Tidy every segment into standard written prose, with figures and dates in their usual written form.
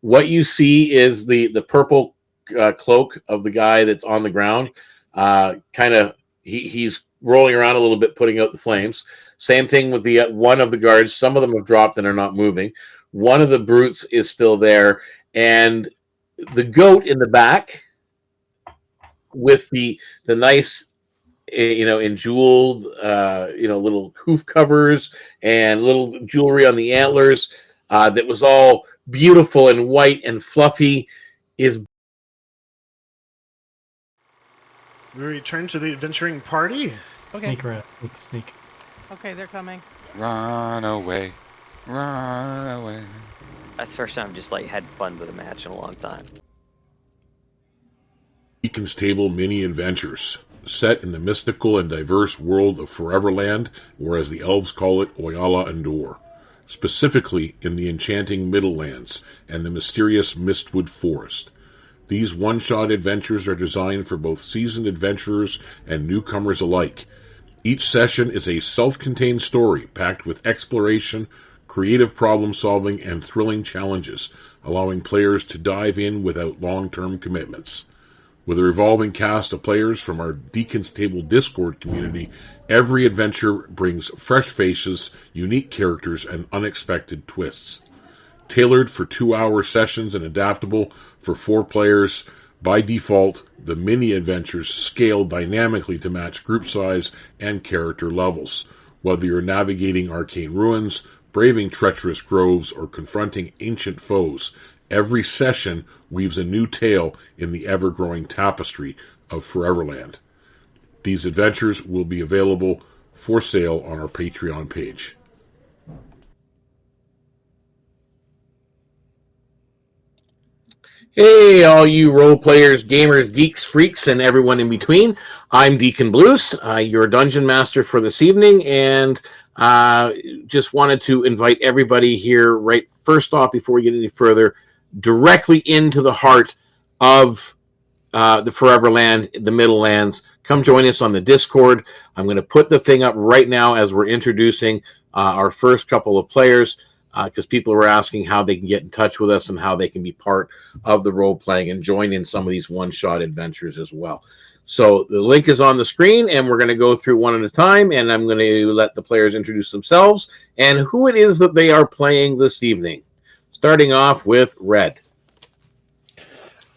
what you see is the purple cloak of the guy that's on the ground. He's rolling around a little bit, putting out the flames. Same thing with the one of the guards. Some of them have dropped and are not moving. One of the brutes is still there, and the goat in the back with the nice, enjeweled, little hoof covers and little jewelry on the antlers that was all beautiful and white and fluffy is. We return to the adventuring party. Okay. Sneak around. Sneak. Okay, they're coming. Run away. Run away. That's the first time I've just had fun with a match in a long time. DknTable mini adventures, set in the mystical and diverse world of Foreverland, or as the elves call it, Oyala Endor, specifically in the enchanting Middlelands and the mysterious Mistwood Forest. These one-shot adventures are designed for both seasoned adventurers and newcomers alike. Each session is a self-contained story packed with exploration, creative problem-solving, and thrilling challenges, allowing players to dive in without long-term commitments. With a revolving cast of players from our DknTable Discord community, every adventure brings fresh faces, unique characters, and unexpected twists. Tailored for 2-hour sessions and adaptable for 4 players, by default, the mini-adventures scale dynamically to match group size and character levels. Whether you're navigating arcane ruins, braving treacherous groves, or confronting ancient foes, every session weaves a new tale in the ever-growing tapestry of Foreverland. These adventures will be available for sale on our Patreon page. Hey, all you role players, gamers, geeks, freaks, and everyone in between. I'm DknBluez, your dungeon master for this evening, and just wanted to invite everybody here right first off, before we get any further, directly into the heart of the Foreverland, the Middlelands. Come join us on the Discord. I'm going to put the thing up right now as we're introducing our first couple of players, because people were asking how they can get in touch with us and how they can be part of the role-playing and join in some of these one-shot adventures as well. So the link is on the screen, and we're going to go through one at a time, and I'm going to let the players introduce themselves and who it is that they are playing this evening. Starting off with Red.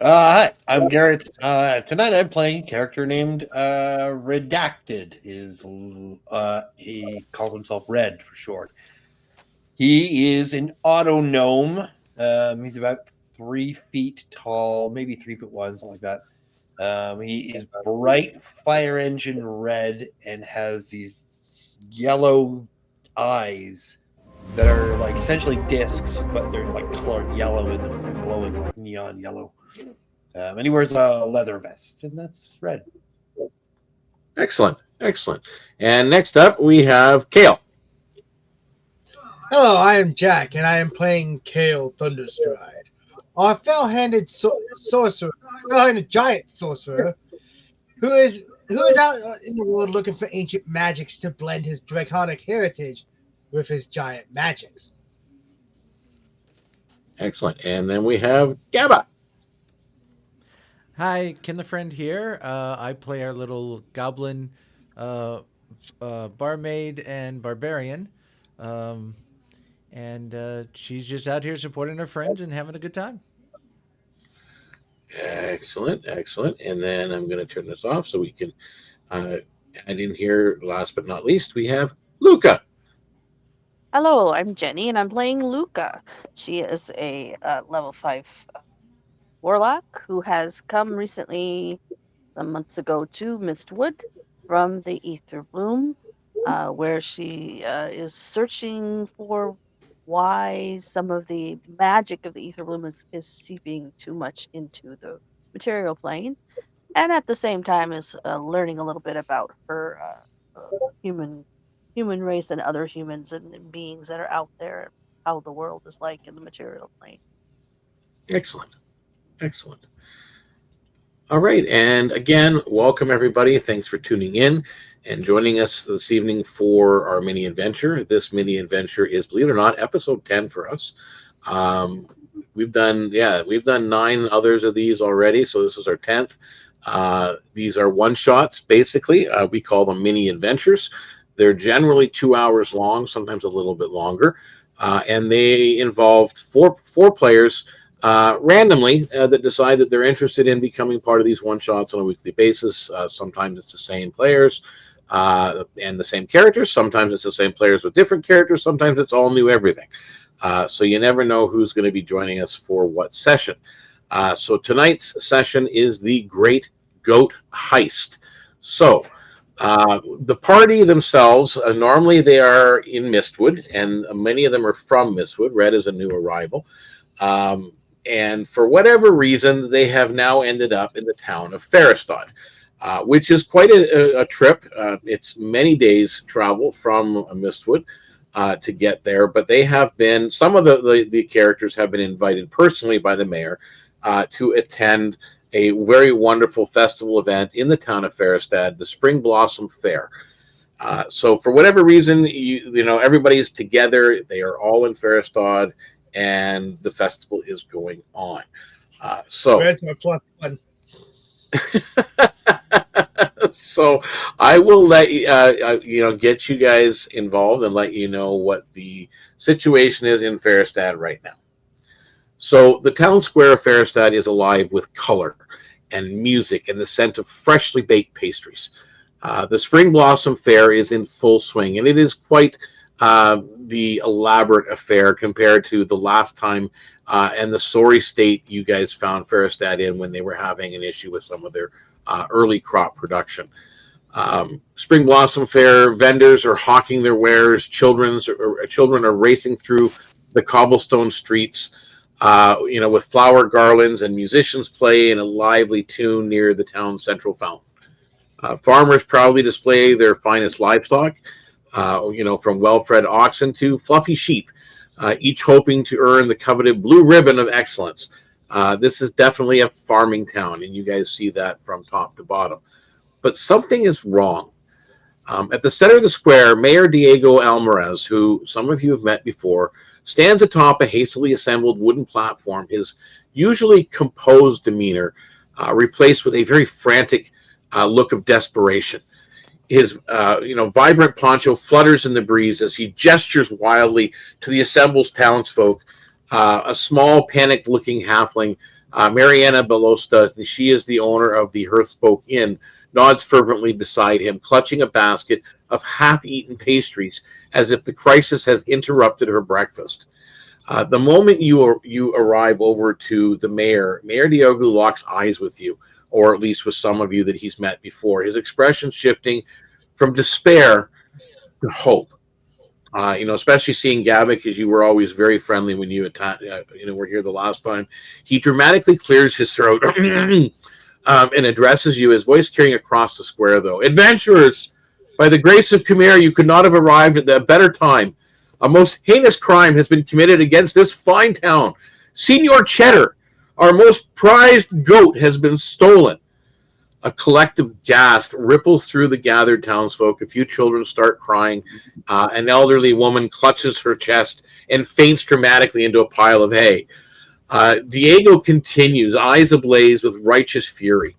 Hi, I'm Garrett. Tonight I'm playing a character named Reddacted. He calls himself Red for short. He is an auto gnome. He's about 3 feet tall, maybe 3'1", something like that. He is bright fire engine red and has these yellow eyes that are essentially discs, but they're colored yellow in them. They're glowing like neon yellow. And he wears a leather vest, and that's Red. Excellent. And next up, we have Kael. Hello, I am Jack, and I am playing Kael Thunderstride, a fell-handed giant sorcerer who is out in the world looking for ancient magics to blend his draconic heritage with his giant magics. Excellent. And then we have Gabba. Hi, Friend here. I play our little goblin barmaid and barbarian. And she's just out here supporting her friends and having a good time. Excellent. And then I'm going to turn this off so we can add in here, last but not least, we have Luka. Hello, I'm Jenny, and I'm playing Luka. She is a level 5 warlock who has come recently, some months ago, to Mistwood from the Ether Bloom, where she is searching for why some of the magic of the Ether Bloom is seeping too much into the material plane, and at the same time is learning a little bit about her human race and other humans and beings that are out there, and how the world is like in the material plane. Excellent. All right, and again, welcome everybody. Thanks for tuning in and joining us this evening for our mini adventure. This mini adventure is, believe it or not, episode 10 for us. We've done 9 others of these already, so this is our 10th. These are one-shots, basically. We call them mini adventures. They're generally 2 hours long, sometimes a little bit longer, and they involved four players randomly that decide that they're interested in becoming part of these one-shots on a weekly basis. Sometimes it's the same players and the same characters. Sometimes it's the same players with different characters. Sometimes it's all new everything. So you never know who's going to be joining us for what session. So tonight's session is the Great Goat Heist. So the party themselves, normally they are in Mistwood, and many of them are from Mistwood. Red is a new arrival. And for whatever reason, they have now ended up in the town of Ferristad, which is quite a trip. It's many days travel from Mistwood to get there, but they have been, some of the characters have been invited personally by the mayor to attend a very wonderful festival event in the town of Ferristad, the Spring Blossom Fair. So for whatever reason, you know, everybody's together. They are all in Ferristad, and the festival is going on. So Red's my plus one. So I will let you get you guys involved and let you know what the situation is in Ferristad right now. So the town square of Ferristad is alive with color and music and the scent of freshly baked pastries. The Spring Blossom Fair is in full swing, and it is quite the elaborate affair compared to the last time and the sorry state you guys found Ferristad in when they were having an issue with some of their early crop production. Spring Blossom Fair vendors are hawking their wares. Children are racing through the cobblestone streets, with flower garlands, and musicians play in a lively tune near the town's central fountain. Farmers proudly display their finest livestock, from well-fed oxen to fluffy sheep, each hoping to earn the coveted blue ribbon of excellence. This is definitely a farming town, and you guys see that from top to bottom. But something is wrong. At the center of the square, Mayor Diego Alvarez, who some of you have met before, stands atop a hastily assembled wooden platform, his usually composed demeanor replaced with a very frantic look of desperation. His vibrant poncho flutters in the breeze as he gestures wildly to the assembled townsfolk. A small, panicked-looking halfling, Mariana Belosta, she is the owner of the Hearthspoke Inn, nods fervently beside him, clutching a basket of half-eaten pastries as if the crisis has interrupted her breakfast. The moment you arrive over to the mayor, Mayor Diego locks eyes with you, or at least with some of you that he's met before, his expression shifting from despair to hope. Especially seeing Gabba, because you were always very friendly when you were here the last time. He dramatically clears his throat and addresses you, his voice carrying across the square, though. Adventurers, by the grace of Khmer, you could not have arrived at a better time. A most heinous crime has been committed against this fine town. Senor Cheddar, our most prized goat, has been stolen. A collective gasp ripples through the gathered townsfolk. A few children start crying. An elderly woman clutches her chest and faints dramatically into a pile of hay. Diego continues, eyes ablaze with righteous fury.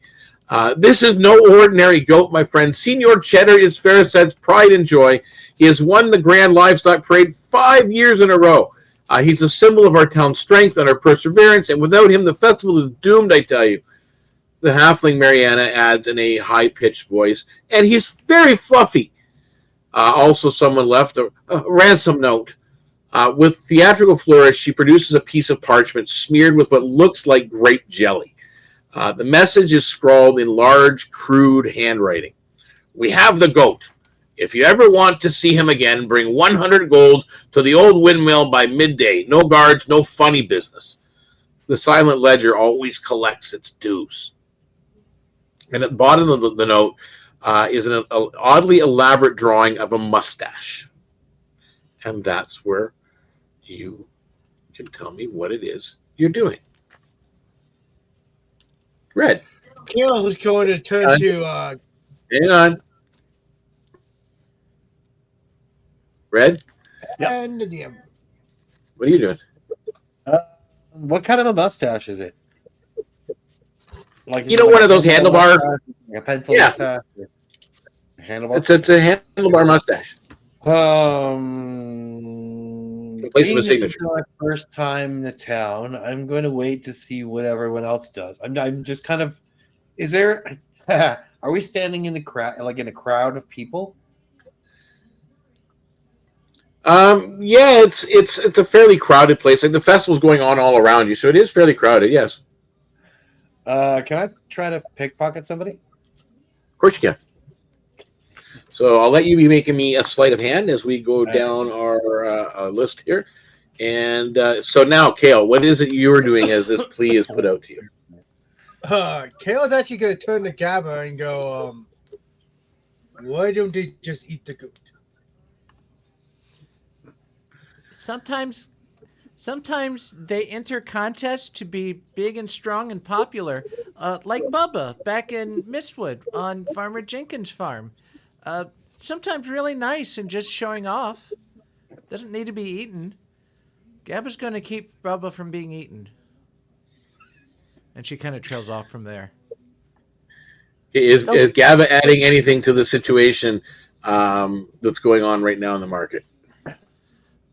This is no ordinary goat, my friend. Senor Cheddar is Ferristad's pride and joy. He has won the Grand Livestock Parade 5 years in a row. He's a symbol of our town's strength and our perseverance, and without him, the festival is doomed, I tell you. The halfling Mariana adds in a high-pitched voice, and he's very fluffy. Also, someone left a ransom note. With theatrical flourish, she produces a piece of parchment smeared with what looks like grape jelly. The message is scrawled in large, crude handwriting. We have the goat. If you ever want to see him again, bring 100 gold to the old windmill by midday. No guards, no funny business. The silent ledger always collects its dues. And at the bottom of the note is an oddly elaborate drawing of a mustache. And that's where you can tell me what it is you're doing. Red. Kael was going to turn to... Hang on. Red? And the DM. What are you doing? What kind of a mustache is it? Like You know, one of those handlebar. Like a pencil Yeah. mustache. Handlebar. It's a handlebar mustache. Place of a Being this is signature. my first time in the town, I'm going to wait to see what everyone else does. I'm just kind of. Is there? Are we standing in the crowd, like in a crowd of people? Yeah, it's a fairly crowded place. Like the festival's going on all around you, so it is fairly crowded. Yes. Can I try to pickpocket somebody? Of course you can. So I'll let you be making me a sleight of hand as we go down our list here. And so now, Kael, what is it you're doing as this plea is put out to you? Kael's actually going to turn to Gabba and go, why don't they just eat the goat? Sometimes they enter contests to be big and strong and popular, like Bubba back in Mistwood on Farmer Jenkins' farm. Sometimes really nice and just showing off. Doesn't need to be eaten. Gabba's going to keep Bubba from being eaten. And she kind of trails off from there. Is Gabba adding anything to the situation that's going on right now in the market?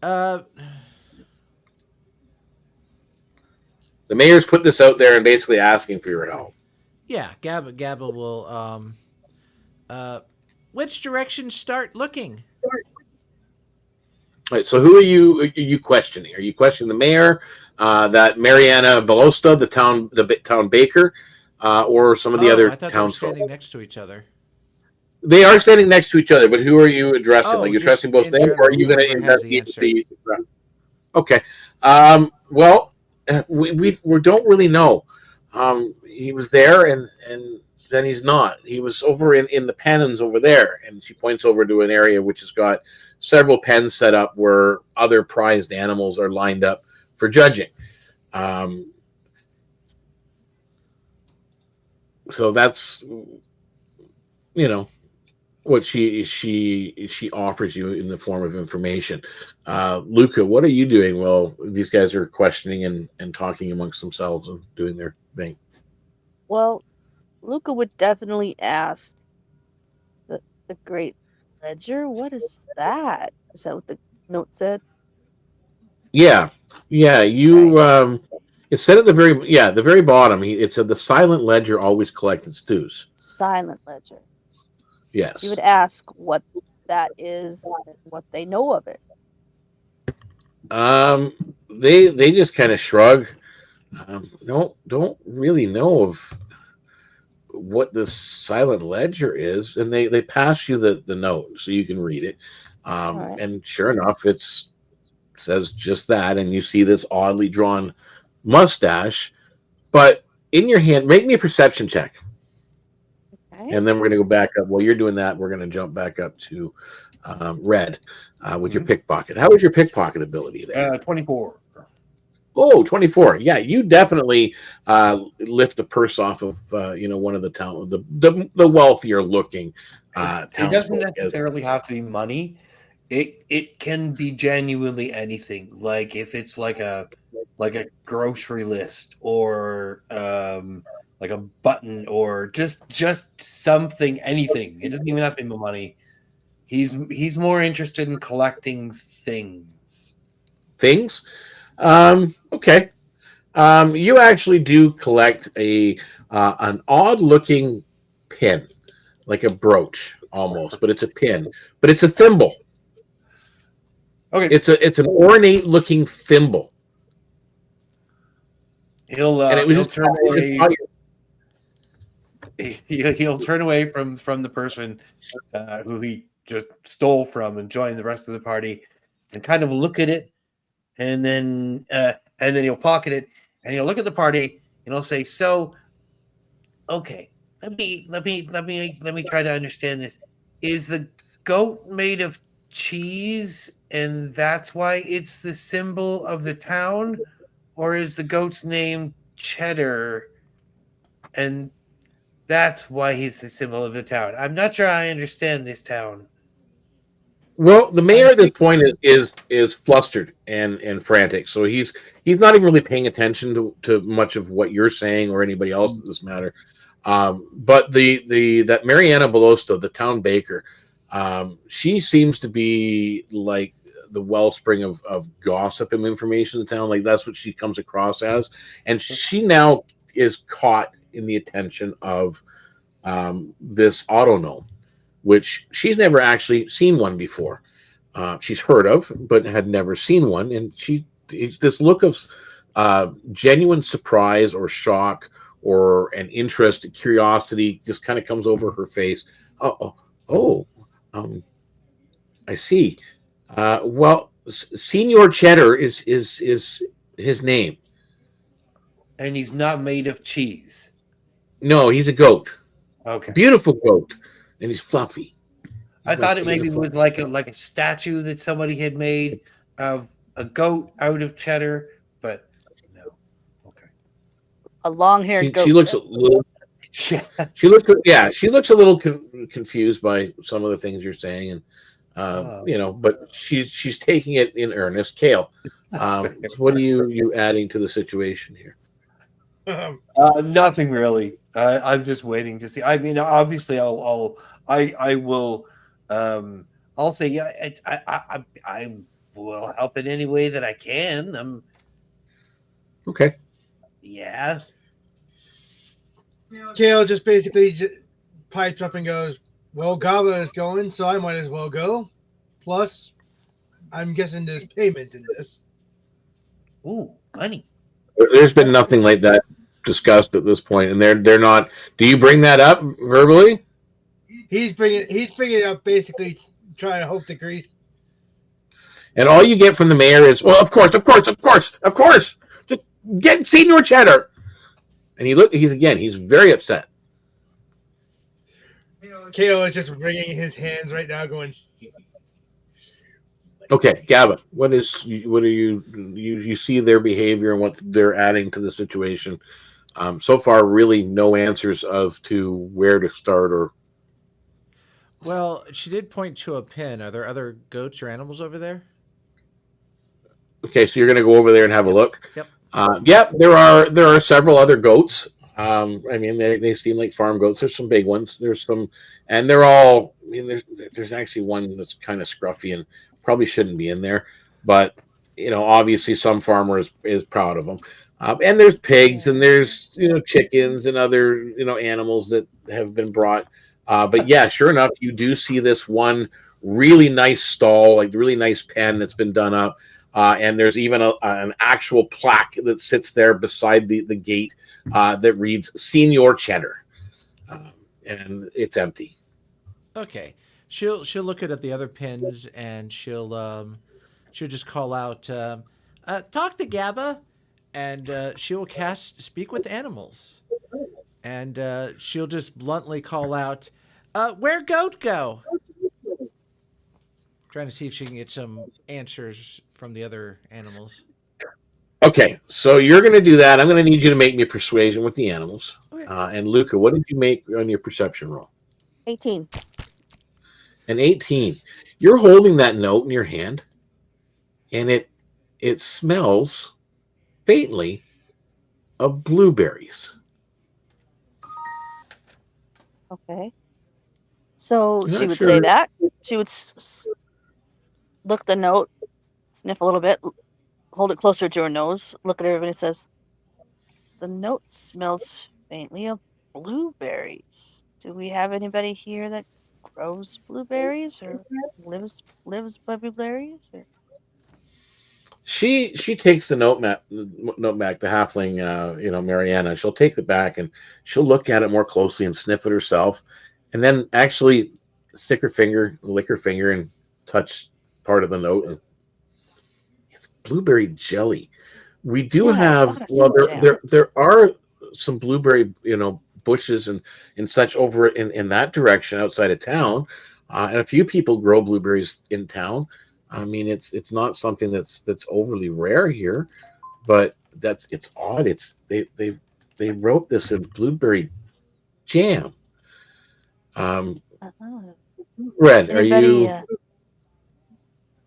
The mayor's put this out there and basically asking for your help. Yeah, Gabba will. Which direction start looking? All right, so who are you questioning? Are you questioning the mayor, that Mariana Belosta, the town baker, or some of the other I thought townsfolk? they were standing next to each other. They are standing next to each other, but who are you addressing? Oh, like you're just addressing both in them, or are you general, going to whoever has the investigate Okay. Well, we don't really know. He was there, and then he's not. He was over in the pens over there, and she points over to an area which has got several pens set up where other prized animals are lined up for judging. So that's what she offers you in the form of information. Luka, what are you doing? Well, these guys are questioning and talking amongst themselves and doing their thing. Well, Luka would definitely ask the Great Ledger. What is that? Is that what the note said? Yeah. You. It said at the very bottom. It said the silent ledger always collected stews. Silent Ledger. Yes. He would ask what that is and what they know of it. They just kind of shrug. Don't really know of what the silent ledger is, and they pass you the note so you can read it. Right. And sure enough, it says just that, and you see this oddly drawn mustache, but in your hand. Make me a perception check. Okay. And then we're going to go back up. While you're doing that, we're going to jump back up to Red with your pickpocket. How is your pickpocket ability there? 24. Oh, 24. Yeah, you definitely lift the purse off of one of the town, the wealthier looking. It doesn't necessarily have to be money. It can be genuinely anything. Like if it's like a grocery list or like a button or just something, anything. It doesn't even have to be money. He's more interested in collecting things. Things? Okay. You actually do collect an odd looking pin, like a brooch almost, but it's a pin. But it's a thimble. Okay. It's an ornate looking thimble. He'll turn away from the person who he just stole from and join the rest of the party, and kind of look at it, and then he'll pocket it, and he'll look at the party, and he'll say, "So, okay, let me try to understand this. Is the goat made of cheese, and that's why it's the symbol of the town, or is the goat's name Cheddar, and that's why he's the symbol of the town? I'm not sure I understand this town." Well, the mayor at this point is flustered and frantic. So he's not even really paying attention to much of what you're saying or anybody else in this matter. But that Mariana Belosto, the town baker, she seems to be like the wellspring of gossip and information in the town. Like that's what she comes across as, and she now is caught in the attention of this auto gnome, which she's never actually seen one before. She's heard of, but had never seen one, and it's this look of genuine surprise or shock or an interest, curiosity, just kind of comes over her face. I see. Well, Senior Cheddar is his name. And he's not made of cheese. No, he's a goat. Okay. Beautiful goat, and he's fluffy. I thought it maybe was like a statue that somebody had made of a goat out of cheddar, but no. Okay. A long-haired goat. She looks a little. She looks a little confused by some of the things you're saying, and but she's taking it in earnest. Kael, what are you adding to the situation here? Nothing really. I'm just waiting to see. I mean, obviously, I will. I'll say, yeah. I will help in any way that I can. Okay. Yeah. Kael just basically pipes up and goes, "Well, Gabba is going, so I might as well go. Plus, I'm guessing there's payment in this." Ooh, money. There's been nothing like that discussed at this point, and they're not. Do you bring that up verbally? He's bringing it up, basically trying to hope to grease. And all you get from the mayor is, well, of course, just get Senior Cheddar. And he's very upset. Kael is just wringing his hands right now, going. Okay, Gabba, what are you see their behavior and what they're adding to the situation? So far, really no answers to where to start or. Well, she did point to a pin. Are there other goats or animals over there? Okay, so you're going to go over there and have a look. Yep. Yep, there are several other goats. I mean, they seem like farm goats. There's some big ones. There's some, and they're all. I mean, there's actually one that's kind of scruffy and probably shouldn't be in there, but obviously some farmer is proud of them. And there's pigs and there's chickens and other animals that have been brought. But yeah, sure enough, you do see this one really nice stall, like really nice pen that's been done up. And there's even an actual plaque that sits there beside the gate that reads Senior Cheddar. And it's empty. Okay. She'll look at the other pins and she'll just call out, talk to Gabba, and she'll cast Speak with Animals. And she'll just bluntly call out, where goat go? Trying to see if she can get some answers from the other animals. Okay, so you're going to do that. I'm going to need you to make me a persuasion with the animals. Okay. And Luka, what did you make on your perception roll? 18. An 18. You're holding that note in your hand, and it smells faintly of blueberries. Okay. So Not she would sure. say that. She would look at the note, sniff a little bit, hold it closer to her nose, look at everybody and says, the note smells faintly of blueberries. Do we have anybody here that grows blueberries or lives by blueberries? Or? She takes the note back, the halfling, Mariana. She'll take it back and she'll look at it more closely and sniff it herself, and then actually lick her finger, and touch part of the note. And it's blueberry jelly. We do have there are some blueberry bushes and such over in that direction outside of town, and a few people grow blueberries in town. I mean, it's not something that's overly rare here, but it's odd. They wrote this in blueberry jam. Red, are you?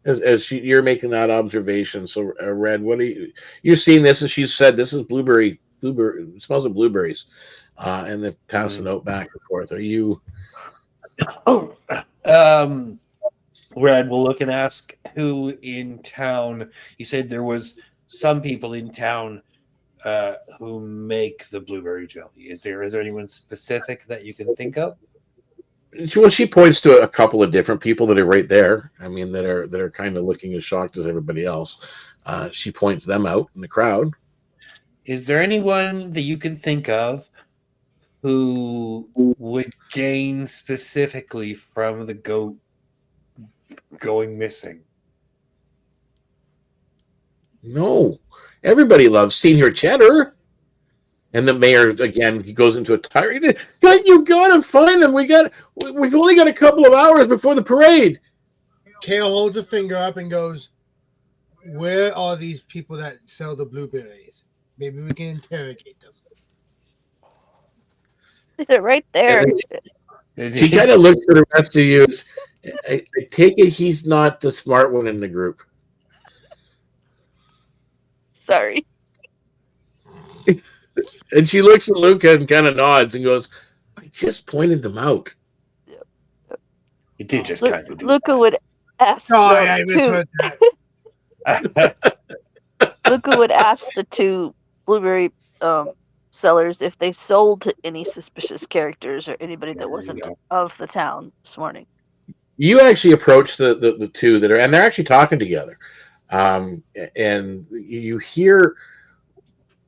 You're making that observation. So, Red, what are you're seeing this? And she said, "This is blueberry. It smells of blueberries," and they pass the note back and forth. Are you? Oh, Red will look and ask who in town. You said there was some people in town who make the blueberry jelly. Is there anyone specific that you can think of? Well, she points to a couple of different people that are right there. I mean, that are kind of looking as shocked as everybody else. She points them out in the crowd. Is there anyone that you can think of who would gain specifically from the goat going missing? No, everybody loves Senior Cheddar. And the mayor again, he goes into a tirade. You gotta find him. We've only got a couple of hours before the parade. Kael holds a finger up and goes, "Where are these people that sell the blueberries? Maybe we can interrogate them." They're right there. She kind of looks at the rest of you. I take it he's not the smart one in the group. Sorry. And she looks at Luka and kind of nods and goes, "I just pointed them out." You did just kind of do Luka would ask I the two. Luka would ask the two blueberry sellers if they sold to any suspicious characters or anybody that wasn't of the town this morning. You actually approach the two that are, and they're actually talking together. And you hear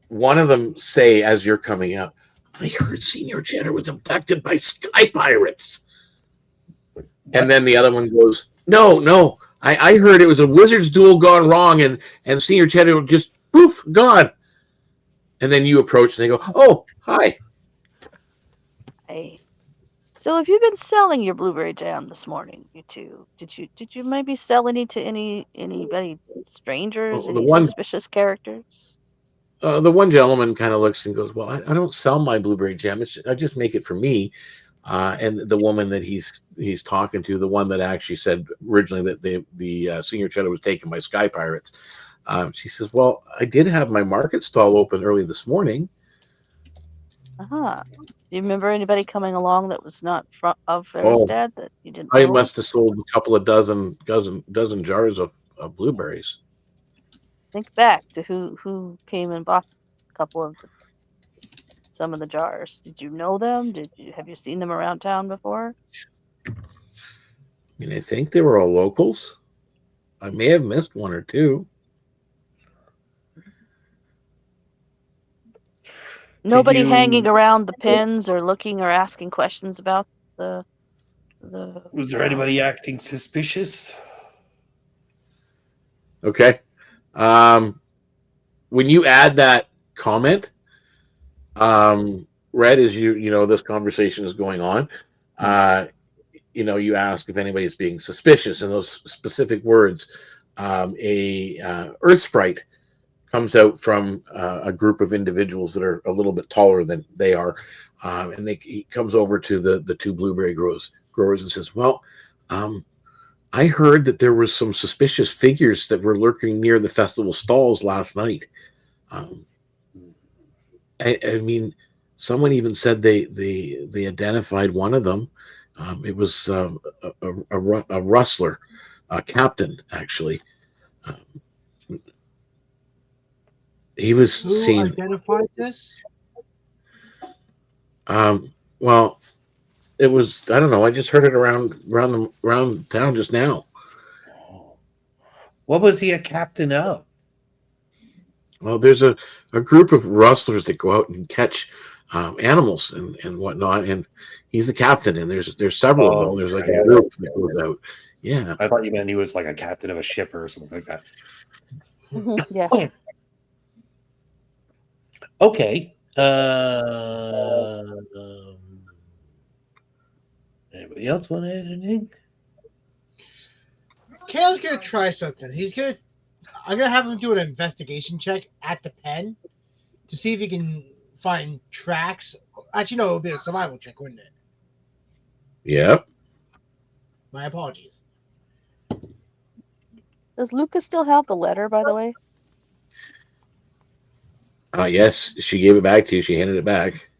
one of them say, as you're coming up, "I heard Senior Cheddar was abducted by sky pirates." And then the other one goes, No, I heard it was a wizard's duel gone wrong, and Senior Cheddar just poof, gone. And then you approach and they go, "Oh, hi." Hey. So have you been selling your blueberry jam this morning, you two? Did you maybe sell any to anybody strangers, Well, any suspicious characters? The one gentleman kind of looks and goes, "Well, I don't sell my blueberry jam. I just make it for me." And the woman that he's talking to, the one that actually said originally that the Senior Cheddar was taken by sky pirates, she says, "Well, I did have my market stall open early this morning." Uh-huh. Do you remember anybody coming along that was not of Veristad that you didn't know? I must have sold a couple of dozen jars of blueberries. Think back to who came and bought a couple of some of the jars. Did you know them? Have you seen them around town before? I mean, I think they were all locals. I may have missed one or two. Nobody hanging around the pens or looking or asking questions about the. Was there anybody acting suspicious? Okay. When you add that comment, Red, as you know, this conversation is going on. You ask if anybody's being suspicious, and those specific words, a Earth Sprite comes out from a group of individuals that are a little bit taller than they are, and he comes over to the two blueberry growers and says, "Well, I heard that there was some suspicious figures that were lurking near the festival stalls last night. I mean, someone even said they identified one of them. It was a rustler, a captain, actually. He was Who seen. identified this? Well, it was, I don't know. I just heard it around town just now. What was he a captain of? Well, there's a group of rustlers that go out and catch animals and whatnot, and he's the captain. And there's several of them. There's like a group that goes out. Yeah, I thought you meant he was like a captain of a ship or something like that. Yeah. Okay. Anybody else want to add anything? Kael's gonna try something. I'm gonna have him do an investigation check at the pen to see if he can find tracks. Actually, no, it would be a survival check, wouldn't it? Yep. My apologies. Does Luka still have the letter, by the way? Yes, she gave it back to you. She handed it back.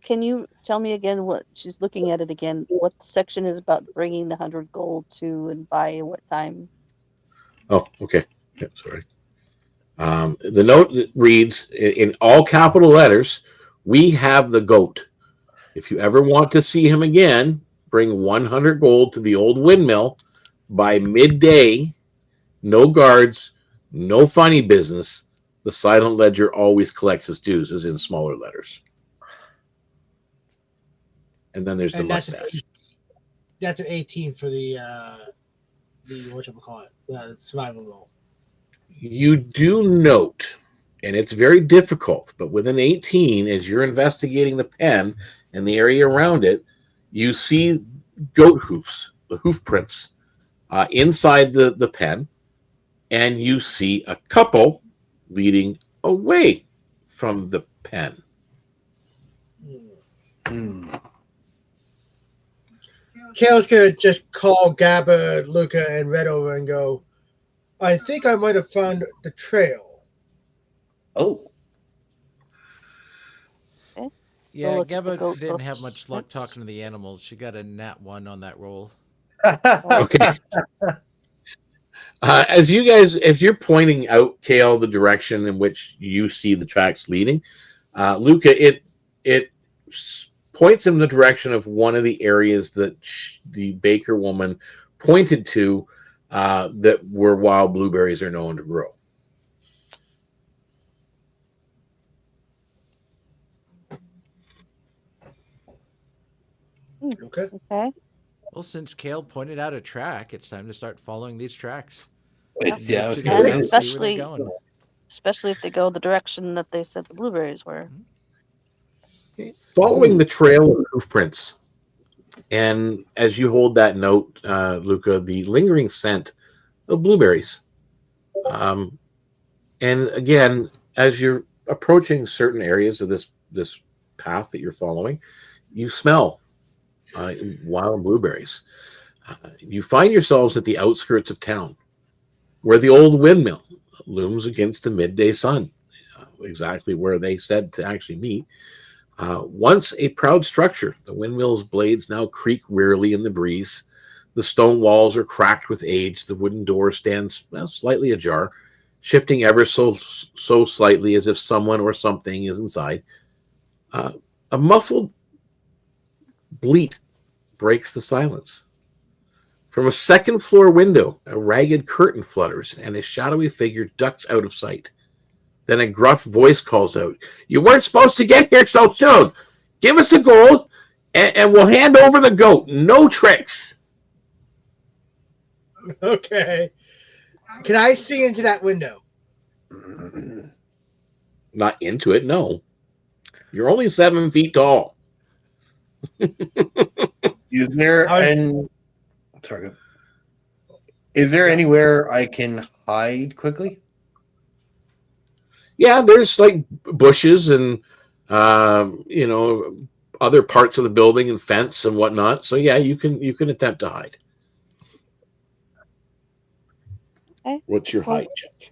Can you tell me again what she's looking at it again? What the section is about bringing the 100 gold to and by what time? Oh, okay. Yeah, sorry. The note reads in all capital letters, "We have the goat. If you ever want to see him again, bring 100 gold to the old windmill by midday. No guards, no funny business. The silent ledger always collects his dues," is in smaller letters. And then there's the mustache. That's an 18 for the whatchamacallit, the survival roll. You do note, and it's very difficult, but with an 18, as you're investigating the pen and the area around it, you see goat hoofs, the hoof prints, inside the pen, and you see a couple leading away from the pen. Kael's gonna just call Gabba, Luka, and Red over and go, "I think I might have found the trail." Oh. Okay. Yeah, look at the Gabba goat didn't have hoofs. much luck talking to the animals. She got a nat 1 on that roll. Okay. As you're pointing out, Kael, the direction in which you see the tracks leading, Luka, it points in the direction of one of the areas that the baker woman pointed to, that where wild blueberries are known to grow. Okay. Okay. Well, since Kael pointed out a track, it's time to start following these tracks. It's, yeah, I was To gonna go say, and And see where they're going. especially if they go the direction that they said the blueberries were. Following the trail of hoof prints, and as you hold that note, Luka, the lingering scent of blueberries. And again, as you're approaching certain areas of this path that you're following, you smell wild blueberries. You find yourselves at the outskirts of town, where the old windmill looms against the midday sun, exactly where they said to actually meet. Once a proud structure, the windmill's blades now creak wearily in the breeze. The stone walls are cracked with age. The wooden door stands slightly ajar, shifting ever so slightly as if someone or something is inside. A muffled bleat breaks the silence. From a second-floor window, a ragged curtain flutters, and a shadowy figure ducks out of sight. Then a gruff voice calls out, "You weren't supposed to get here so soon. Give us the gold, and we'll hand over the goat. No tricks." Okay. Can I see into that window? Not into it, no. You're only 7 feet tall. Is there is there anywhere I can hide quickly? Yeah, there's like bushes and other parts of the building and fence and whatnot. So yeah, you can attempt to hide. Okay. What's your hide check?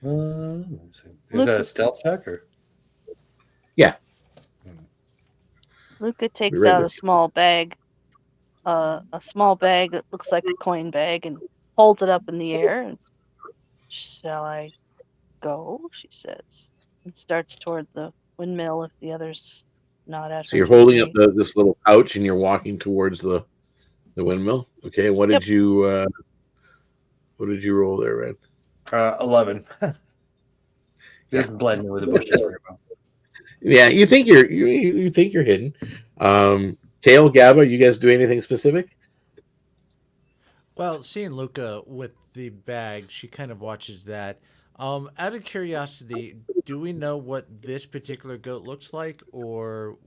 Is that a stealth check or? Yeah. Luka takes right out there. a small bag that looks like a coin bag and holds it up in the air. And, "Shall I go?" she says, and starts toward the windmill if the others nod at her. So you're holding up this little pouch and you're walking towards the windmill. Okay, what did you roll there, Red? 11. Just blending with the bushes. Yeah, you think you're hidden. Kael, Gabba, you guys do anything specific? Well, seeing Luka with the bag, she kind of watches that. Out of curiosity, do we know what this particular goat looks like, or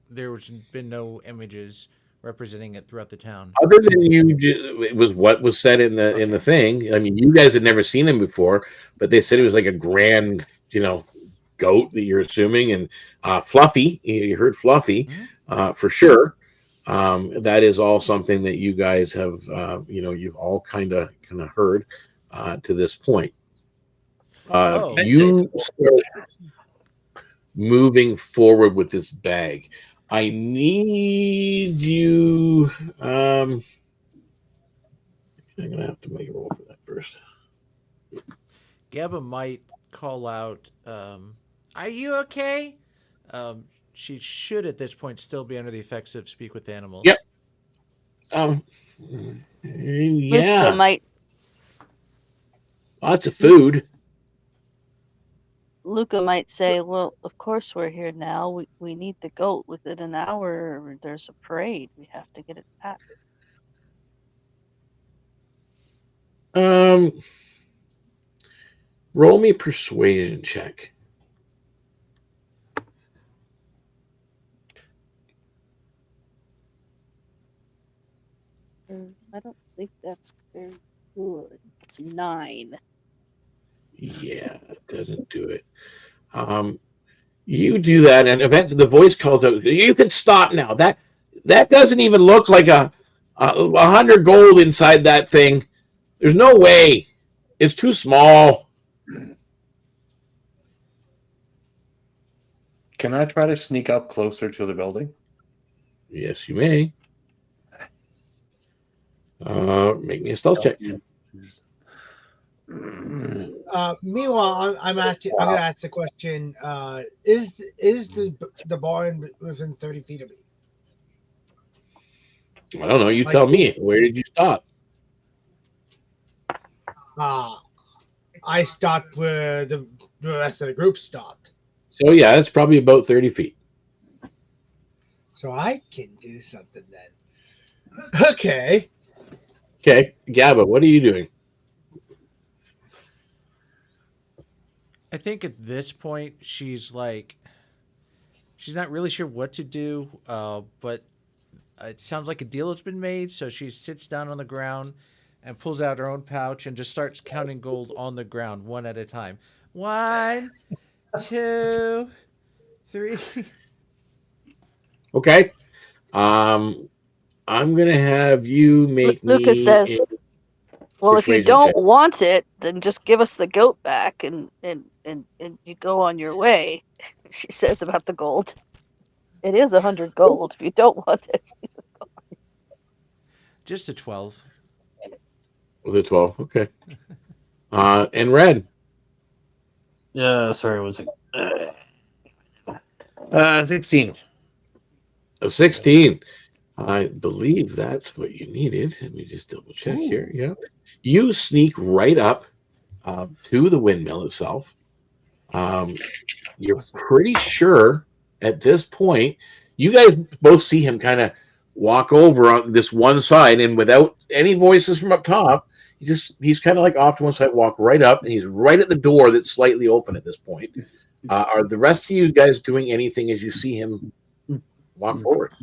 there's been no images representing it throughout the town? Other than it was what was said in the thing. I mean, you guys had never seen him before, but they said it was like a grand, goat that you're assuming, and Fluffy. You heard Fluffy for sure. That is all something that you guys have, you've all kind of heard to this point. You start moving forward with this bag. I need you. I'm going to have to make a roll for that first. Gabba might call out, "Are you okay?" She should at this point still be under the effects of speak with animals. Yep. Luka Yeah. might Lots of food. Luka might say, "Well, of course we're here now. We need the goat. Within an hour, there's a parade. We have to get it back." Roll me a persuasion check. I don't think that's very good. It's 9. Yeah, it doesn't do it. You do that, and eventually the voice calls out, "You can stop now. That doesn't even look like a 100 gold inside that thing. There's no way. It's too small." Can I try to sneak up closer to the building? Yes, you may. Make me a stealth check. Meanwhile, I'm going to ask the question: Is the barn within 30 feet of me? I don't know. You tell me. Where did you stop? I stopped where the rest of the group stopped. So yeah, it's probably about 30 feet. So I can do something then. Okay. Okay, Gabba, what are you doing? I think at this point she's not really sure what to do, but it sounds like a deal has been made. So she sits down on the ground and pulls out her own pouch and just starts counting gold on the ground one at a time. 1, 2, 3. Okay. I'm gonna have you make Luka me says, "Well, if you persuasion don't check. want it, then just give us the goat back and you go on your way." She says about the gold. It is 100 gold. If you don't want it, you just go on. Just a 12. Was it 12? Okay. And Red. Sorry, was it 16? A 16. I believe that's what you needed. Let me just double check here. Yeah. You sneak right up to the windmill itself. You're pretty sure at this point, you guys both see him kind of walk over on this one side, and without any voices from up top, he's kind of like off to one side, walk right up, and he's right at the door that's slightly open at this point. Are the rest of you guys doing anything as you see him walk forward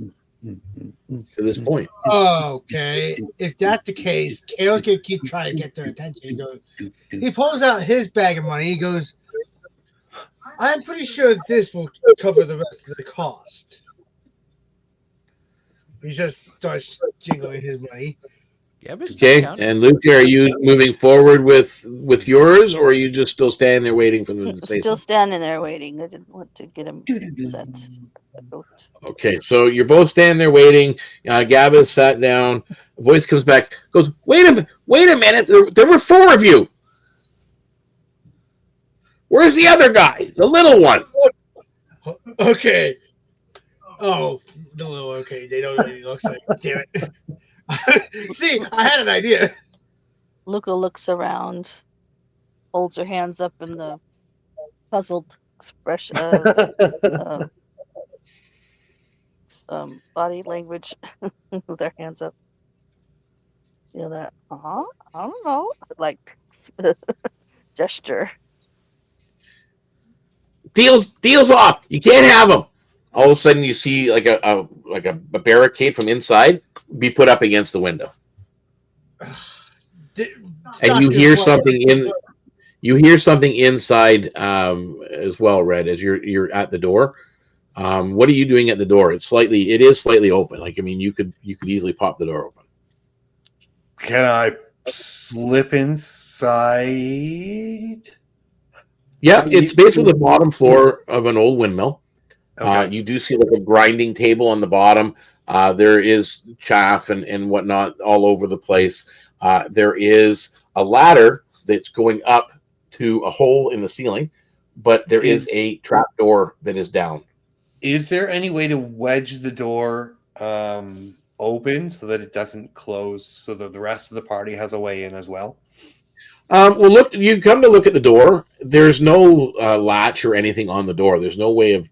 to this point? Okay. If that's the case, Kael's going to keep trying to get their attention. He pulls out his bag of money. He goes, "I'm pretty sure this will cover the rest of the cost." He just starts jingling his money. Yeah, but Okay, and Luka, are you moving forward with yours, or are you just still standing there waiting for them to say Still something? standing there waiting. I didn't want to get him upset. Okay, so you're both standing there waiting. Gabba sat down. A voice comes back, goes, wait a minute. There were 4 of you. Where's the other guy? The little one. Okay. Oh, the little okay. They don't know what he looks like. Damn it. See, I had an idea. Luka looks around, holds her hands up in the puzzled expression, body language with their hands up. You know that? I don't know. Like gesture. Deals off. You can't have them. All of a sudden, you see like a barricade from inside be put up against the window, and you hear something in. You hear something inside as well, Red, as you're at the door. What are you doing at the door? It is slightly open. Like, I mean, you could easily pop the door open. Can I slip inside? Yeah, it's basically the bottom floor of an old windmill. Okay. You do see like a grinding table on the bottom. There is chaff and whatnot all over the place. There is a ladder that's going up to a hole in the ceiling, but there is a trap door that is down. Is there any way to wedge the door open so that it doesn't close, so that the rest of the party has a way in as well? Well, look, you come to look at the door. There's no latch or anything on the door. There's no way of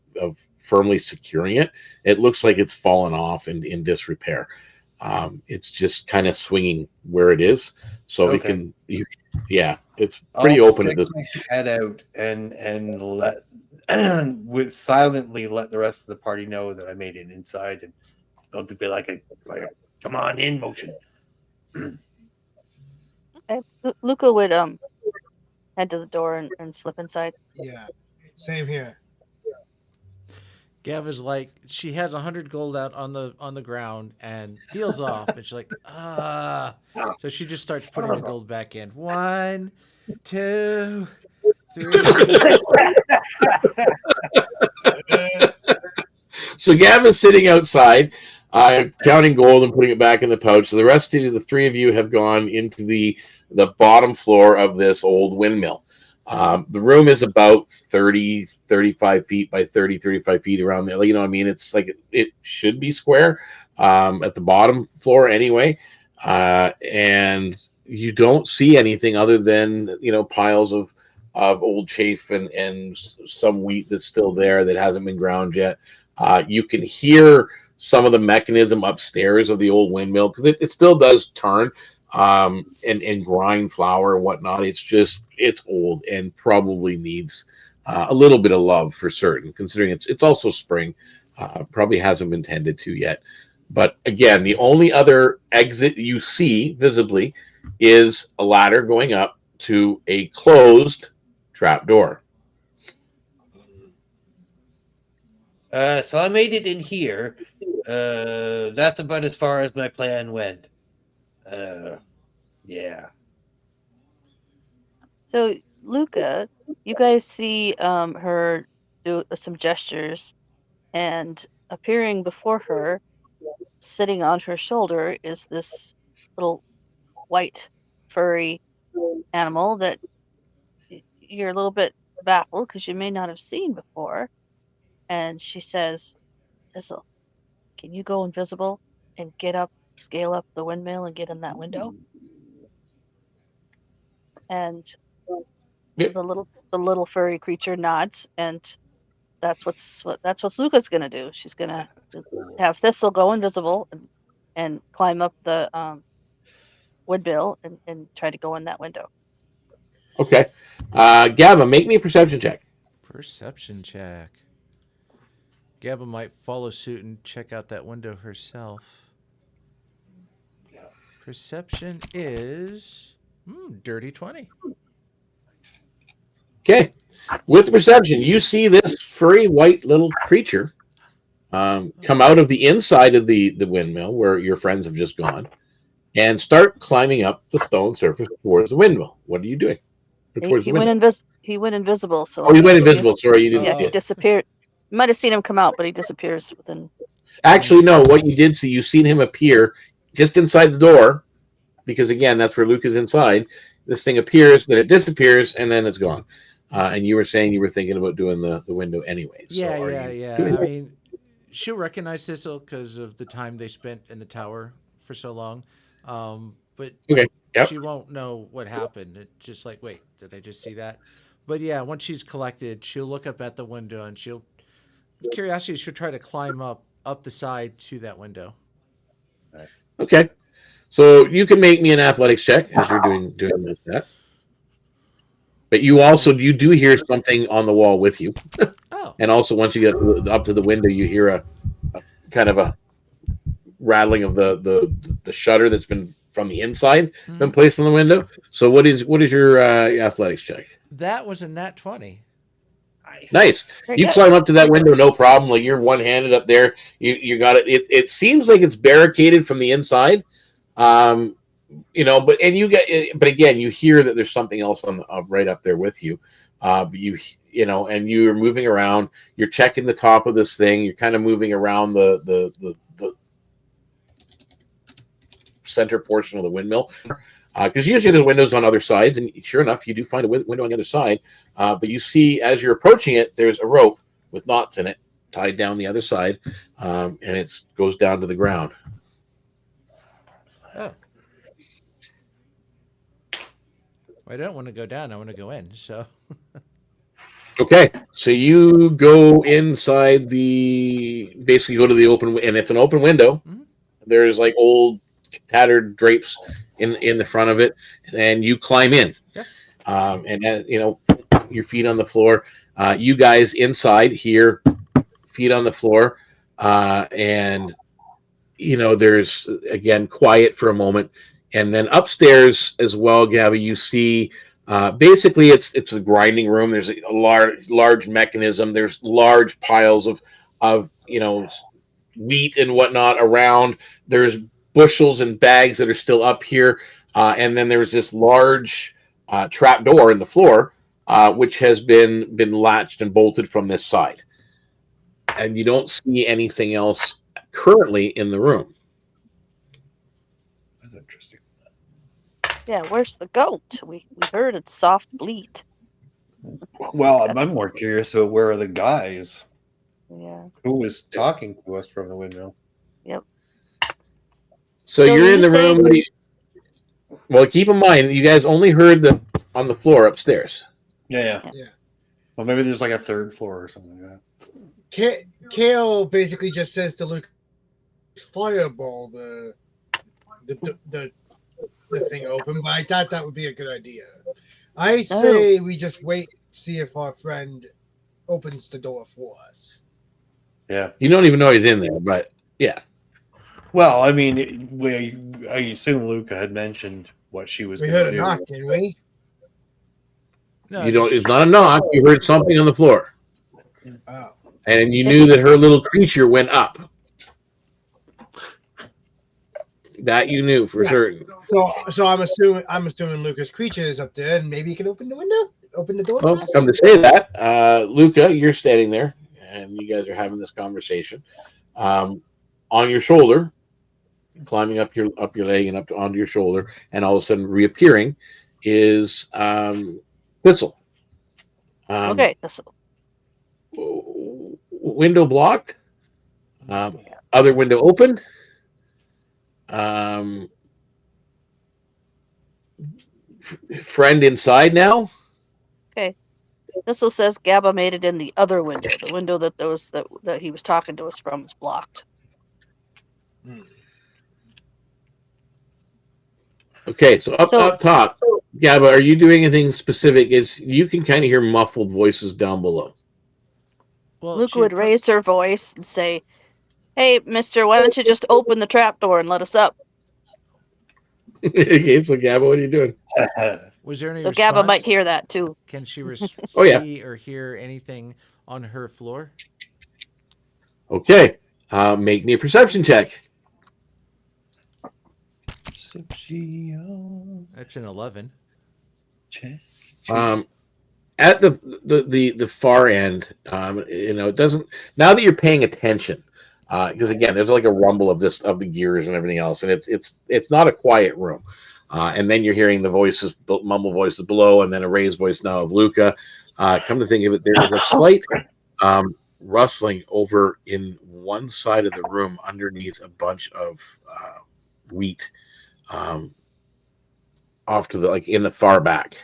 firmly securing it. It looks like it's fallen off and in disrepair. It's just kind of swinging where it is. So Okay. it's pretty I'll open at stick this. my head out and let would silently let the rest of the party know that I made it inside, and don't be like a come on in motion. Luka would head to the door and slip inside. Yeah, same here. Gabba's like, she has 100 gold out on the ground and deals off, and she's like, so she just starts putting the gold back in. 1, 2, 3. So Gabba's sitting outside, counting gold and putting it back in the pouch. So the rest of the three of you have gone into the bottom floor of this old windmill. The room is about 35 feet by 35 feet around there. You know what I mean? It's like it should be square at the bottom floor anyway. And you don't see anything other than, piles of old chaff and some wheat that's still there that hasn't been ground yet. You can hear some of the mechanism upstairs of the old windmill because it still does turn and grind flour and whatnot. It's old and probably needs a little bit of love for certain, considering it's also spring. Probably hasn't been tended to yet. But again, the only other exit you see visibly is a ladder going up to a closed trap door. So I made it in here. That's about as far as my plan went. Yeah. So Luka, you guys see her do some gestures, and appearing before her, sitting on her shoulder, is this little white furry animal that you're a little bit baffled because you may not have seen before. And she says, Thistle, can you go invisible and scale up the windmill and get in that window? And the little furry creature nods, and that's what Luka's gonna do. She's gonna have Thistle go invisible and climb up the windmill and try to go in that window. Okay. Gabba, make me a perception check. Perception check. Gabba might follow suit and check out that window herself. Perception is dirty 20. Okay. With the perception, you see this furry white little creature come out of the inside of the windmill where your friends have just gone and start climbing up the stone surface towards the windmill. What are you doing? He went invisible. So he went invisible. Sorry, you didn't. Yeah, he disappeared. You might have seen him come out, but he disappears within. Actually, no. What you did see, you've seen him appear just inside the door, because again, that's where Luke is inside. This thing appears, then it disappears, and then it's gone. And you were saying you were thinking about doing the window anyway. So Yeah. I mean, she'll recognize Thistle because of the time they spent in the tower for so long. But she won't know what happened. It's just like, wait, did I just see that? But yeah, once she's collected, she'll look up at the window and she'll try to climb up the side to that window. Nice. Okay. So you can make me an athletics check as you're doing just that. But you do hear something on the wall with you. Oh. And also once you get up to the window, you hear a kind of a rattling of the shutter that's been from the inside been placed on the window. So what is your athletics check? That was a nat 20. Nice. Very You good. climb up to that window, no problem. Like you're one-handed up there. You got it. It seems like it's barricaded from the inside. But again, you hear that there's something else on right up there with you. And you're moving around. You're checking the top of this thing. You're kind of moving around the center portion of the windmill. Because usually there's windows on other sides, and sure enough, you do find a window on the other side. But you see, as you're approaching it, there's a rope with knots in it tied down the other side, and it goes down to the ground. Oh. I don't want to go down. I want to go in. So. Okay, so you go inside basically go to the open, and it's an open window. Mm-hmm. There's like old tattered drapes in the front of it, and you climb in. Yeah. Your feet on the floor. You guys inside here, feet on the floor, and there's again quiet for a moment, and then upstairs as well, Gabba, you see. Basically, it's a grinding room. There's a large mechanism. There's large piles of wheat and whatnot around. There's bushels and bags that are still up here, and then there's this large trap door in the floor, which has been latched and bolted from this side. And you don't see anything else currently in the room. That's interesting. Yeah, where's the goat? We heard its soft bleat. Well, I'm more curious about where are the guys? Yeah. Who was talking to us from the windmill? Yep. So you're in the room. Well, keep in mind, you guys only heard on the floor upstairs. Yeah. Well, maybe there's like a third floor or something like that. Kael basically just says to Luke, fireball the thing open, but I thought that would be a good idea. I say we just wait and see if our friend opens the door for us. Yeah. You don't even know he's in there, but yeah. Well, I mean, I assume Luka had mentioned what she was We going to heard do. a knock, didn't we? No, You don't. It's not a knock. You heard something on the floor, Oh. and you knew that her little creature went up. That you knew for certain. So I'm assuming Luca's creature is up there, and maybe he can open the door. Well, come to say that, Luka, you're standing there, and you guys are having this conversation. On your shoulder, climbing up your leg and onto your shoulder, and all of a sudden reappearing is Thistle. Okay, Thistle. Window blocked. Other window open. Friend inside now. Okay. Thistle says Gabba made it in the other window. The window that he was talking to us from is blocked. Okay, so up top, Gabba, are you doing anything specific? Is you can kind of hear muffled voices down below. Well, Luka would raise her voice and say, "Hey, mister, why don't you just open the trapdoor and let us up?" Okay, so Gabba, what are you doing? Was there any So response? Gabba might hear that too. Can she Oh, yeah. see or hear anything on her floor? Okay, make me a perception check. That's an 11. At the far end, it doesn't. Now that you're paying attention, because again, there's like a rumble of the gears and everything else, and it's not a quiet room. And then you're hearing the voices, mumble voices below, and then a raised voice now of Luka. Come to think of it, there's a slight rustling over in one side of the room underneath a bunch of wheat, off to in the far back.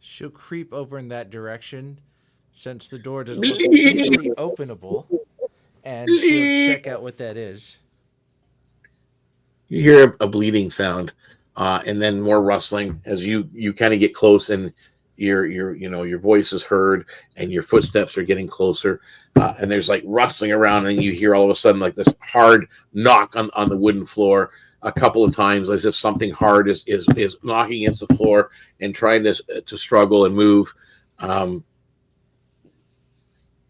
She'll creep over in that direction, since the door doesn't look easily openable, and she'll check out what that is. You hear a bleeding sound, and then more rustling as you kind of get close, and your voice is heard, and your footsteps are getting closer, and there's like rustling around, and you hear all of a sudden like this hard knock on the wooden floor, a couple of times as if something hard is knocking against the floor and trying to struggle and move.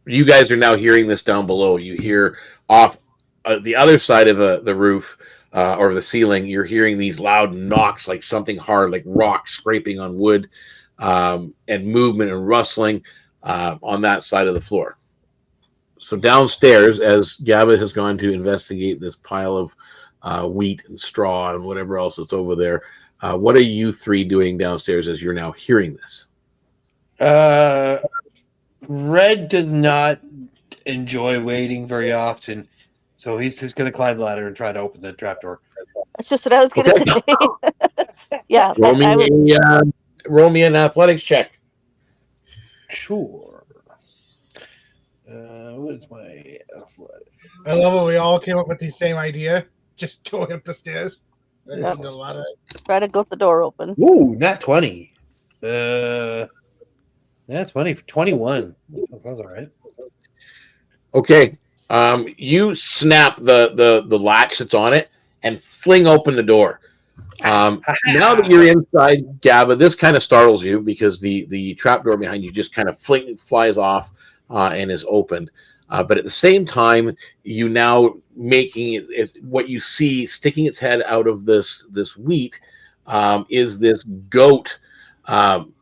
You guys are now hearing this down below. You hear off the other side of the roof or the ceiling, you're hearing these loud knocks like something hard, like rocks scraping on wood, and movement and rustling on that side of the floor. So downstairs, as Gabba has gone to investigate this pile of wheat and straw and whatever else that's over there, what are you three doing downstairs as you're now hearing this? Red does not enjoy waiting very often, so he's just going to climb the ladder and try to open the trapdoor. That's just what I was going to say. Yeah, Roll me an athletics check. Sure. What is my athletic? I love it. We all came up with the same idea. Just going up the stairs. Yep. A lot of... Try to get the door open. Ooh, not 20. Yeah, 21. That's all right. Okay. You snap the latch that's on it and fling open the door. Now that you're inside, Gabba, this kind of startles you because the trapdoor behind you just kind of flies off and is opened. But at the same time, you now making it what you see sticking its head out of this wheat is this goat.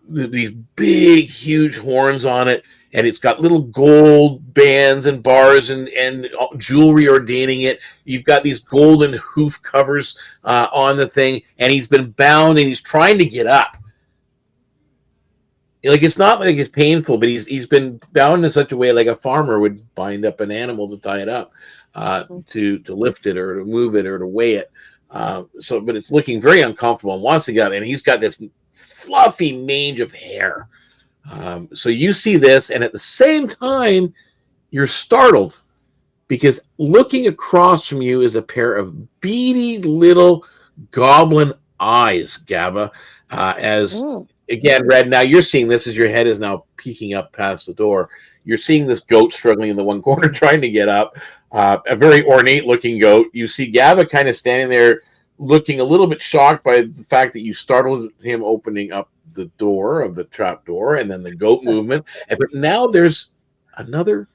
These big, huge horns on it, and it's got little gold bands and bars and jewelry ordaining it. You've got these golden hoof covers on the thing, and he's been bound, and he's trying to get up. Like, it's not like it's painful, but he's been bound in such a way like a farmer would bind up an animal to tie it up, to lift it or to move it or to weigh it. But it's looking very uncomfortable and wants to get up, and he's got this fluffy mange of hair. So you see this, and at the same time, you're startled because looking across from you is a pair of beady little goblin eyes, Gabba. Again, Red, now you're seeing this as your head is now peeking up past the door. You're seeing this goat struggling in the one corner trying to get up, a very ornate-looking goat. You see Gabba kind of standing there looking a little bit shocked by the fact that you startled him opening up the door of the trap door and then the goat movement. But now there's another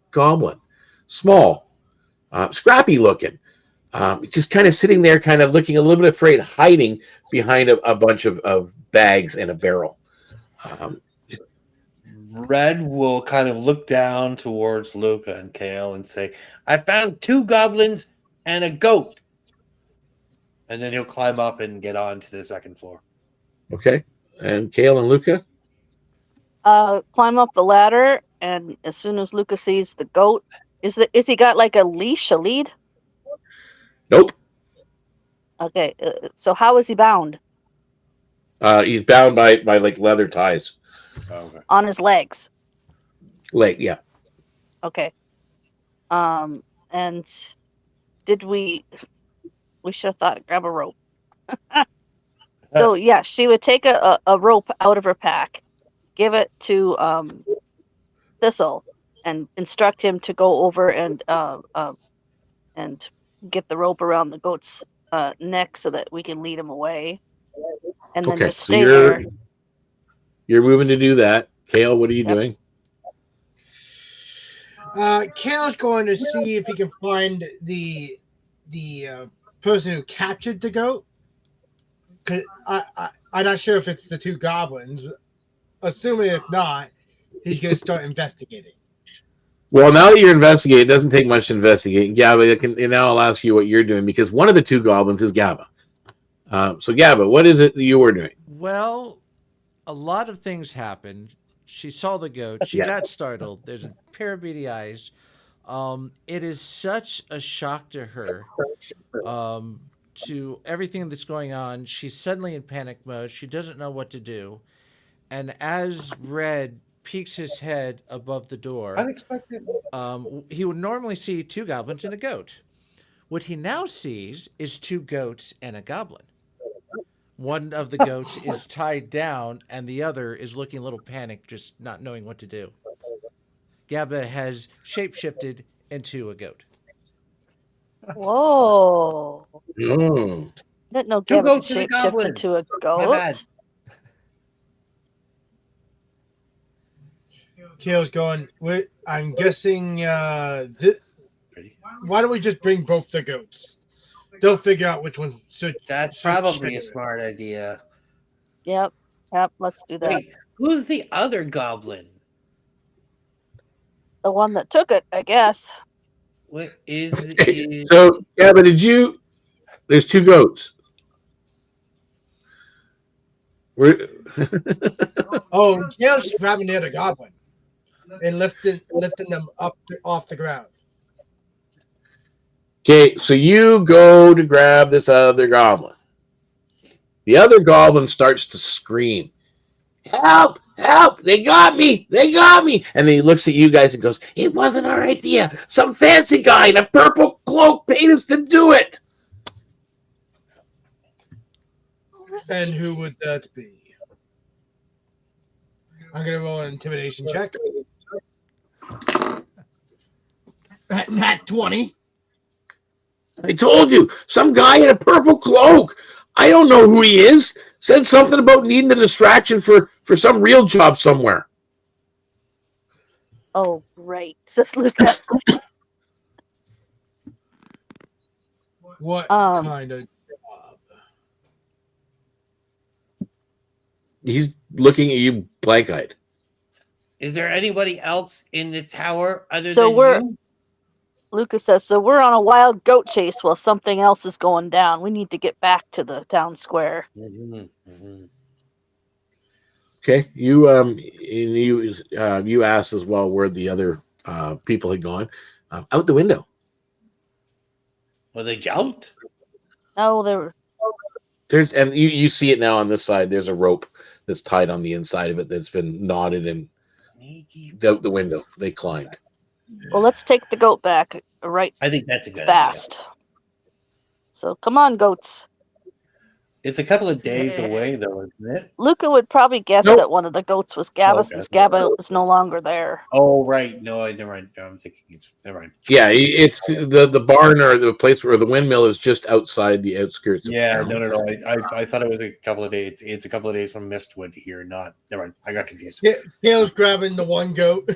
goblin, small, scrappy looking, just kind of sitting there, kind of looking a little bit afraid, hiding behind a bunch of bags and a barrel. Red will kind of look down towards Luka and Kael and say, I found 2 goblins and a goat. And then he'll climb up and get on to the second floor. Okay. And Kael and Luka? Climb up the ladder, and as soon as Luka sees the goat, is he got like a leash, a lead? Nope. Okay, so how is he bound? He's bound by like leather ties. Oh, okay. On his legs. Yeah. Okay. And did we should have thought to grab a rope. So yeah, she would take a rope out of her pack, give it to Thistle, and instruct him to go over and get the rope around the goat's neck so that we can lead him away. And then just stay there. You're moving to do that. Kael, what are you doing? Kael's going to see if he can find the person who captured the goat. Cause I'm not sure if it's the 2 goblins. Assuming if not, he's going to start investigating. Well, now that you're investigating, it doesn't take much to investigate. Gabba, now I'll ask you what you're doing because one of the 2 goblins is Gabba. So Gabba, what is it that you were doing? Well, a lot of things happened. She saw the goat. She got startled. There's a pair of beady eyes. It is such a shock to her, to everything that's going on. She's suddenly in panic mode. She doesn't know what to do. And as Red peeks his head above the door, Unexpected. He would normally see 2 goblins and a goat. What he now sees is 2 goats and a goblin. One of the goats is tied down, and the other is looking a little panicked, just not knowing what to do. Gabba has shapeshifted into a goat. Whoa. Oh. Didn't know Two Gabba goats could and a shapeshift goblin. into a My bad. goat. Kael's going. I'm guessing. Why don't we just bring both the goats? They'll figure out which one. That's probably a smart idea. Yep. Yep. Let's do that. Wait, who's the other goblin? The one that took it, I guess. What is So, yeah, but there's two goats. Oh, Kael's grabbing the other goblin and lifting them up off the ground. Okay, so you go to grab this other goblin. The other goblin starts to scream, "Help! Help! They got me! They got me!" And then he looks at you guys and goes, "It wasn't our idea. Some fancy guy in a purple cloak paid us to do it." And who would that be? I'm gonna roll an intimidation check. At nat 20. I told you, some guy in a purple cloak. I don't know who he is. Said something about needing a distraction for some real job somewhere. Oh, right. Says Luka. What kind of job? He's looking at you blank-eyed. Is there anybody else in the tower other So than we're- you? Luka says, so we're on a wild goat chase while something else is going down. We need to get back to the town square. Okay, you asked as well where the other people had gone. Out the window. Well, they jumped. No, they were. And you see it now on this side. There's a rope that's tied on the inside of it that's been knotted and out the window. They climbed. Well, let's take the goat back right I think that's a good fast. idea. So come on, goats. It's a couple of days away, though, isn't it? Luka would probably guess Nope. that one of the goats was Gabba, Okay. since Gabba is no longer there. Oh, right. No, never mind. No, I'm thinking it's never mind. Yeah, it's the barn or the place where the windmill is just outside the outskirts of Yeah, town. no. I thought it was a couple of days. It's a couple of days from Mistwood here. Not never mind. I got confused. Kael's grabbing the one goat,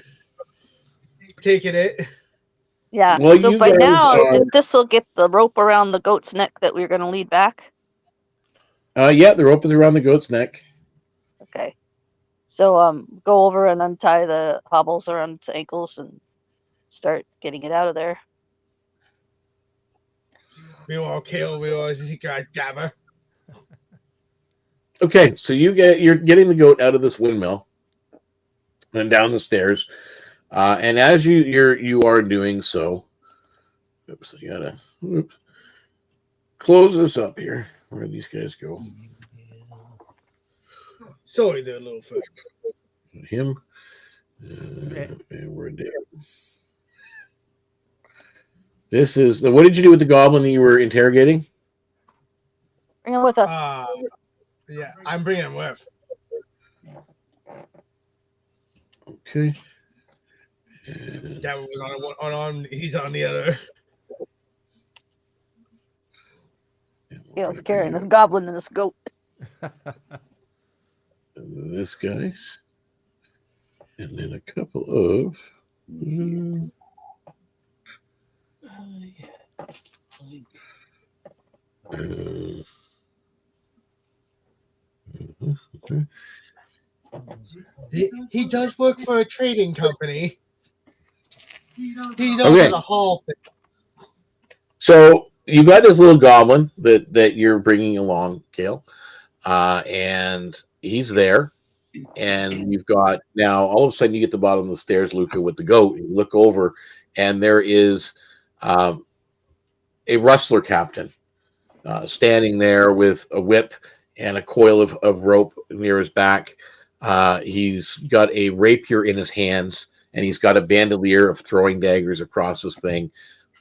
taking it. Yeah. Well, so you by guys now, are- this will get the rope around the goat's neck that we were going to lead back. Yeah, the rope is around the goat's neck. Okay. So go over and untie the hobbles around its ankles and start getting it out of there. Meanwhile, Kael realizes he got Gabba. Okay, so you're getting the goat out of this windmill and down the stairs, and as you are doing so, oops, I gotta close this up here. Where these guys go? Sorry there, little foot. Him, and we're dead. This is what did you do with the goblin that you were interrogating? Bring him with us. Yeah, I'm bringing him with. Okay. That was on one. He's on the other. Yeah, let's carry this goblin and this goat. This guy, and then a couple of. He does work for a trading company. He knows Okay. how to haul things. So you got this little goblin that you're bringing along, Kael, and he's there. And you've got now all of a sudden you get to the bottom of the stairs, Luka, with the goat. You look over, and there is a rustler captain standing there with a whip and a coil of rope near his back. He's got a rapier in his hands, and he's got a bandolier of throwing daggers across this thing.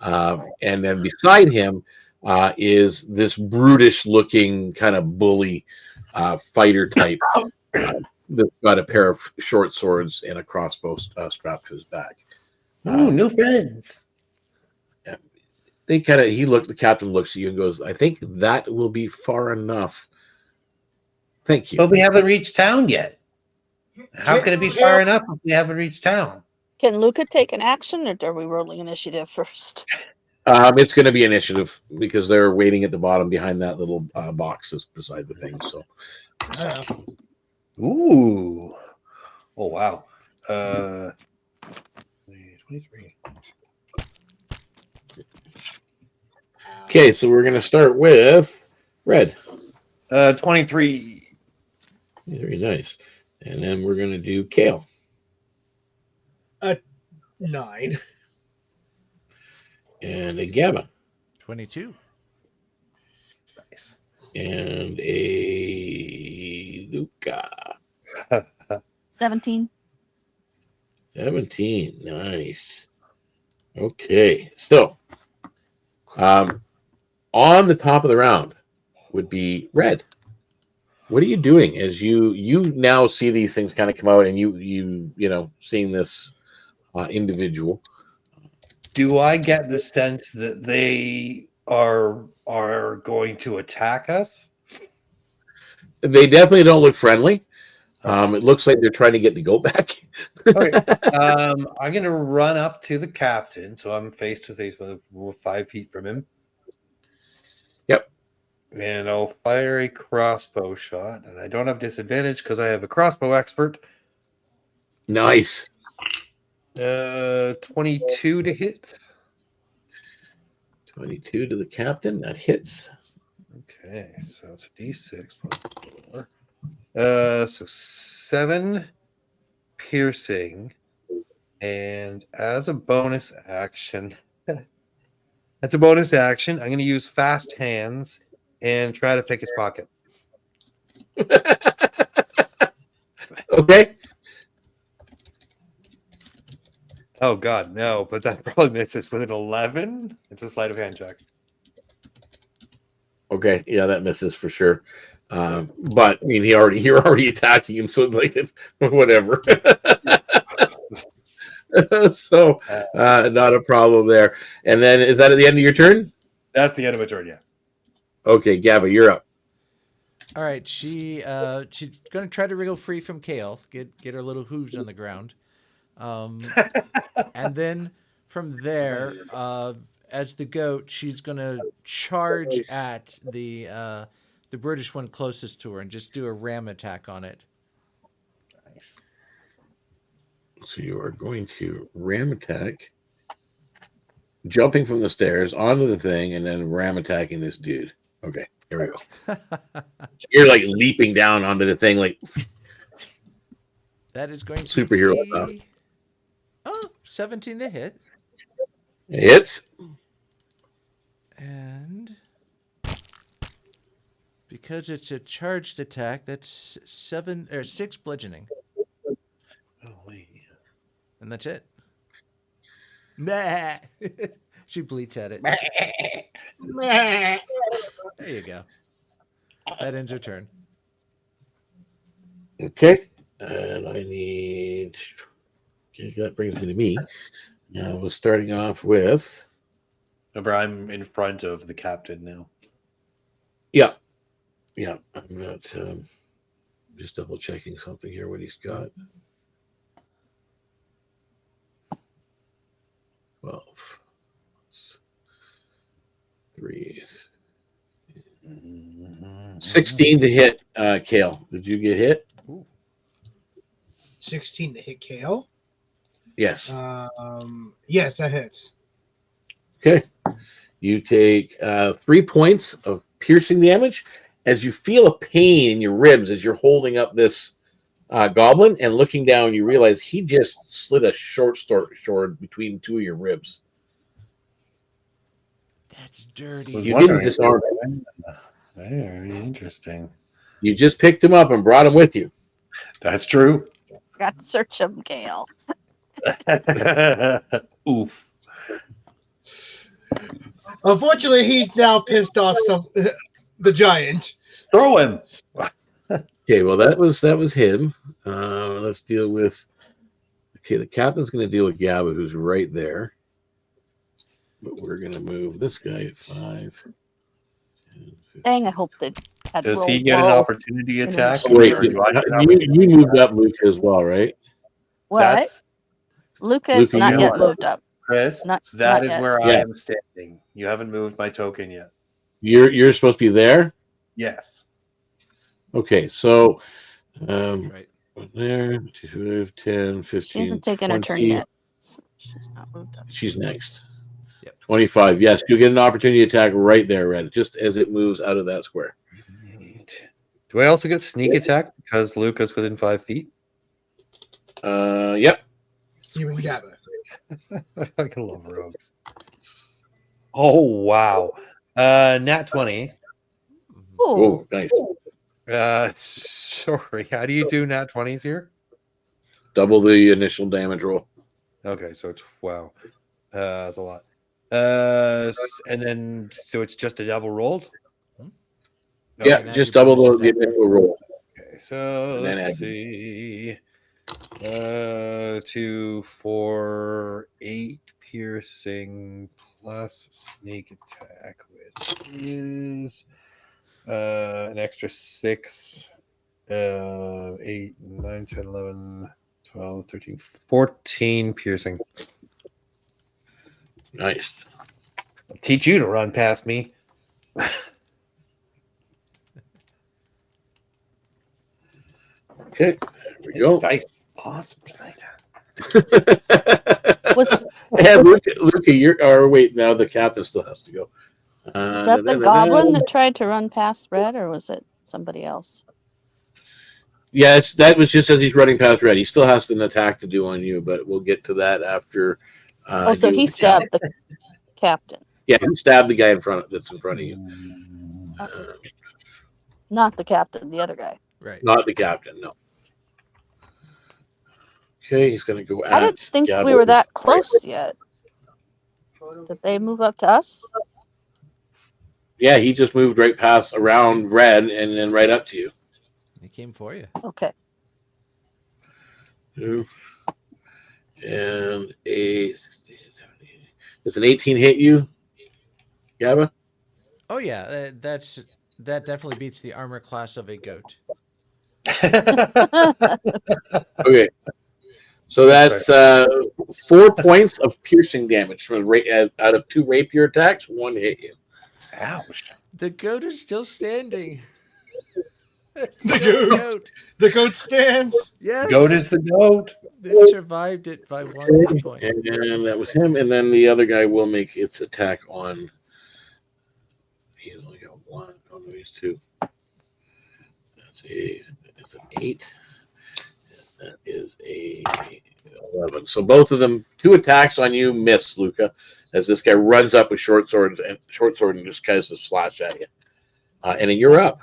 And then beside him is this brutish-looking kind of bully fighter type that's got a pair of short swords and a crossbow strapped to his back. Ooh, new friends. The captain looks at you and goes, I think that will be far enough. Thank you. But we haven't reached town yet. How can it be far enough if we haven't reached town? Can Luka take an action, or are we rolling initiative first? It's going to be initiative because they're waiting at the bottom behind that little box beside the thing. So, ooh, oh wow, 23. Okay, so we're going to start with Red. 23. Very nice. And then we're going to do Kael. 9. And a Gabba. 22. Nice. And a Luka. 17. 17. Nice. Okay. So, on the top of the round would be Red. What are you doing as you now see these things kind of come out and you seeing this individual? Do I get the sense that they are going to attack us? They definitely don't look friendly. It looks like they're trying to get the goat back. Okay. I'm going to run up to the captain, so I'm face to face with 5 feet from him. Yep. And I'll fire a crossbow shot, and I don't have disadvantage because I have a crossbow expert. Nice. 22 to hit. 22 to the captain. That hits. Okay, so it's a D6 plus 4. So 7 piercing, and as a bonus action, I'm going to use fast hands and try to pick his pocket. Okay. Oh God, no! But that probably misses with an 11. It's a sleight of hand check. Okay, yeah, that misses for sure. But I mean, you're already attacking him, so it's whatever. So not a problem there. And then is that at the end of your turn? That's the end of my turn. Yeah. Okay, Gabba, you're up. All right, she's gonna try to wriggle free from Kael, get her little hooves on the ground, and then from there, as the goat, she's gonna charge at the British one closest to her and just do a ram attack on it. Nice. So you are going to ram attack, jumping from the stairs onto the thing, and then ram attacking this dude. Okay, here we go. You're like leaping down onto the thing, like that is going to superhero be 17 to hit. It hits. And because it's a charged attack, that's 6 bludgeoning. Oh wait. And that's it. Nah. She bleats at it. There you go. That ends her turn. Okay. And I need... Okay, that brings me to me. Now, we're starting off with... Remember, I'm in front of the captain now. Yeah. Yeah. I'm not... just double-checking something here, what he's got. 12. 3. 16 to hit, Kael. Did you get hit? Ooh. 16 to hit Kael? Yes. Yes, that hits. Okay. You take 3 points of piercing damage as you feel a pain in your ribs as you're holding up this goblin, and looking down, you realize he just slid a short sword between 2 of your ribs. That's dirty. You didn't disarm him. Very interesting. You just picked him up and brought him with you. That's true. Got to search him, Kael. Oof. Unfortunately, he's now pissed off the giant. Throw him. Okay, well that was him. Let's deal with. Okay, the captain's going to deal with Gabba, who's right there. but we're going to move this guy at 5. 10, 15. Dang, I hope they had Does rolled he get an low. opportunity in attack? Oh, wait, or do I get an you opportunity moved attack? up Luka as well, right? What? That's Luca is Luka, not you yet moved up. moved up. Chris. Not That is yet. where I Yeah. am standing. You haven't moved my token yet. You're supposed to be there? Yes. Okay, so Right. there, 10, 15, She hasn't taken her turn 20. yet. So she's not moved up. She's next. Yep. 25. Yes, you get an opportunity attack right there, Red, just as it moves out of that square. Do I also get sneak attack because Luca's within 5 feet? Yep. You and Gabba. I can love rogues. Oh wow. Nat 20. Oh, nice. Sorry. How do you do nat 20s here? Double the initial damage roll. Okay, so 12. That's a lot. And then so it's just a double rolled? Yeah, and add just your double bonus the attack. initial roll. Okay, so And then let's add- see. 2, 4, 8 piercing plus sneak attack, which is an extra 6, 8, 9, 10, 11, 12, 13, 14 piercing. Nice. I'll teach you to run past me. Okay, there we go. Dice awesome tonight. Was Yeah, Luka, or wait, now the captain still has to go. is that the goblin that tried to run past Red, or was it somebody else? Yeah, that was just as he's running past Red. He still has an attack to do on you, but we'll get to that after. Oh, so you- he stabbed the captain, Yeah, he stabbed the guy that's in front of you. not the captain, the other guy. Right. Not the captain, no. Okay, he's going to go at I didn't think we Gabba. were that close yet. Did they move up to us? Yeah, he just moved right past around Red and then right up to you. He came for you. Okay. 2 and 8. Does an 18 hit you, Gabba? Oh yeah, that definitely beats the armor class of a goat. Okay. So that's 4 points of piercing damage from out of 2 rapier attacks. 1 hit you. Ouch. The goat is still standing. The Still a goat. The goat stands. Yes. Goat is the goat. It survived it by 1 hit point. And that was him. And then the other guy will make its attack on. He's only got 1. Oh no, he's 2. It's an 8. That is a 11. So both of them, 2 attacks on you miss, Luka, as this guy runs up with short sword and just kind of slash at you. And then you're up.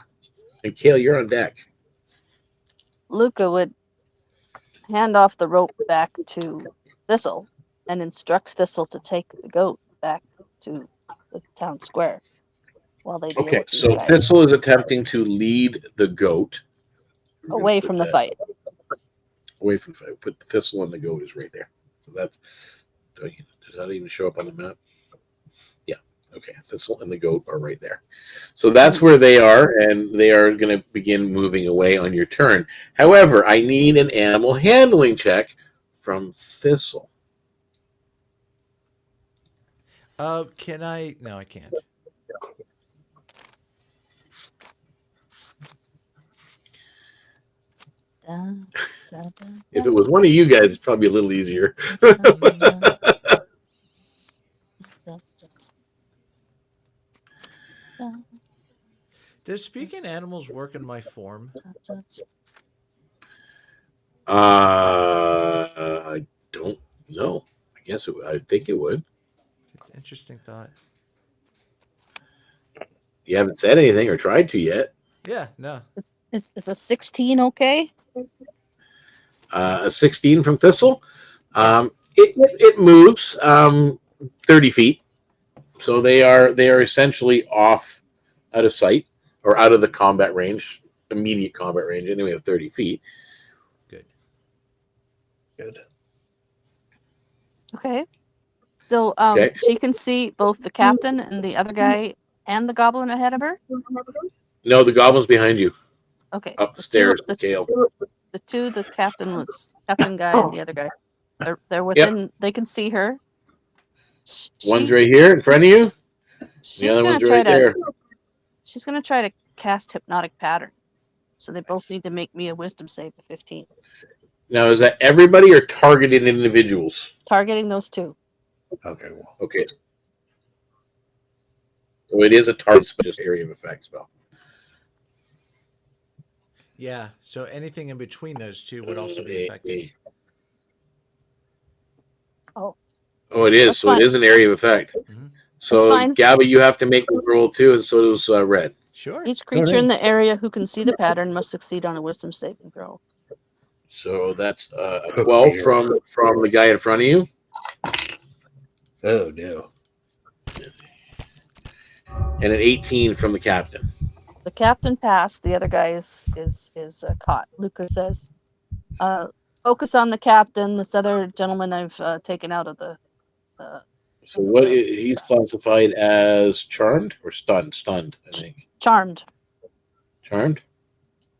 And Kael, you're on deck. Luca would hand off the rope back to Thistle and instruct Thistle to take the goat back to the town square while they deal Okay, with these so guys. Thistle is attempting to lead the goat Away from the fight. away from the fight. Put the Thistle and the goat is right there. So that's, does that even show up on the map? Yeah. Okay. Thistle and the goat are right there. So that's where they are, and they are going to begin moving away on your turn. However, I need an animal handling check from Thistle. Can I? No, I can't. If it was one of you guys, it's probably a little easier. Does speaking animals work in my form? I don't know. I think it would. Interesting thought. You haven't said anything or tried to yet. Yeah, no. Is a 16 okay? A 16 from Thistle. It moves 30 feet. So they are essentially off out of sight or out of the combat range, immediate combat range, anyway, of 30 feet. Good. Good. Okay. So Okay. she can see both the captain and the other guy and the goblin ahead of her. No, the goblin's behind you, Okay. up the stairs. Kael. The captain guy and the other guy. They're within. They can see her. One's right here in front of you. The other one's right there. She's gonna try to cast hypnotic pattern. So they both need to make me a wisdom save of 15. Now, is that everybody or targeted individuals? Targeting those two. Okay, well, Okay. So it is a target, just area of effect spell. Yeah, so anything in between those two would also be affected. Oh, it is. That's So fine. it is an area of effect. Mm-hmm. So, fine. Gabba, you have to make the roll too, and so does Red. Sure. Each creature in the area who can see the pattern must succeed on a wisdom saving throw. So that's a 12 from the guy in front of you. oh no. And an 18 from the captain. The captain passed. The other guy is caught. Luka says, "Focus on the captain. This other gentleman I've taken out of the." So he's classified as charmed or stunned? Stunned, I think. Charmed. Charmed?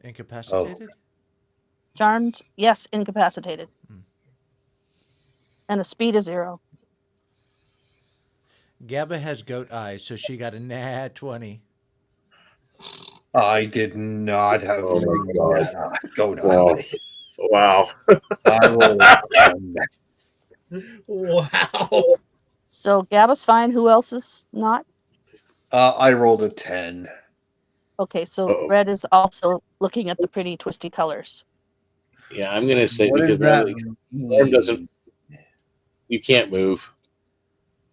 Incapacitated? Charmed. Yes, incapacitated. And a speed of 0. Gabba has goat eyes, so she got a nat 20. I did not have. Oh my god! Go to Wow! Wow. So Gabba's fine. Who else is not? I rolled a 10. Okay, so Red is also looking at the pretty twisty colors. Yeah, I'm gonna say What because does that Storm doesn't. You can't move.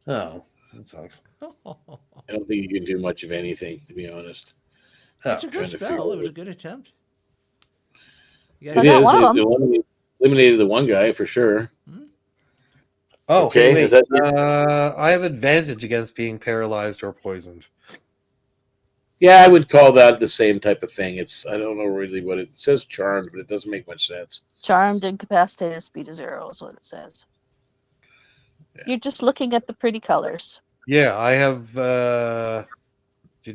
Oh, that sucks. I don't think you can do much of anything, to be honest. It's a trying good to spell. figure It was a good attempt. It is. It eliminated the one guy for sure. Oh, okay. Wait. Is that I have advantage against being paralyzed or poisoned. Yeah, I would call that the same type of thing. I don't know really what it says. Charmed, but it doesn't make much sense. Charmed, incapacitated, speed of 0 is what it says. Yeah. You're just looking at the pretty colors. Yeah, I have. So you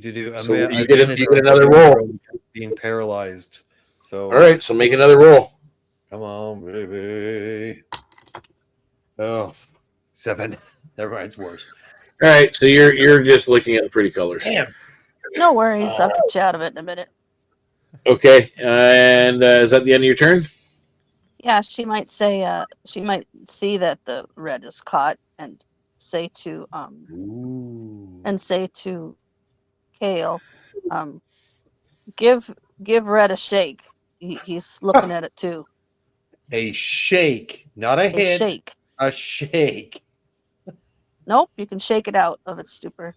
get another roll. Being paralyzed. So all right, so make another roll. Come on, baby. Oh, 7. Never mind, it's worse. All right, so you're just looking at the pretty colors. Damn. No worries, I'll get you out of it in a minute. Okay, and is that the end of your turn? Yeah, she might say. She might see that the red is caught and say to Kael, give Red a shake. He's looking at it too. A shake, not a hit. Shake. A shake. Nope, you can shake it out of its stupor.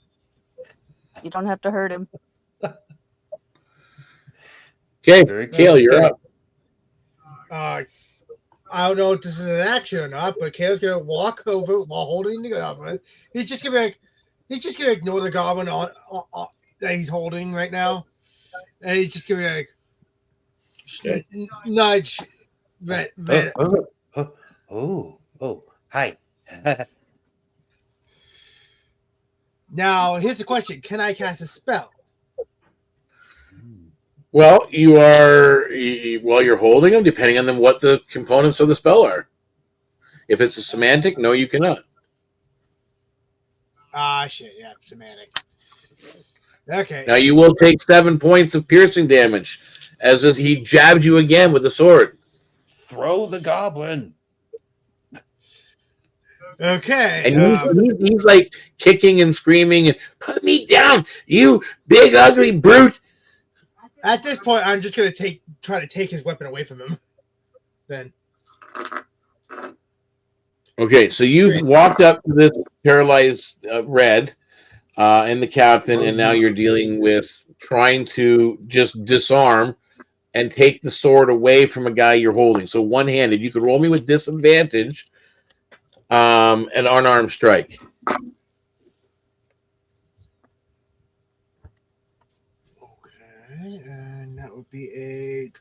You don't have to hurt him. Okay, Kael, you're up. I don't know if this is an action or not, but Kael's gonna walk over while holding the goblin. He's just gonna ignore the goblin that he's holding right now, and he's just gonna nudge Red. Hi. Now, here's the question: can I cast a spell? Well, you're holding them, depending on what the components of the spell are. If it's a semantic, no, you cannot. Shit, yeah, semantic. Okay. Now you will take 7 points of piercing damage as he jabs you again with the sword. Throw the goblin. Okay. And he's like kicking and screaming and put me down, you big ugly brute. At this point, I'm just gonna try to take his weapon away from him. Then. Okay, so you've walked up to this paralyzed Red and the captain, and now you're dealing with trying to just disarm and take the sword away from a guy you're holding. So one-handed, you could roll me with disadvantage, an unarmed strike. Okay, and that would be a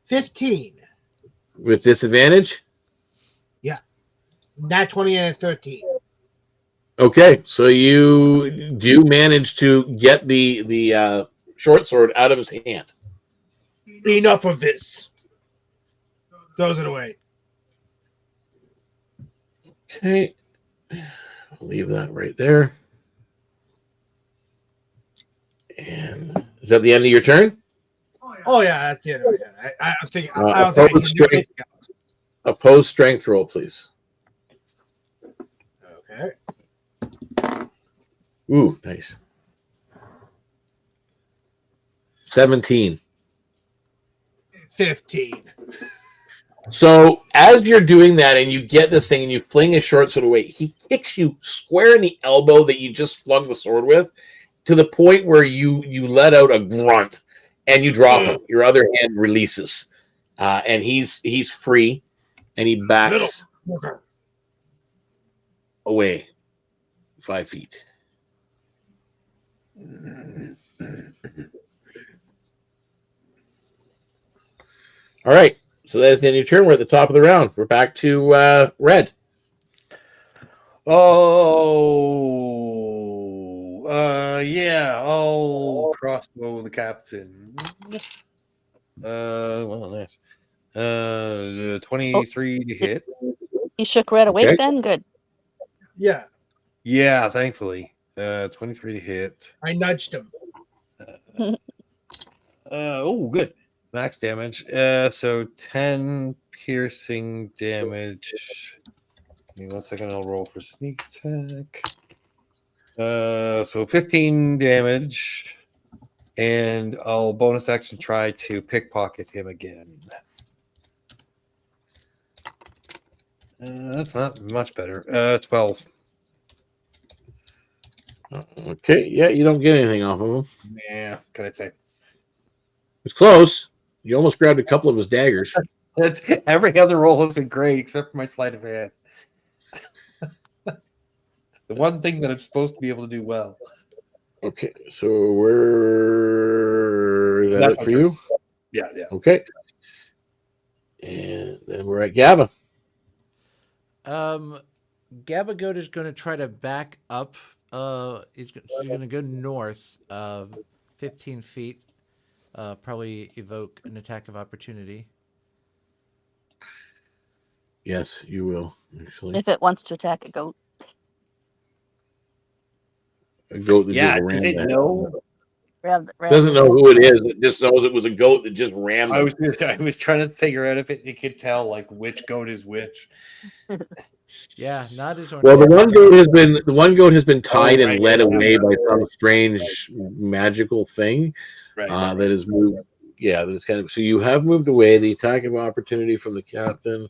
15. With disadvantage? Nat 20 and a 13. Okay, so you do manage to get the short sword out of his hand. Enough of this. Throws it away. Okay, I'll leave that right there. And is that the end of your turn? Oh yeah, that's the end of it. I don't think I don't think I can do strength. anything else. Opposed strength roll, please. Okay. Ooh, nice. 17. 15. So as you're doing that and you get this thing and you fling a short sword away, he kicks you square in the elbow that you just flung the sword with, to the point where you let out a grunt and you drop him. Your other hand releases, and he's free, and he backs away 5 feet. All right. So that's the end of your turn. We're at the top of the round. We're back to Red. Yeah, I'll crossbow the captain. Well, nice. 23 to hit. You shook Red awake Okay. then? Good. Yeah, Yeah, thankfully. 23 to hit. I nudged him. Oh, good. Max damage. So 10 piercing damage. Give me 1 second. I'll roll for sneak attack. So 15 damage, and I'll bonus action try to pickpocket him again. That's not much better. 12. Okay. Yeah, you don't get anything off of him. Yeah, can I say? It's close. You almost grabbed a couple of his daggers. That's every other roll has been great except for my sleight of hand. The one thing that I'm supposed to be able to do well. Okay, so is that That's it my for turn. you? Yeah. Okay. And then we're at Gabba. Gabba Goat is going to try to back up. She's going to go north 15 feet. Probably evoke an attack of opportunity. Yes, you will, actually. If it wants to attack a goat. A goat that Yeah, just does rammed it that. know? Doesn't know who it is. It just knows it was a goat that just rammed I him. was trying to figure out if it could tell like which goat is which. Yeah, not as Well, the one goat has been tied and led away by some strange magical thing Right. that has moved. Yeah, that is kind of. So you have moved away. The attack of opportunity from the captain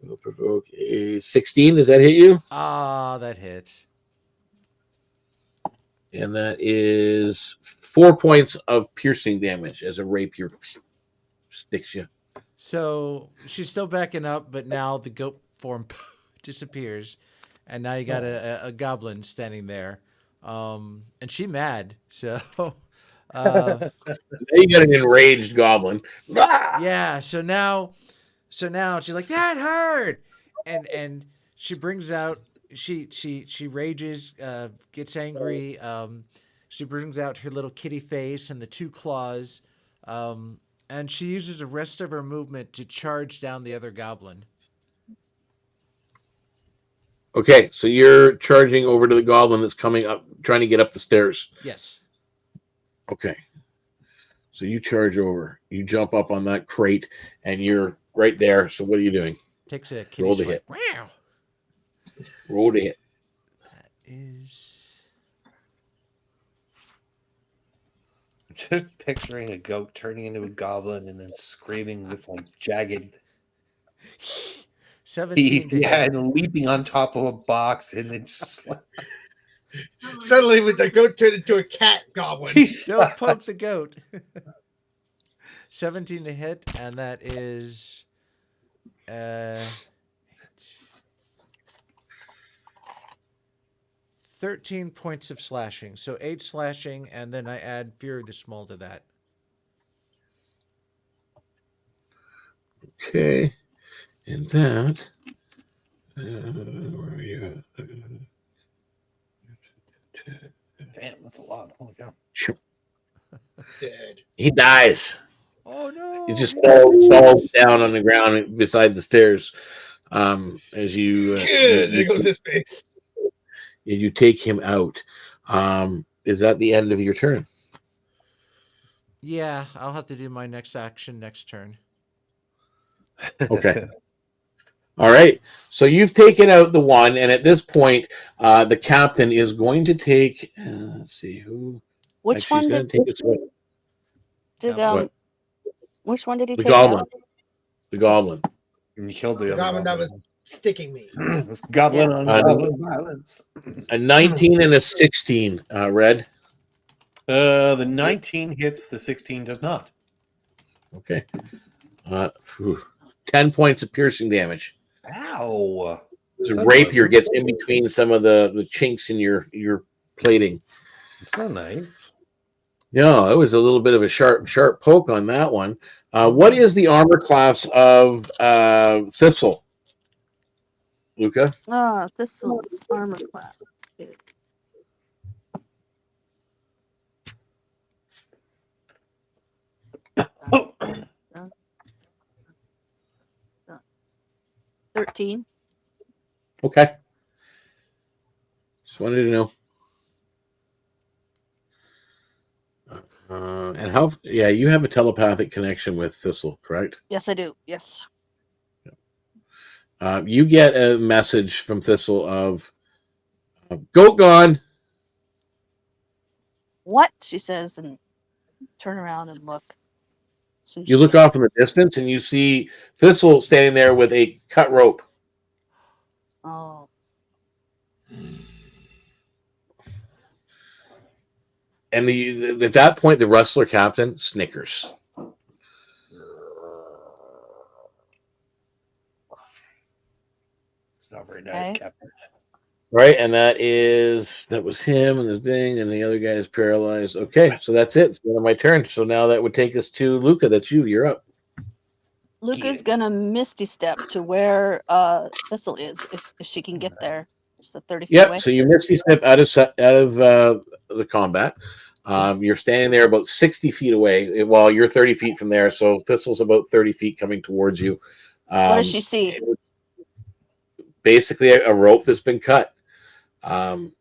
will provoke a 16. Does that hit you? Ah, that hits. And that is 4 points of piercing damage as a rapier sticks you. So she's still backing up, but now the goat form disappears, and now you got a goblin standing there, and she mad. So, Now you got an enraged goblin. yeah. So now she's like, that hurt, and she brings out she rages, gets angry. She brings out her little kitty face and the 2 claws, and she uses the rest of her movement to charge down the other goblin. Okay, so you're charging over to the goblin that's coming up, trying to get up the stairs. Yes. Okay. So you charge over. You jump up on that crate, and you're right there. So what are you doing? Takes a kitty Roll to swipe. hit. Wow. Roll to hit. That is... Just picturing a goat turning into a goblin and then screaming with like jagged 17 to yeah, hit. and leaping on top of a box and then Suddenly, with the goat turned into a cat goblin. Don't poke the goat. 17 to hit, and that is 13 points of slashing. So 8 slashing, and then I add Fury the Small to that. Okay. And that Where are you? Damn, that's a lot. Holy cow. Dead. He dies. Oh no! He just he's in the falls chest. down on the ground beside the stairs. As you, Good. There goes his face. you take him out. Is that the end of your turn? Yeah, I'll have to do my next action next turn. Okay. All right. So you've taken out the one, and at this point, the captain is going to take. Let's see who. Which Actually, he's one going did to take this one. What? which one did he The take goblin. out? The goblin. And you killed the The other goblin that goblin. was sticking me. It's goblin on goblin violence. A 19 and a 16. Red. The 19 hits, the 16 does not. Okay. 10 points of piercing damage. Ow. The rapier gets in between some of the chinks in your plating. It's not nice. Yeah, it was a little bit of a sharp poke on that one. What is the armor class of Thistle, Luka? Thistle's armor class. 13. Okay. Just wanted to know. And how? Yeah, you have a telepathic connection with Thistle, correct? Yes, I do. Yes. You get a message from Thistle of "Goat gone." What? She says, and turn around and look. You look off in the distance, and you see Thistle standing there with a cut rope. Oh. And at that point, the rustler captain snickers. It's not very nice, Okay. Captain. Right, and that was him and the thing, and the other guy is paralyzed. Okay, so that's it. It's the end of my turn. So now that would take us to Luka. That's you. You're up. Luka's gonna misty step to where Thistle is, if she can get there. Just 30 feet away. Yep. So you misty step out of the combat. You're standing there about 60 feet away while you're 30 feet from there. So Thistle's about 30 feet coming towards you. What does she see? Basically, a rope that's been cut. Look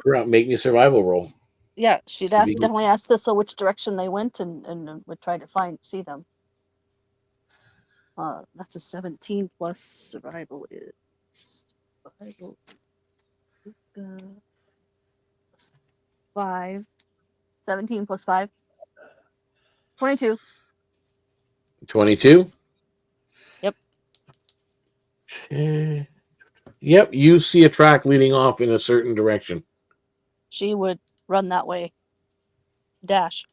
around. Make me a survival roll. Yeah, she'd definitely ask Thistle which direction they went and would try to see them. That's a 17 plus survival is survival. 5. 17 plus 5. 22. 22. Yep. Yep. You see a track leading off in a certain direction. She would run that way. Dash.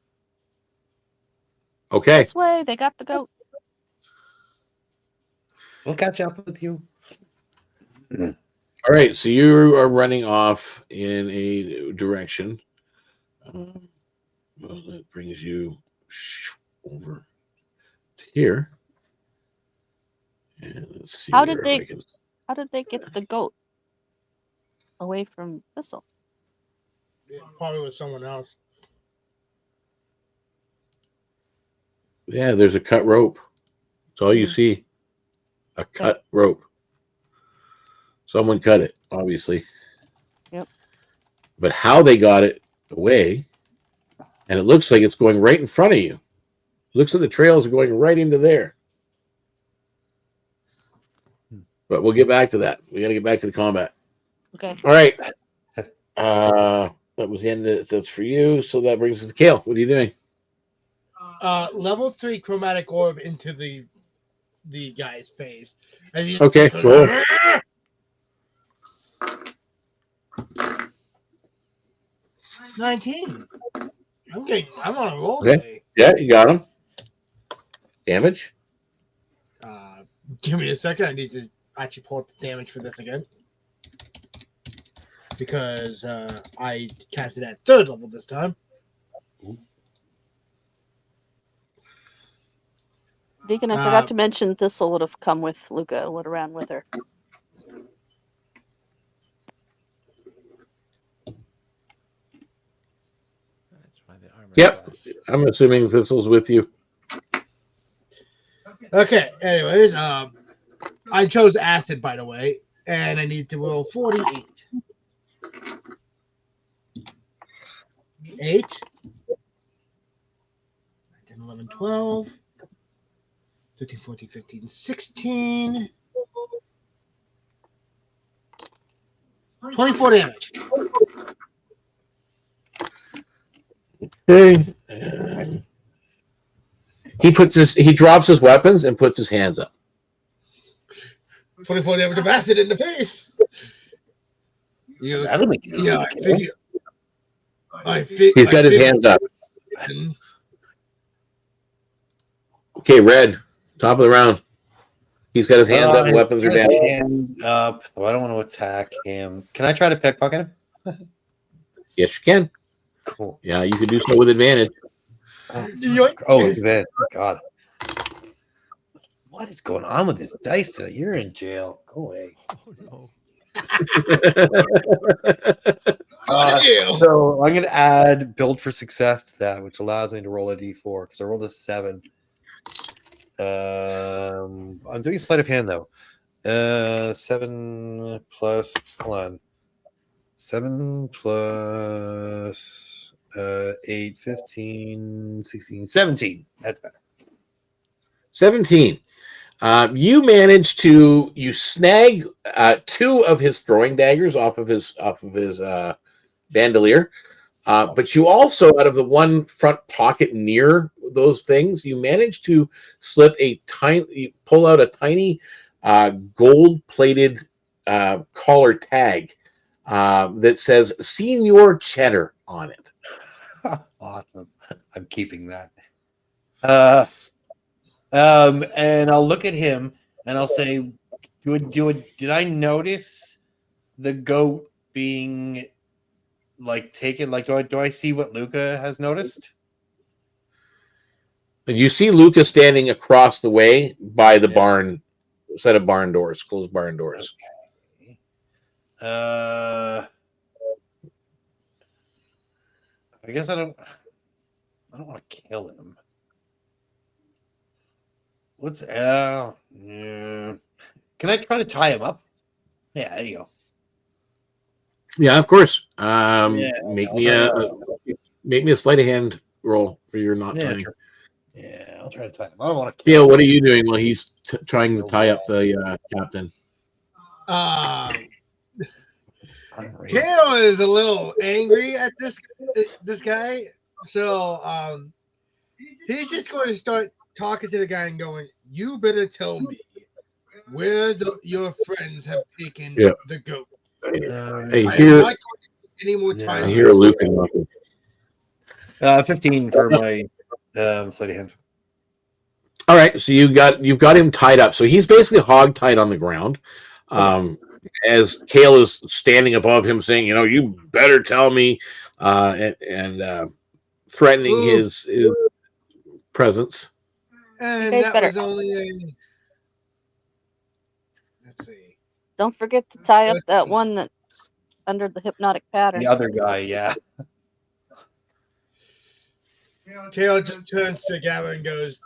Okay. This way, they got the goat. We'll catch up with you. All right. So you are running off in a direction. Well, that brings you over to here. And let's see. How did they get the goat away from Thistle? Probably with someone else. Yeah, there's a cut rope. That's all you see. A cut rope. Someone cut it, obviously. Yep. But how they got it away, and it looks like it's going right in front of you. It looks like the trails are going right into there. But we'll get back to that. We got to get back to the combat. Okay. All right. That was the end of that's for you. So that brings us to Kael. What are you doing? Level 3 chromatic orb into the guy's face. Okay, cool. $19. I'm on a roll Okay. today. Yeah, you got him. Damage. Give me a second. I need to actually pull up the damage for this again. Because I cast it at 3rd level this time. Deacon, I forgot to mention Thistle would have come with Luka, would have ran with her. That's why the armor Yep. class. I'm assuming Thistle's with you. Okay. Anyways, I chose acid, by the way, and I need to roll 48. 8. 10, 11, 12. 13, 14, 15, 16. 24 damage. Okay. He drops his weapons and puts his hands up. 24 damage of acid in the face. That'll make it easy Yeah, to kill. He's got his hands up. Okay, Red, top of the round. He's got his hands up and weapons are down. Hands up. So I don't want to attack him. Can I try to pickpocket him? Yes, you can. Cool. Yeah, you can do so with advantage. Man. God. What is going on with this dice today? You're in jail. Go away. Oh, no. So I'm going to add build for success to that, which allows me to roll a d4 because I rolled a 7. I'm doing sleight of hand though. 7 plus, hold on. 7 plus 8, 15, 16, 17. That's better. 17. You manage to snag 2 of his throwing daggers off of his bandolier, but you also, out of the one front pocket near those things, you manage to slip pull out a tiny gold-plated collar tag that says "Senior Cheddar" on it. Awesome. I'm keeping that. And I'll look at him and I'll say, did I notice the goat being like taken? Like, do I see what Luka has noticed? And you see Luka standing across the way by the barn, set of barn doors, closed barn doors. Okay. I guess I don't want to kill him. Yeah. Can I try to tie him up? Yeah, there you go. Yeah, of course. Make me a sleight of hand roll for your not tying. Sure. Yeah, I'll try to tie him. I don't want to kill Gail, him. what are you doing while he's trying to tie up the captain? Kael is a little angry at this guy, so he's just going to start talking to the guy and going, "You better tell me where your friends have taken the goat." I hear any more time. I hear a looping. 15 for my sleight of hand. All right, so you've got him tied up. So he's basically hog-tied on the ground. As Kael is standing above him saying, "You better tell me," and threatening his presence. And You guys that better. was only let's see. Don't forget to tie up that one that's under the hypnotic pattern. The other guy, yeah. Kael just turns to Gabba and goes,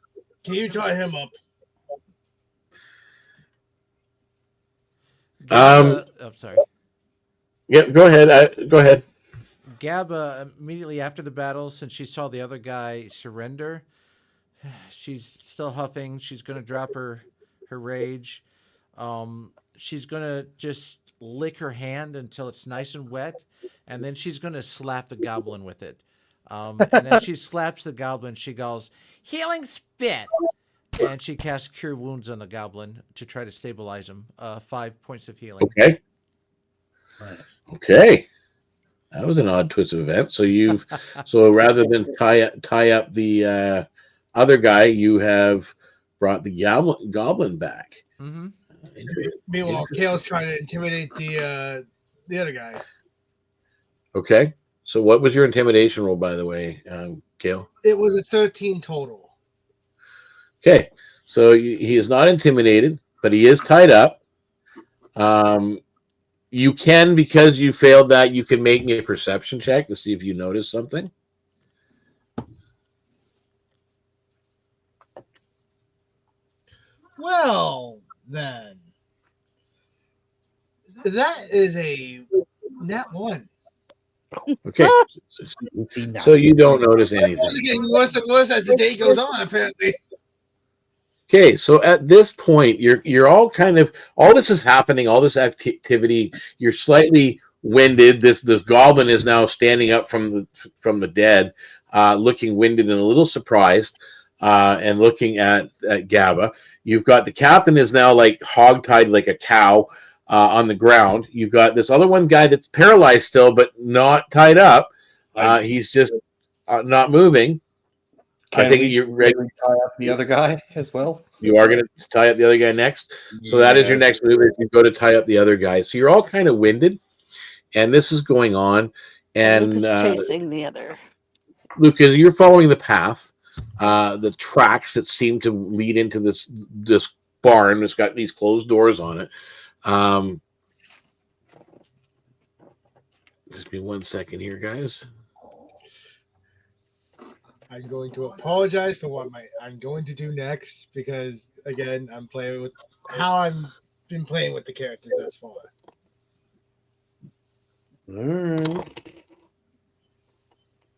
"Can you tie him up?" Gabba, sorry. Yeah, go ahead. Go ahead. Gabba, immediately after the battle, since she saw the other guy surrender, she's still huffing. She's going to drop her rage. She's going to just lick her hand until it's nice and wet, and then she's going to slap the goblin with it. And as she slaps the goblin, she goes, "Healing spit!" And she casts Cure Wounds on the goblin to try to stabilize him. 5 points of healing. Okay. Nice. Okay. That was an odd twist of events. So rather than tie up the other guy, you have brought the goblin back. Mm-hmm. Meanwhile, Kael's trying to intimidate the other guy. Okay. So what was your intimidation roll, by the way, Kael? It was a 13 total. Okay. So he is not intimidated, but he is tied up. You can, because you failed that, you can make me a perception check to see if you notice something. Well, then. That is a nat 1. Okay. So you don't notice anything. It's getting worse and worse as the day goes on, apparently. Okay, so at this point, you're all kind of, all this is happening, all this activity. You're slightly winded. This goblin is now standing up from the dead, looking winded and a little surprised, and looking at Gabba. You've got the captain is now like hogtied like a cow on the ground. You've got this other one guy that's paralyzed still, but not tied up. He's just not moving. I think you're ready to tie up the other guy as well. You are going to tie up the other guy next. So that is your next move. You go to tie up the other guy. So you're all kind of winded, and this is going on. And Luka's chasing the other. Luka, you're following the path, the tracks that seem to lead into this barn. It's got these closed doors on it. Just be 1 second here, guys. I'm going to apologize for what I'm going to do next because, again, I'm playing with how I've been playing with the characters thus far.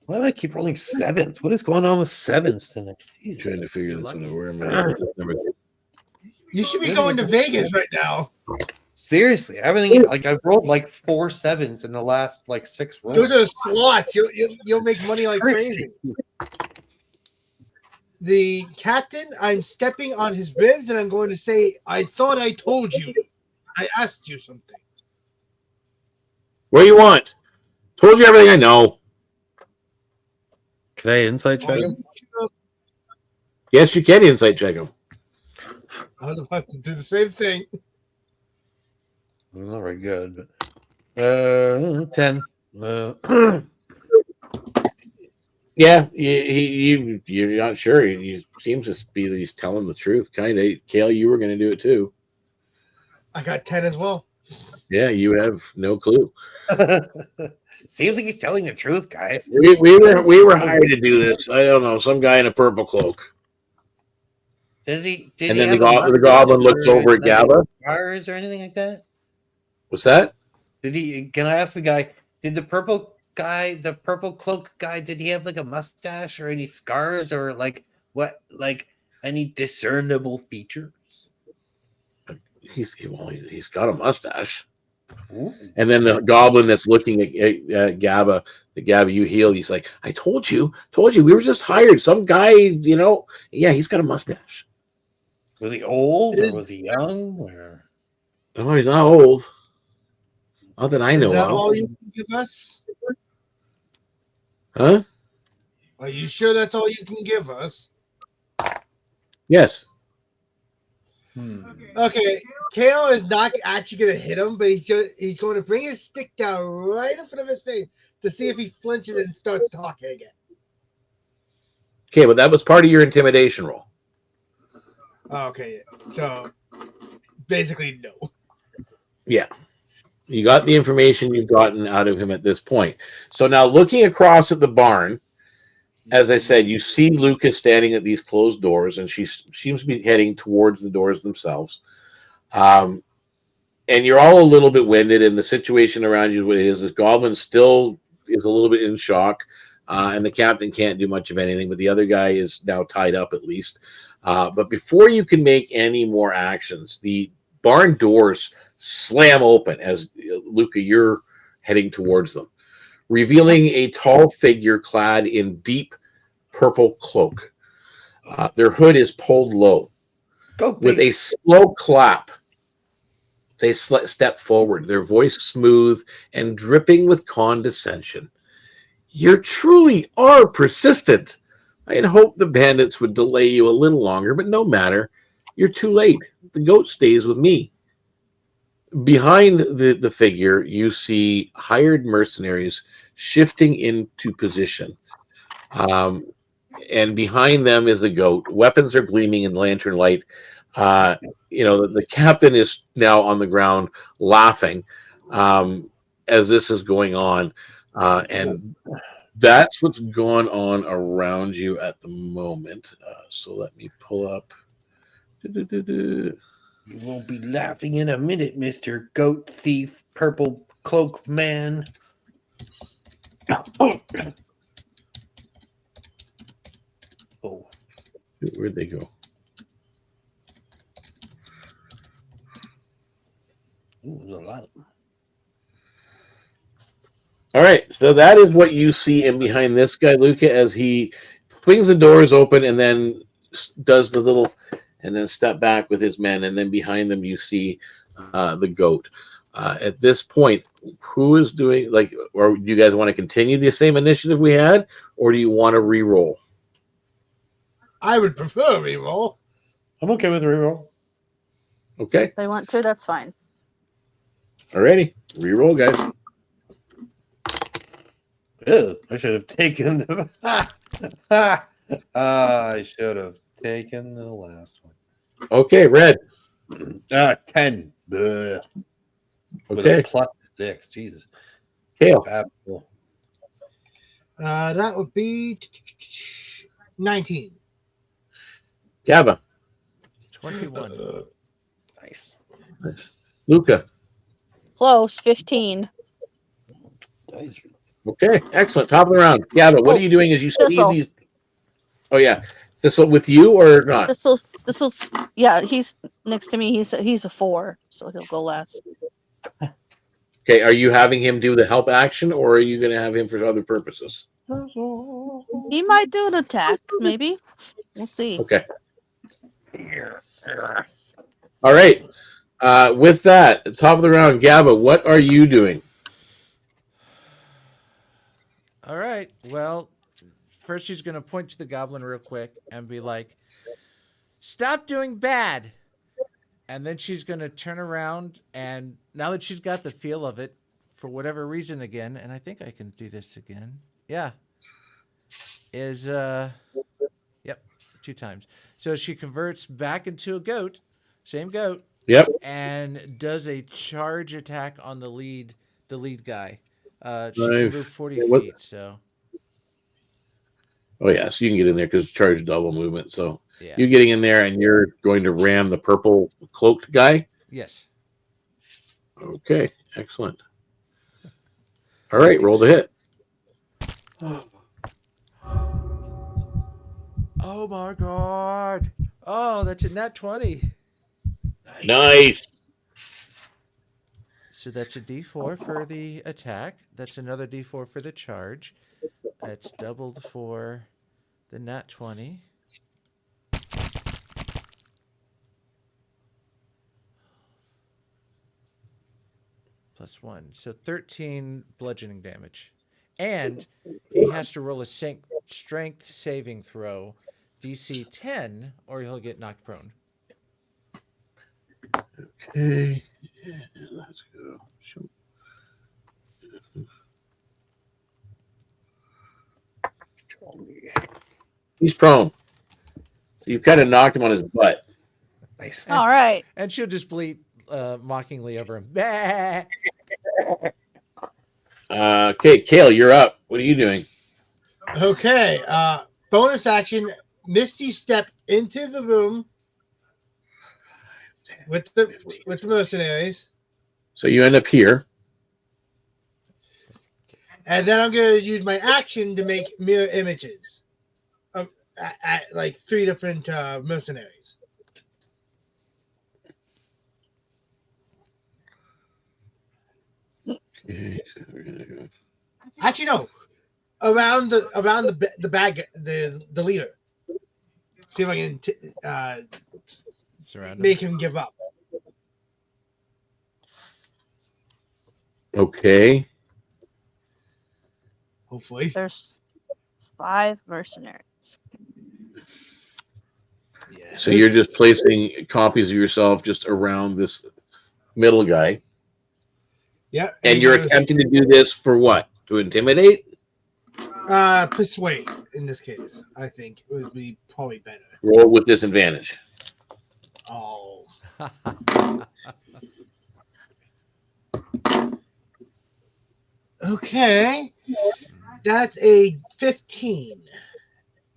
Why do I keep rolling 7s? What is going on with 7s tonight? Jeez. Trying to figure this out. Where am I? You should be going to Vegas right now. Seriously, everything like I've rolled like 4 7s in the last like 6 rolls. Those are slots. You'll make money like crazy. The captain, I'm stepping on his ribs and I'm going to say, I thought I told you. I asked you something. What do you want? Told you everything I know. Can I insight check him? Yes, you can insight check him. I'm about to do the same thing. Not very good, but 10. Yeah, you're not sure. He seems to be that he's telling the truth. Kind of. Kael, you were going to do it too. I got 10 as well. Yeah, you have no clue. Seems like he's telling the truth, guys. We were hired to do this. I don't know, some guy in a purple cloak. Does he? And then the goblin looks over at Gabba. Scars or anything like that? What's that? Did he? Can I ask the guy? Did the purple guy, the purple cloak guy, did he have like a mustache or any scars or like what, like any discernible features? He's got a mustache. Ooh. And then the goblin that's looking at Gabba, the Gabba you heal, he's like, I told you, we were just hired. Some guy, yeah, he's got a mustache. Was he old or was he young? Or? No, he's not old. Not that I know of. Is that all you can give us? Huh? Are you sure that's all you can give us? Yes. Okay, Kael is not actually going to hit him, but he's going to bring his stick down right in front of his face to see if he flinches and starts talking again. Okay, but that was part of your intimidation roll. Okay, so basically no. Yeah. You got the information you've gotten out of him at this point. So now looking across at the barn, as I said, you see Luka standing at these closed doors, and she seems to be heading towards the doors themselves. And you're all a little bit winded, and the situation around you is what it is. This goblin still is a little bit in shock, and the captain can't do much of anything, but the other guy is now tied up at least. But before you can make any more actions, the barn doors slam open as Luka, you're heading towards them, revealing a tall figure clad in deep purple cloak. Their hood is pulled low. With a slow clap, they step forward, their voice smooth and dripping with condescension. You truly are persistent. I had hoped the bandits would delay you a little longer, but no matter. You're too late. The goat stays with me. Behind the figure, you see hired mercenaries shifting into position. and behind them is the goat. Weapons are gleaming in lantern light. The captain is now on the ground laughing as this is going on, and that's what's going on around you at the moment. So let me pull up. You won't be laughing in a minute, Mr. Goat Thief, Purple Cloak Man. Oh. Where'd they go? Ooh, there's a lot of them. All right, so that is what you see in behind this guy, Luka, as he swings the doors open and then does the little, and then step back with his men, and then behind them you see the goat. At this point, who is doing, or do you guys want to continue the same initiative we had, or do you want to re-roll? I would prefer a reroll. I'm okay with a reroll. Okay. If they want to, that's fine. Alrighty, re-roll, guys. Ew, I should have taken the. I should have taken the last one. Okay, Red. 10. Bleh. With Okay. a plus 6. Jesus. Kael. That would be 19. Gabba. 21. Nice. Luka. Close, 15. Nice. Okay, excellent. Top of the round. Gabba, what are you doing as you see Thistle. these? Oh, yeah. Thistle with you or not? This'll, yeah, he's next to me. He's a 4, so he'll go last. Okay, are you having him do the help action, or are you going to have him for other purposes? He might do an attack, maybe. We'll see. Okay. All right. With that, top of the round, Gabba, what are you doing? All right. Well, first she's going to point to the goblin real quick and be like, "Stop doing bad." And then she's going to turn around, and now that she's got the feel of it, for whatever reason again, and I think I can do this again. Yeah. Yep, 2 times. So she converts back into a goat, same goat. Yep. And does a charge attack on the lead guy. She Nice. can move 40 What- feet, so. Oh, yeah, so you can get in there because it's charged double movement. So Yeah. you're getting in there, and you're going to ram the purple cloaked guy? Yes. Okay, excellent. All right, roll the hit. Oh my god. Oh, that's a nat 20. Nice. So that's a D4 for the attack. That's another D4 for the charge. That's doubled for the nat 20. Plus 1. So 13 bludgeoning damage. And he has to roll a strength saving throw, DC 10, or he'll get knocked prone. Okay, let's go. He's prone. So you've kind of knocked him on his butt. Nice. All right. And she'll just bleat mockingly over him. Bah! Okay, Kael, you're up. What are you doing? Okay. Bonus action. Misty step into the room with the mercenaries, So you end up here. and then I'm going to use my action to make mirror images of at like 3 different mercenaries. Okay, so we're gonna go. Actually, no. Around the bag, the leader. See if I can Surround him. make him give up. Okay. Hopefully. There's 5 mercenaries. Yeah. So you're just placing copies of yourself just around this middle guy. Yeah. And you're attempting to do this for what? To intimidate? Persuade in this case. I think it would be probably better. Roll with disadvantage. Oh. Okay. That's a 15.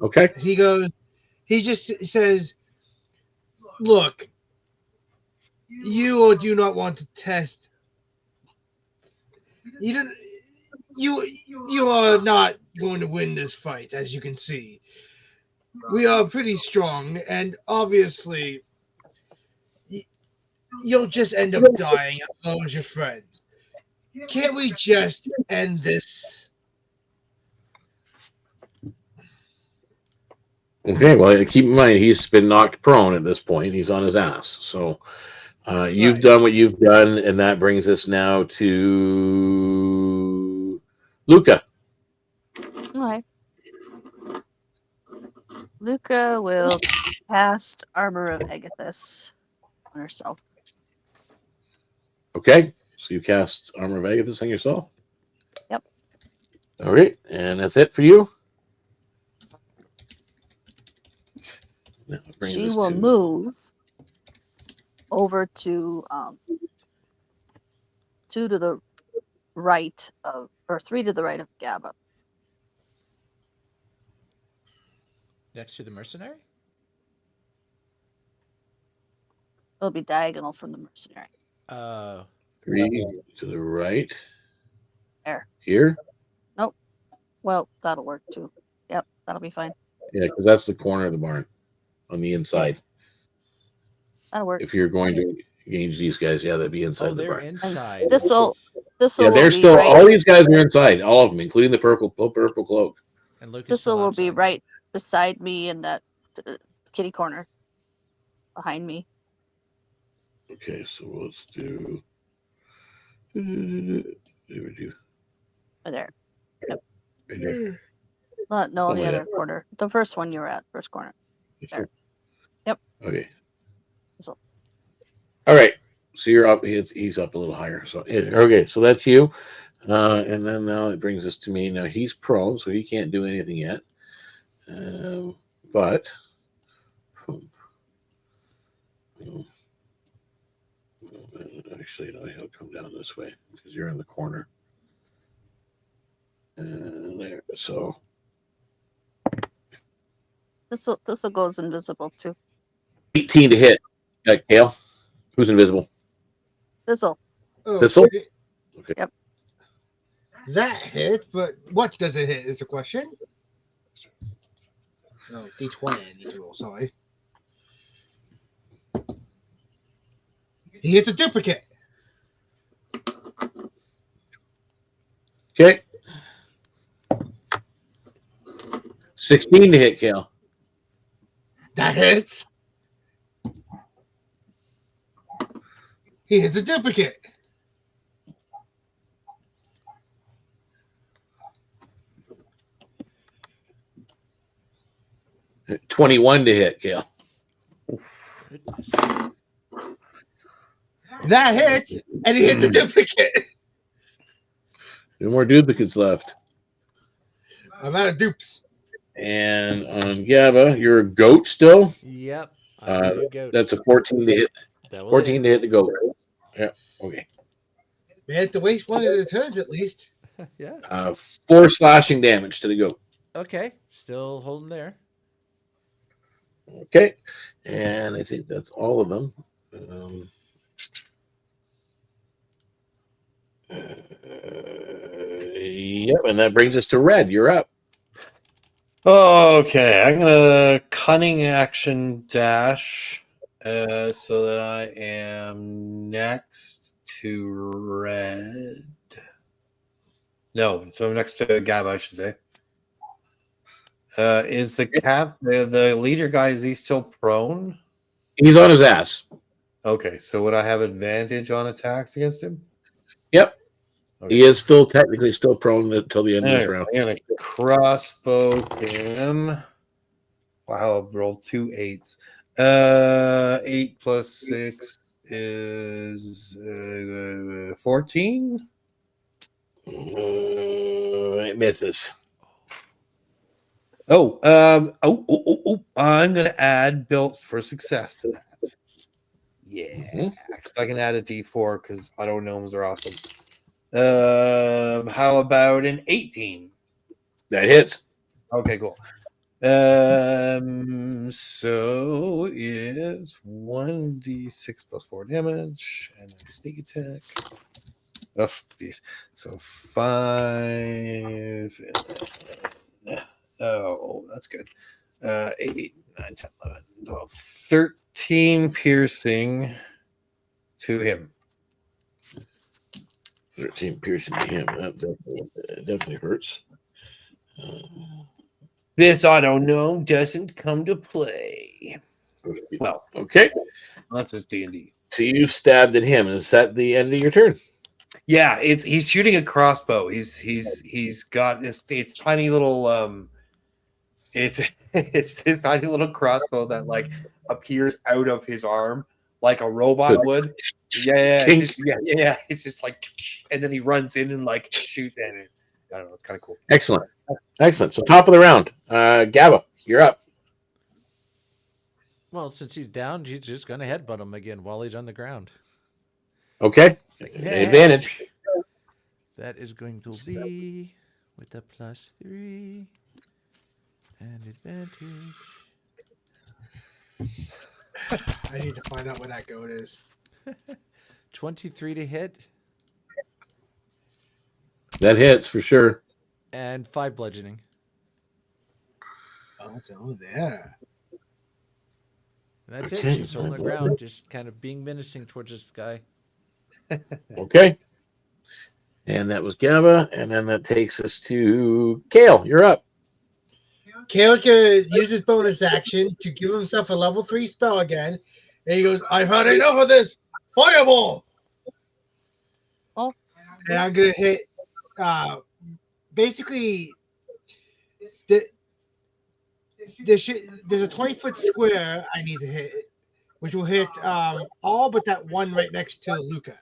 Okay. He just says, look, you do not want to test. You are not going to win this fight, as you can see. We are pretty strong, and obviously, you'll just end up dying as long as your friends. Can't we just end this? Okay, well, keep in mind, he's been knocked prone at this point. He's on his ass. So you've Right. done what you've done, and that brings us now to Luka. Okay. Luka will cast Armor of Agathis on herself. Okay, so you cast Armor of Agathis on yourself? Yep. All right, and that's it for you? She will move over to 2 to the right of, or 3 to the right of Gabba. Next to the mercenary? It'll be diagonal from the mercenary. 3 to the right. There. Here? Nope. Well, that'll work too. Yep, that'll be fine. Yeah, because that's the corner of the barn on the inside. That'll work. If you're going to engage these guys, yeah, that'd be inside Oh, the they're barn. inside. This'll Yeah, they're be still, right. all these guys are inside, all of them, including the purple cloak. And Lucas This'll will be outside. right beside me in that kitty corner behind me. Okay, so let's do. There. Yep. Right there. No, the yeah. other corner. The first one you were at, first corner. There. Yep. Okay. So. All right. So you're up. He's up a little higher. So okay. So that's you. And then now it brings us to me. Now he's prone, so he can't do anything yet. But actually, no, he'll come down this way because you're in the corner. There. So This'll goes invisible too. 18 to hit. Got Kael. Who's invisible? This'll. Oh, This'll? Okay. Yep. That hit, but what does it hit is the question. No, D20 I need to roll, sorry. He hits a duplicate. Okay. 16 to hit, Kael. That hits. He hits a duplicate. Hit 21 to hit, Kael. Goodness. That hits, and he hits a duplicate. No more duplicates left. I'm out of dupes. And on Gabba, you're a goat still. Yep. I'm a new goat. That's a 14 to hit. That will 14 to hit the goat. Yeah. Okay. We had to waste one of the turns at least. Yeah. 4 slashing damage to the goat. Okay. Still holding there. Okay. And I think that's all of them. Yep. And that brings us to Red. You're up. Okay, I'm gonna cunning action dash so that I am next to Red. No, so I'm next to Gabba, I should say. Is the leader guy, is he still prone? He's on his ass. Okay, so would I have advantage on attacks against him? Yep. Okay. He is still technically still prone until the end of this round. I'm gonna crossbow him. Wow, I rolled 2 8s. 8 plus 6 is 14. It misses. I'm going to add built for success to that. Yeah, because I can add a D4 because auto gnomes are awesome. How about an 18? That hits. Okay, cool. So it's 1d6 plus 4 damage, and then sneak attack. Oh, geez. So 5. Oh, that's good. 8, 9, 10, 11, 12, 13 piercing to him. 13 piercing to him. That definitely hurts. This auto gnome doesn't come to play. Well, okay. That's his D&D. So you stabbed at him. Is that the end of your turn? Yeah, he's shooting a crossbow. He's got it's tiny little it's this tiny little crossbow that like appears out of his arm like a robot would. Yeah. It's just like, and then he runs in and like shoots at it. I don't know. It's kind of cool. Excellent. So top of the round, Gabba, you're up. Well, since he's down, she's just going to headbutt him again while he's on the ground. Okay. Advantage. That is going to be with a +3 and advantage. I need to find out where that goat is. 23 to hit. That hits for sure. And 5 bludgeoning. Oh, it's over there. And that's it. She's holding the ground, just kind of being menacing towards this guy. Okay. And that was Gabba. And then that takes us to Kael. You're up. Kael's going to use his bonus action to give himself a level 3 spell again. And he goes, I've had enough of this. Fireball! Oh. And I'm going to hit, basically, there's a 20-foot square I need to hit, which will hit all but that one right next to Luka.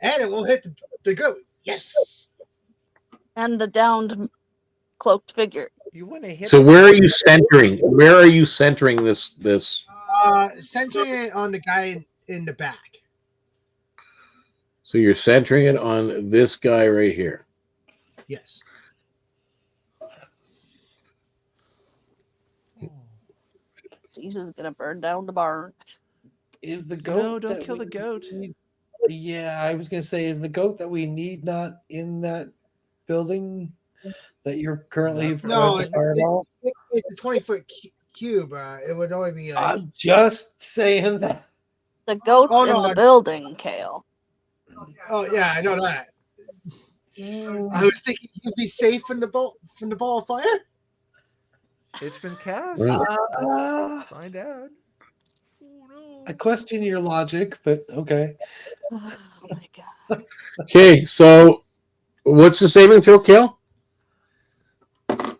And it will hit the goat. Yes! And the downed cloaked figure. You want to hit. So where are you centering? Where are you centering this? Centering it on the guy in the back. So you're centering it on this guy right here. Yes. Jesus is gonna burn down the barn. Is the goat? No, don't kill the goat. Yeah, I was gonna say, is the goat that we need not in that building that you're currently No, it's a 20-foot cube. It would only be. I'm just saying that. The goat's in the building, Kael. Oh yeah, I know that. I was thinking you'd be safe from the ball of fire. It's been cast. Find out. Oh no. I question your logic, but okay. Oh my god. Okay, so what's the saving throw, Kael? Double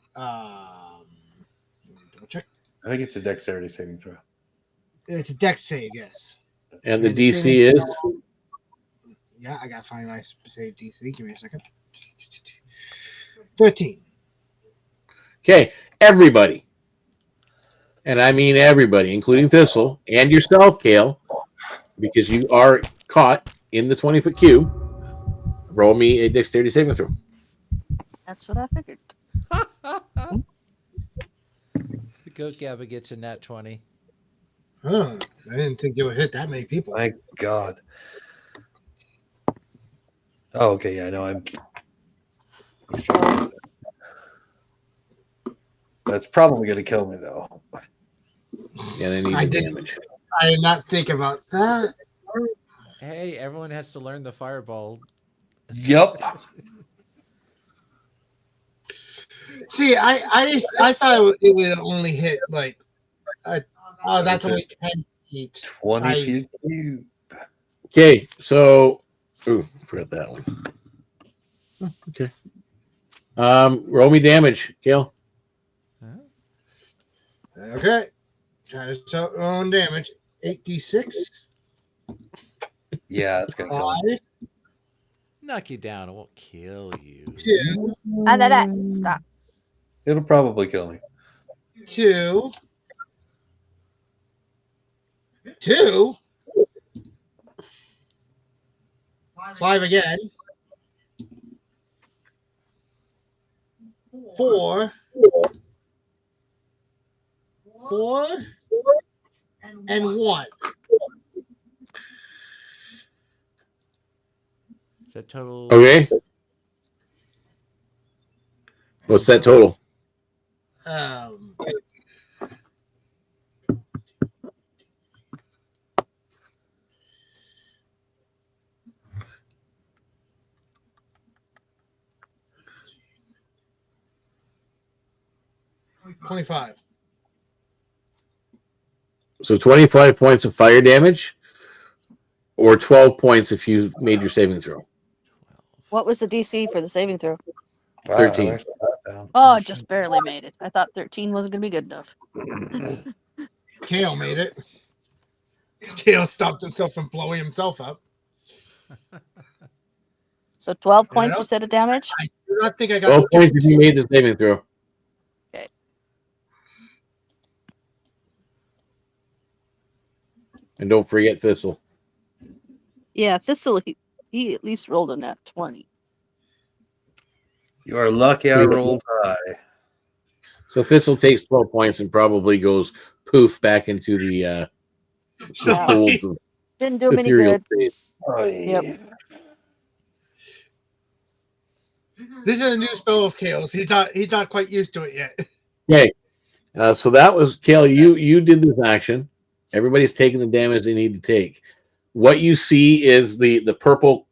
check. I think it's a dexterity saving throw. It's a dex save, yes. And the DC is? Yeah, I gotta find my save DC. Give me a second. 13. Okay, everybody. And I mean everybody, including Thistle and yourself, Kael, because you are caught in the 20-foot cube. Roll me a dexterity saving throw. That's what I figured. The goat Gabba gets a nat 20. Huh. I didn't think you would hit that many people. My God. Oh, okay. Yeah, I know. That's probably going to kill me, though. Yeah, they need damage. I did not think about that. Hey, everyone has to learn the fireball. Yep. See, I thought it would only hit like, that's only 10 feet. 20 feet cube. Okay, so, forgot that one. Okay. Roll me damage, Kael. Okay. Trying to start own damage. 8d6. Yeah, that's going to kill me. Knock you down. It won't kill you. 2. Stop. It'll probably kill me. 2, 2, 5 again, 4, 4, and 1. Is that total? Okay. What's that total? 25. So 25 points of fire damage, or 12 points if you made your saving throw. What was the DC for the saving throw? 13. Oh, I just barely made it. I thought 13 wasn't going to be good enough. Kael made it. Kael stopped himself from blowing himself up. So 12 I points don't- you said of damage? I do not think I got 12 points if you made the saving throw. Okay. And don't forget Thistle. Yeah, Thistle, he at least rolled a nat 20. You are lucky I rolled high. So Thistle takes 12 points and probably goes poof back into the Yeah. cold of Didn't do him any ethereal good. state. Yep. This is a new spell of Kael's. He's not quite used to it yet. Okay. So that was Kael. You did this action. Everybody's taking the damage they need to take. What you see is the purple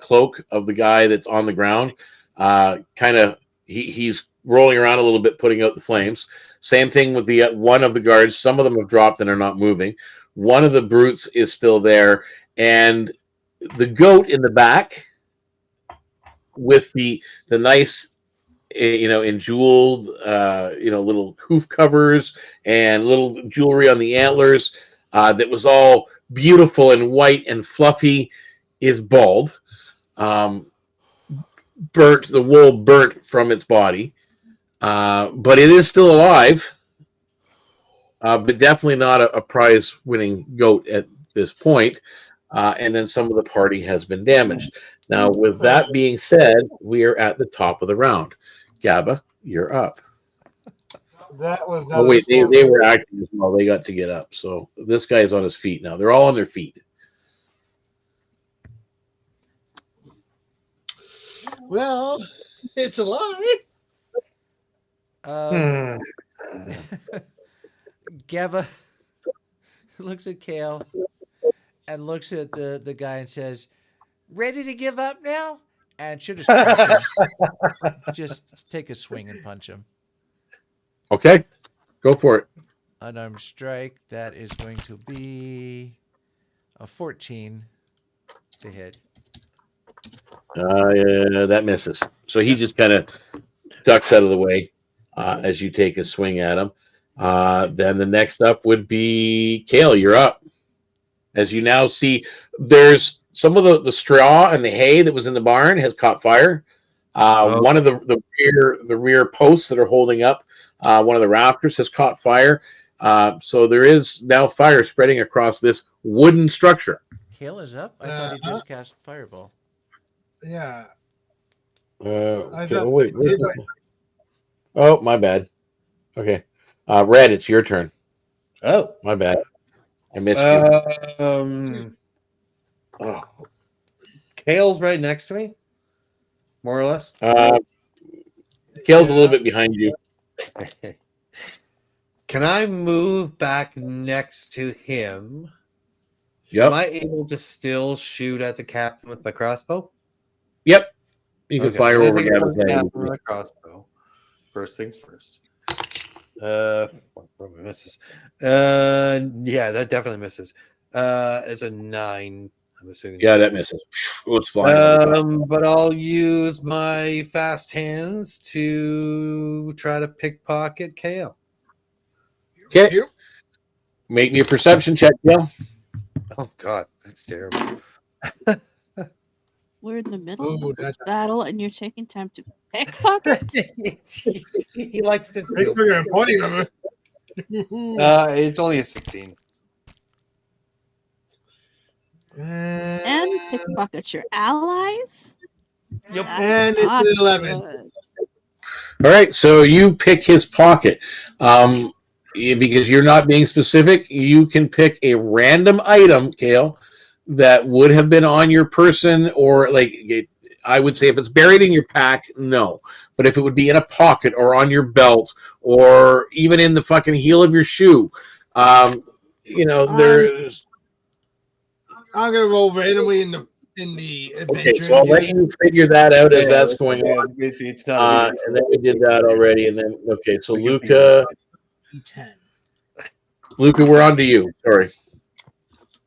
cloak of the guy that's on the ground. Kind of he's rolling around a little bit, putting out the flames. Same thing with the one of the guards. Some of them have dropped and are not moving. One of the brutes is still there, and the goat in the back with the nice, enjeweled, little hoof covers and little jewelry on the antlers that was all beautiful and white and fluffy is bald. Burnt, the wool burnt from its body, but it is still alive, but definitely not a prize-winning goat at this point. And then some of the party has been damaged. Now, with that being said, we are at the top of the round. Gabba, you're up. That was. Oh, wait, they were acting as well. They got to get up. So this guy's on his feet now. They're all on their feet. Well, it's alive. Gabba looks at Kael and looks at the guy and says, "Ready to give up now?" And she'll just punch him. Just take a swing and punch him. Okay, go for it. Unarmed strike. That is going to be a 14 to hit. That misses. So he just kind of ducks out of the way as you take a swing at him. Then the next up would be Kael. You're up. As you now see, there's some of the straw and the hay that was in the barn has caught fire. One of the rear posts that are holding up one of the rafters has caught fire. So there is now fire spreading across this wooden structure. Kael is up? I thought he just cast Fireball. Yeah. Okay. Oh, wait. Oh, my bad. Okay. Red, it's your turn. Oh, my bad. I missed you. Kael's right next to me, more or less. Kael's a little bit behind you. Can I move back next to him? Yep. Am I able to still shoot at the captain with my crossbow? Yep. You can fire over Gabba's head. With my crossbow. First things first. Probably misses. Yeah, that definitely misses. It's a 9. I'm assuming. Yeah, that misses. Oh, it's flying. But I'll use my fast hands to try to pickpocket Kael. Okay. Make me a perception check, Kael. Oh God, that's terrible. We're in the middle of this battle, and you're taking time to pickpocket. He likes to steal. It's only a 16. And pickpocket your allies. Yep. That's And it's not an 11. good. All right, so you pick his pocket. Because you're not being specific, you can pick a random item, Kael, that would have been on your person, or like I would say if it's buried in your pack, no. But if it would be in a pocket or on your belt or even in the fucking heel of your shoe, there's. I'm gonna roll randomly in the adventure. Okay, so I'll let you figure that out as that's going on. It's not. And then we did that already, and then okay, so Luka, 10. Uh-huh. we're on to you. Sorry.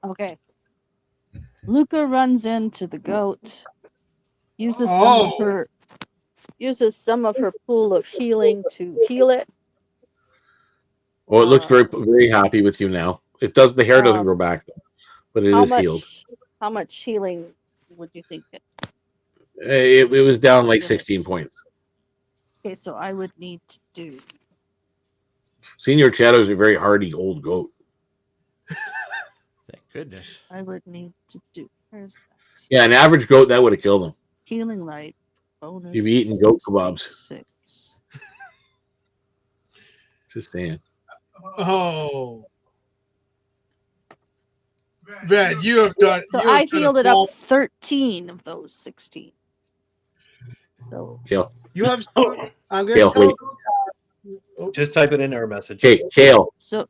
Okay. Luka runs into the goat, uses some of her pool of healing to heal it. Well, it looks very, very happy with you now. It does. The hair doesn't grow back, though, but it is healed. How much healing would you think? It was down like 16 points. Okay, so I would need to do. Senior Shadow's a very hardy old goat. Thank goodness. I would need to do. Where's that? Yeah, an average goat that would have killed him. Healing light bonus. You've eaten goat kebabs. 6. Just saying. Oh. Red, you have done. So I healed it up 13 of those 16. So Kael. You have. I'm gonna. Kael, wait. Just type it in our message. Okay, Kael. So.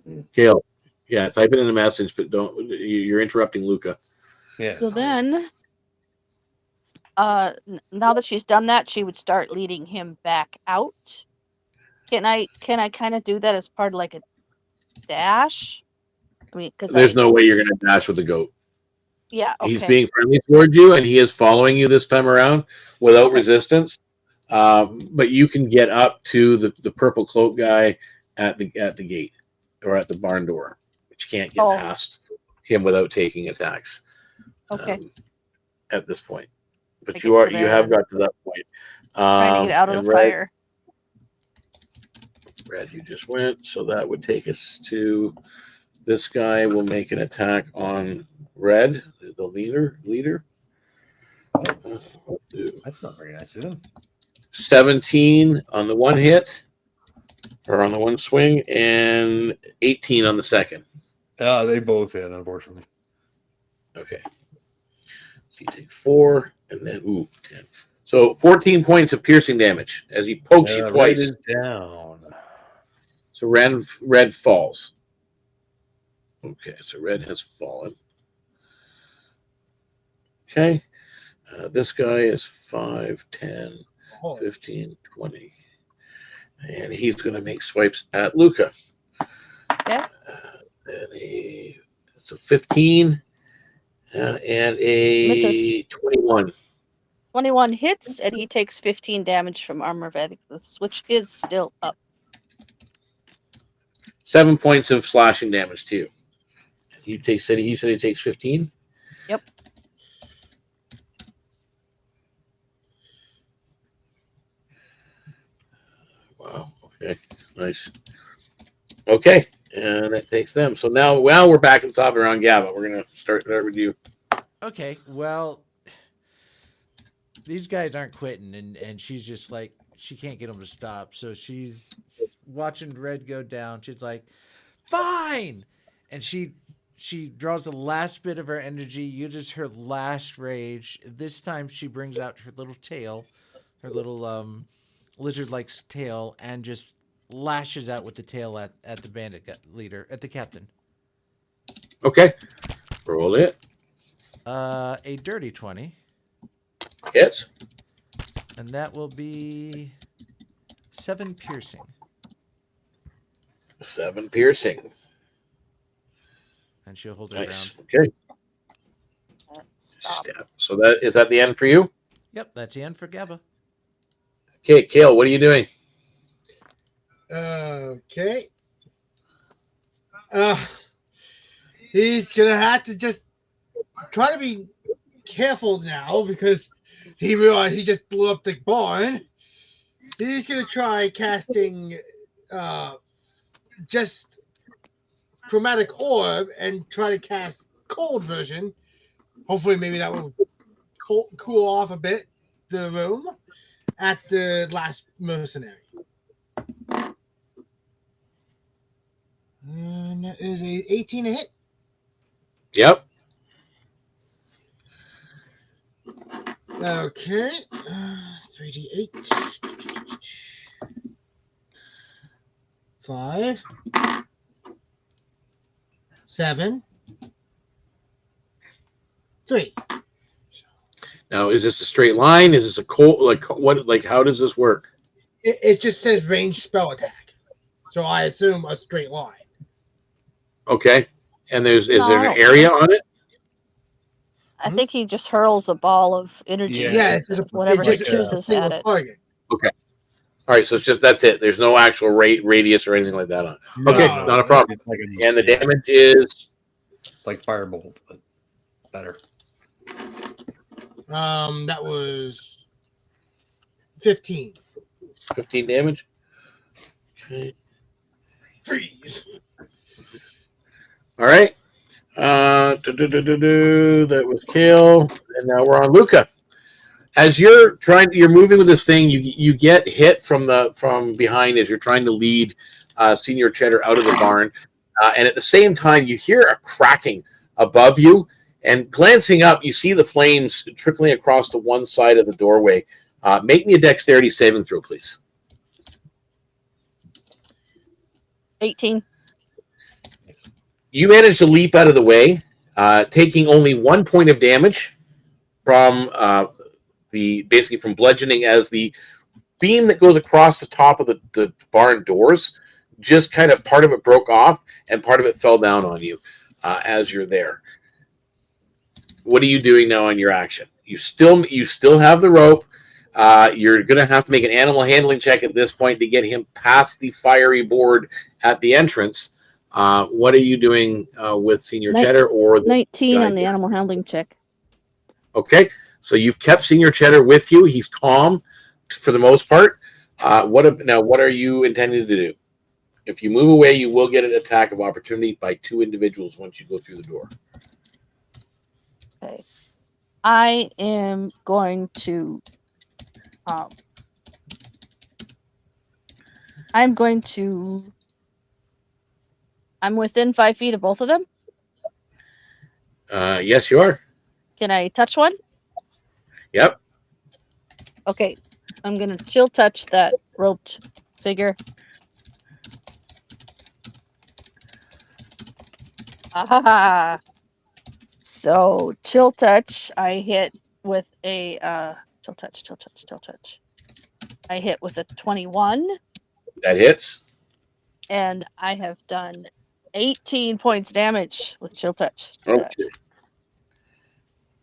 Kael. Yeah, type it in the message, but don't. You're interrupting Luka. Yeah. So then, now that she's done that, she would start leading him back out. Can I kind of do that as part of like a dash? I mean, because there's no way you're going to dash with the goat. Yeah, okay. He's being friendly towards you, and he is following you this time around without resistance. But you can get up to the purple cloak guy at the gate or at the barn door, but you can't get past him without taking attacks. Okay. At this point, but you have got to that point. Trying to get out of the fire. Red, you just went, so that would take us to this guy. Will make an attack on Red, the leader. That's not very nice of him. 17 on the one hit, or on the one swing, and 18 on the second. They both hit, unfortunately. Okay. So you take 4, and then 10. So 14 points of piercing damage as he pokes you twice. Red is down. So red falls. Okay, so red has fallen. Okay. This guy is 5, 10, 15, 20. And he's going to make swipes at Luka. Yeah. And it's a 15 and a Misses. 21. 21 hits, and he takes 15 damage from armor of ethics, which is still up. 7 points of slashing damage to you. He said he takes 15. Yep. Wow. Okay. Nice. Okay, and that takes them. So now we're back at the top around Gabba. We're gonna start with you. Okay. Well, these guys aren't quitting, and she's just like, she can't get them to stop. So she's watching Red go down. She's like, fine. And she draws the last bit of her energy, uses her last rage. This time she brings out her little tail, her little lizard-like tail, and just lashes out with the tail at the bandit leader, at the captain. Okay. Roll it. A dirty 20. Hits. And that will be 7 piercing. 7 piercing. And she'll hold her Nice. ground. Okay. Stop. So is that the end for you? Yep, that's the end for Gabba. Okay, Kael, what are you doing? Okay. He's gonna have to just try to be careful now because he realized he just blew up the barn. He's gonna try casting just chromatic orb and try to cast cold version. Hopefully, maybe that will cool off a bit the room at the last mercenary. And that is a 18 to hit. Yep. Okay. 3d8. 5. 7. 3. Now, is this a straight line? Is this a cold? Like what? Like how does this work? It just says range spell attack, so I assume a straight line. Okay. And is No, there I an don't area on it? I think he just hurls a ball of energy, Yeah, it's just whatever he a chooses single at it. target. Okay. All right. So it's just that's it. There's no actual radius or anything like that on it. Okay, No, not a problem. It's like a- And the yeah, damage is like firebolt, but better. That was 15. 15 damage. Okay. Freeze. All right. That was Kael, and now we're on Luka. As you're moving with this thing, you get hit from behind as you're trying to lead Senior Cheddar out of the barn, and at the same time you hear a cracking above you, and glancing up, you see the flames trickling across to one side of the doorway. Make me a dexterity saving throw, please. 18. You manage to leap out of the way, taking only 1 point of damage from basically from bludgeoning, as the beam that goes across the top of the barn doors just kind of part of it broke off and part of it fell down on you as you're there. What are you doing now on your action? You still have the rope. You're going to have to make an animal handling check at this point to get him past the fiery board at the entrance. What are you doing with Senior Cheddar or the 19 guy on the here? animal handling check. Okay, so you've kept Senior Cheddar with you. He's calm for the most part. What are you intending to do? If you move away, you will get an attack of opportunity by 2 individuals once you go through the door. Okay. I am going to I'm within 5 feet of both of them. Yes, you are. Can I touch one? Yep. Okay. I'm going to chill touch that roped figure. Ah. So chill touch, I hit with a chill touch. I hit with a 21. That hits. And I have done 18 points damage with chill touch. Okay.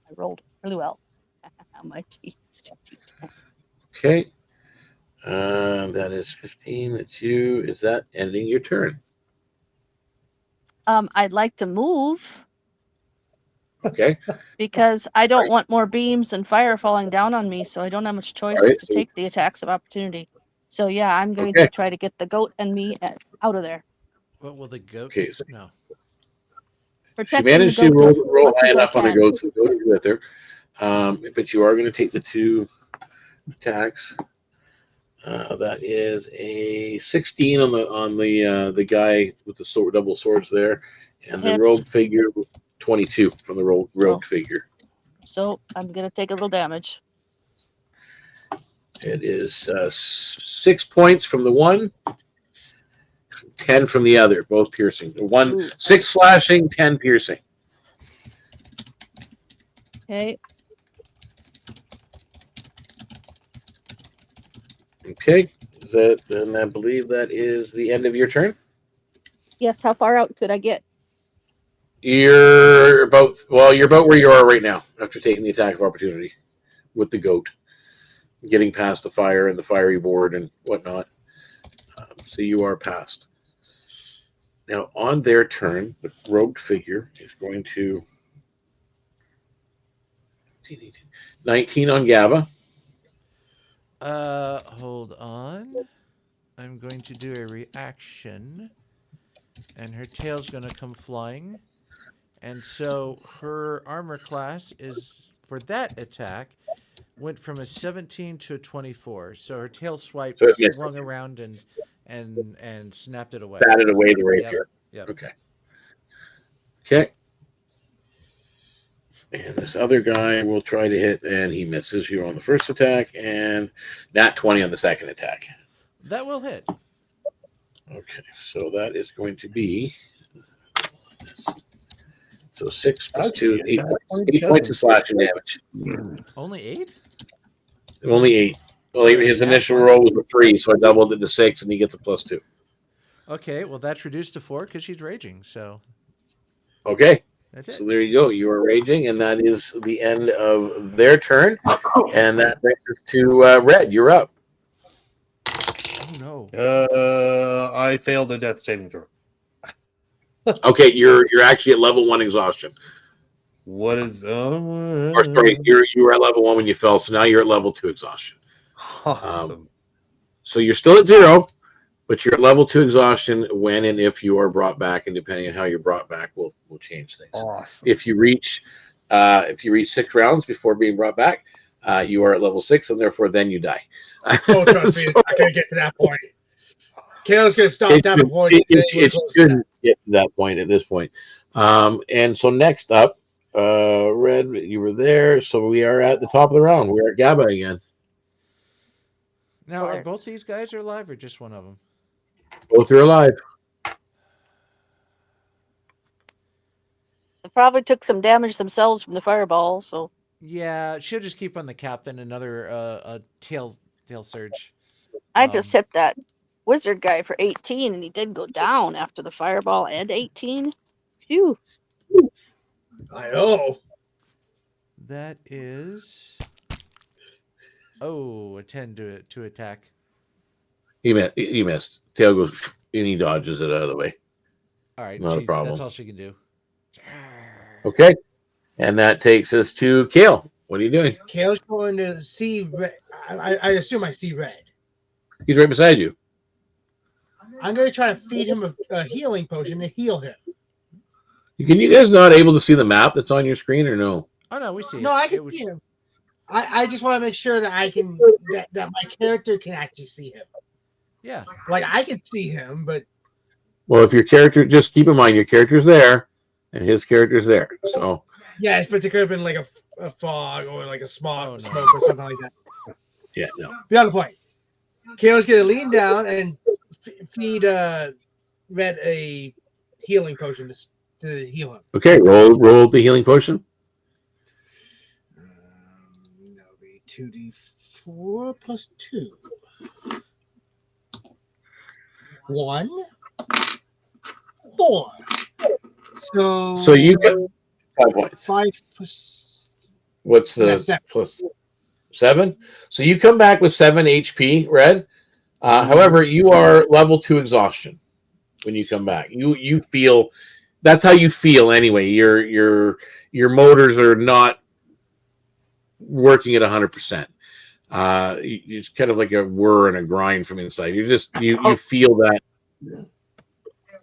I rolled really well. My T. Okay. That is 15. That's you. Is that ending your turn? I'd like to move. Okay. Because I don't want more beams and fire falling down on me, so I don't have much choice but to take the attacks of opportunity. So yeah, I'm going to try to get the goat and me out of there. What will the goat? Okay. So no. she managed to roll high enough on the goat, so the goat is with her. But you are going to take the 2 attacks. That is a 16 on the guy with the double swords there, and the rogue figure 22 from the rogue figure. So I'm gonna take a little damage. It is 6 points from the one, 10 from the other, both piercing. 6 slashing, 10 piercing. Okay. Okay. Then I believe that is the end of your turn. Yes. How far out could I get? You're about where you are right now after taking the attack of opportunity with the goat, getting past the fire and the fiery board and whatnot. So you are past. Now on their turn, the rogue figure is going to 19 on Gabba. Hold on. I'm going to do a reaction. and her tail's going to come flying. And so her armor class is, for that attack, went from a 17 to a 24. So her tail swipe So it missed. swung around and snapped it away. Batted away the rapier. Yep. Okay. Okay. And this other guy will try to hit, and he misses you on the first attack, and nat 20 on the second attack. That will hit. Okay, so that is going to be so 6 plus 2, 8 points. 8 points of slashing damage. Only 8? Only 8. Well, his initial roll was a 3, so I doubled it to 6, and he gets a +2. Okay, well that's reduced to 4 because she's raging. So okay, that's it. So there you go. You are raging, and that is the end of their turn. And that brings us to Red. You're up. Oh no! I failed a death saving throw. Okay, you're actually at level 1 exhaustion. What is? Or sorry, you were at level 1 when you fell, so now you're at level 2 exhaustion. Awesome. So you're still at 0, but you're at level 2 exhaustion when and if you are brought back, and depending on how you're brought back, will change things. Awesome. If you reach 6 rounds before being brought back, you are at level 6, and therefore then you die. Oh, trust me, it's not going to get to that point. Kael's going to stop that before it shouldn't get to that point at this point. And so next up, Red, you were there, so we are at the top of the round. We're at Gabba again. Now, are both these guys alive or just one of them? Both are alive. They probably took some damage themselves from the fireball, so. Yeah, she'll just keep on the captain. Another tail surge. I just hit that wizard guy for 18, and he did go down after the fireball and 18. Phew. I know. That is a 10 to attack. He missed. Tail goes and he dodges it out of the way. All right, not a problem. That's all she can do. Okay, and that takes us to Kael. What are you doing? Kael's going to see red. I assume I see red. He's right beside you. I'm going to try to feed him a healing potion to heal him. Can you guys not able to see the map that's on your screen or no? Oh no, we see. No, I can see him. I just want to make sure that I can that my character can actually see him. Yeah. Like I can see him, but Well, if your character, just keep in mind your character's there, and his character's there. So yes, but there could have been like a fog or like a smoke or something like that. yeah, no. Beyond the point. Kael's going to lean down and feed Red a healing potion to heal him. Okay, roll the healing potion. That'll be 2d4 plus 2. 1, 4. So you get 5 points. 5 plus. What's the 7. plus 7? So you come back with 7 HP, Red. However, you are level 2 exhaustion when you come back. You feel that's how you feel anyway. Your motors are not working at 100%. It's kind of like a whir and a grind from inside. You feel that.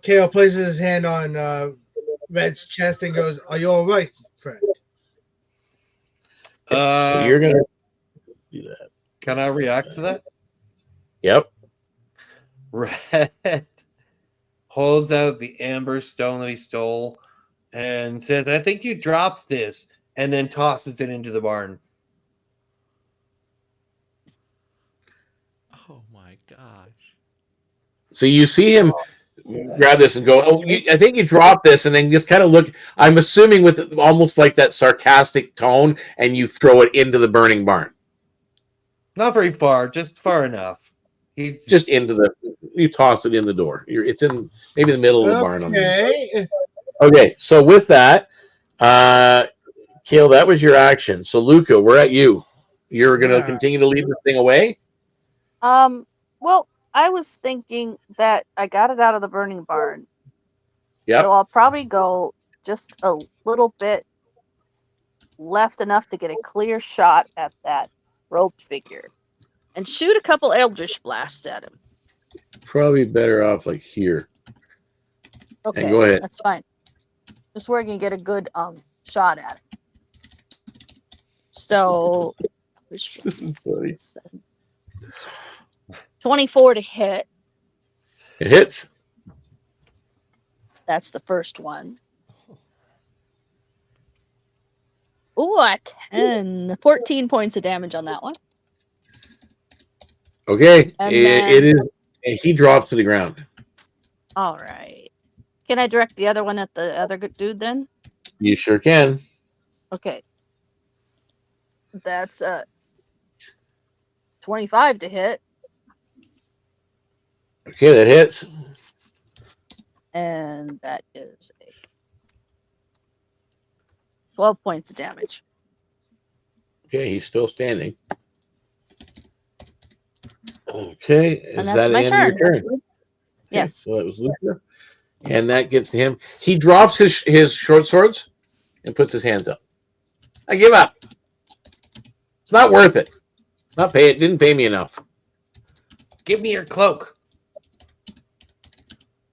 Kael places his hand on Red's chest and goes, "Are you all right, friend?" So you're gonna do that. Can I react to that? Yep. Red holds out the amber stone that he stole and says, "I think you dropped this," and then tosses it into the barn. Oh my gosh. So you see him grab this and go, "Oh, I think you dropped this," and then just kind of look. I'm assuming with almost like that sarcastic tone, and you throw it into the burning barn. Not very far, just far enough. He's just you toss it in the door. It's in maybe the middle of the barn. On the inside. Okay, so with that, Kael, that was your action. So Luka, we're at you. You're going to continue to lead this thing away? Well, I was thinking that I got it out of the burning barn. Yeah. So I'll probably go just a little bit left enough to get a clear shot at that robed figure and shoot a couple eldritch blasts at him. Probably better off like here. Okay, go ahead. that's fine. Just where I can get a good shot at it. So, This is funny. 24 to hit. It hits. That's the first one. Ooh, a 10. 14 points of damage on that one. Okay. And It is. He drops to the ground. All right. Can I direct the other one at the other dude then? You sure can. Okay. That's 25 to hit. Okay, that hits. And that is a 12 points of damage. Okay, he's still standing. Okay, is And that that's the my end turn. of your turn? Yes. So that was Luka. And that gets to him. He drops his short swords and puts his hands up. I give up. It's not worth it. Not pay it. Didn't pay me enough. Give me your cloak.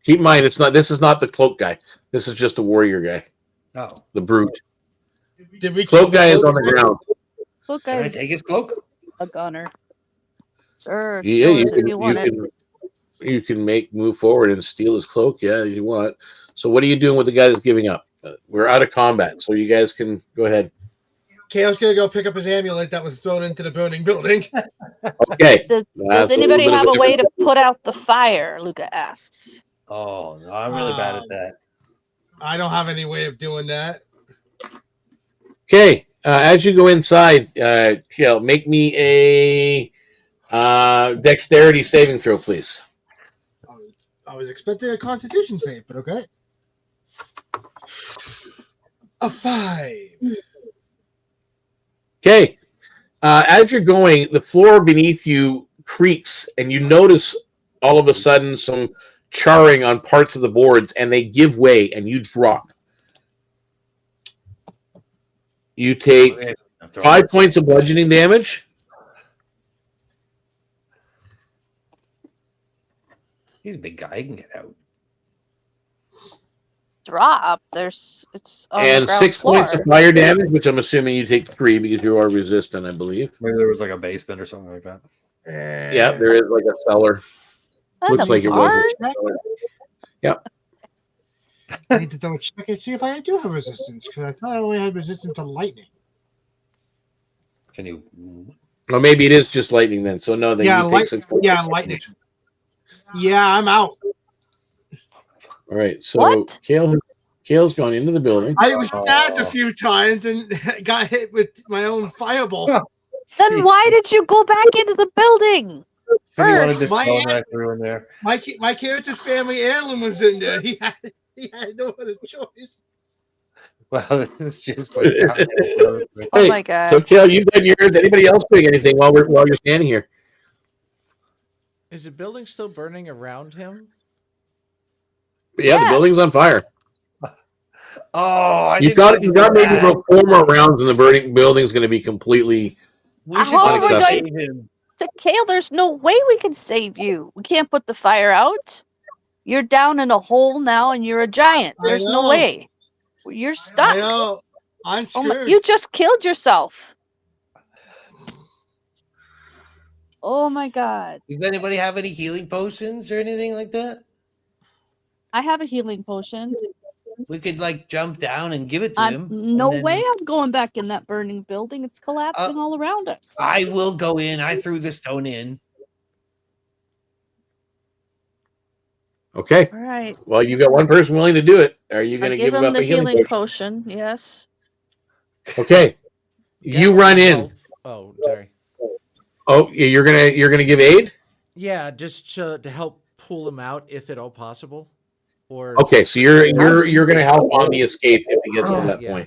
Keep in mind, this is not the cloak guy. This is just a warrior guy. Oh. The brute. Did we Cloak guy is on the ground. Look, Can I guys, take his cloak? a gunner. Sure, Yeah, if you want it. You can move forward and steal his cloak. Yeah, you want. So what are you doing with the guy that's giving up? We're out of combat, so you guys can go ahead. Kael's gonna go pick up his amulet that was thrown into the burning building. Okay. Does anybody have a way to put out the fire? Luka asks. Oh, no, I'm really bad at that. I don't have any way of doing that. Okay. As you go inside, Kael, make me a dexterity saving throw, please. I was expecting a Constitution save, but okay. A 5. Okay. As you're going, the floor beneath you creaks, and you notice all of a sudden some charring on parts of the boards, and they give way, and you drop. You take 5 points of bludgeoning damage. He's a big guy. He can get out. Drop. It's on And the ground 6 floor. points of fire damage, which I'm assuming you take 3 because you are resistant, I believe. Maybe there was like a basement or something like that. Yeah, there is like a cellar. And Looks a like it was. barn? Yep. I need to double check and see if I do have resistance, because I thought I only had resistance to lightning. Can you? Or maybe it is just lightning then. So no, then Yeah, you take 6 points. yeah, lightning. Yeah, I'm out. All right, so What? Kael's gone into the building. I was stabbed a few times and got hit with my own fireball. Then why did you go back into the building? Because he wanted to First. spell that through in there. My character's family heirloom was in there. He had no other choice. Well, it's just quite Oh Hey, my god. So Kael, you've done yours. Anybody else doing anything while you're standing here? Is the building still burning around him? Yeah, the Yes. building's on fire. Oh, You got maybe about 4 more rounds, and the building's going to be completely. We should How are we Unaccessible. going save him. to Kael? There's no way we can save you. We can't put the fire out. You're down in a hole now, and you're a giant. I There's no know. way. You're I stuck. know. I'm Oh screwed. my, you just killed yourself. Oh my god. Does anybody have any healing potions or anything like that? I have a healing potion. We could like jump down and give it to him. No and then- way I'm going back in that burning building. It's collapsing all around us. I will go in. I threw the stone in. Okay. All right. Well, you got one person willing to do it. Are you I going to give give him up the a healing healing potion? potion. Yes. Okay. You run in. Oh, sorry. Oh, you're gonna give aid. Yeah, just to help pull him out, if at all possible. Or Okay, so you're gonna help on the escape if it gets to that Yeah.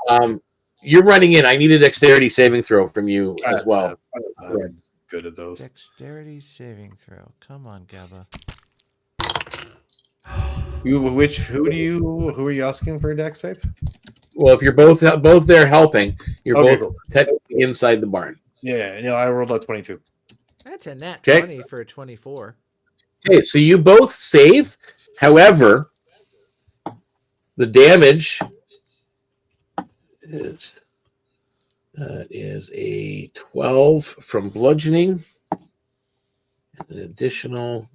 point. You're running in. I need a dexterity saving throw from you as well. I'm good at those. dexterity saving throw. Come on, Gabba. Who are you asking for a dex save? Well, if you're both there helping, you're Okay, both cool. technically inside the barn. Yeah, no, I rolled a 22. That's a nat Okay. 20 for a 24. Okay, so you both save. However, The damage is a 12 from bludgeoning, an additional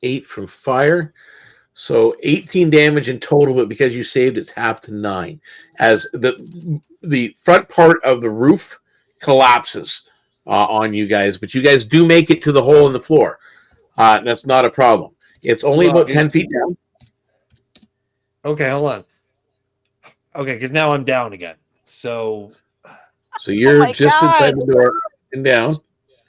8 from fire. So 18 damage in total, but because you saved, it's half to 9. As the front part of the roof collapses on you guys, but you guys do make it to the hole in the floor. That's not a problem. It's only about 10 feet down. Okay, hold on. Okay, because now I'm down again. So you're my just God. inside the door and down. See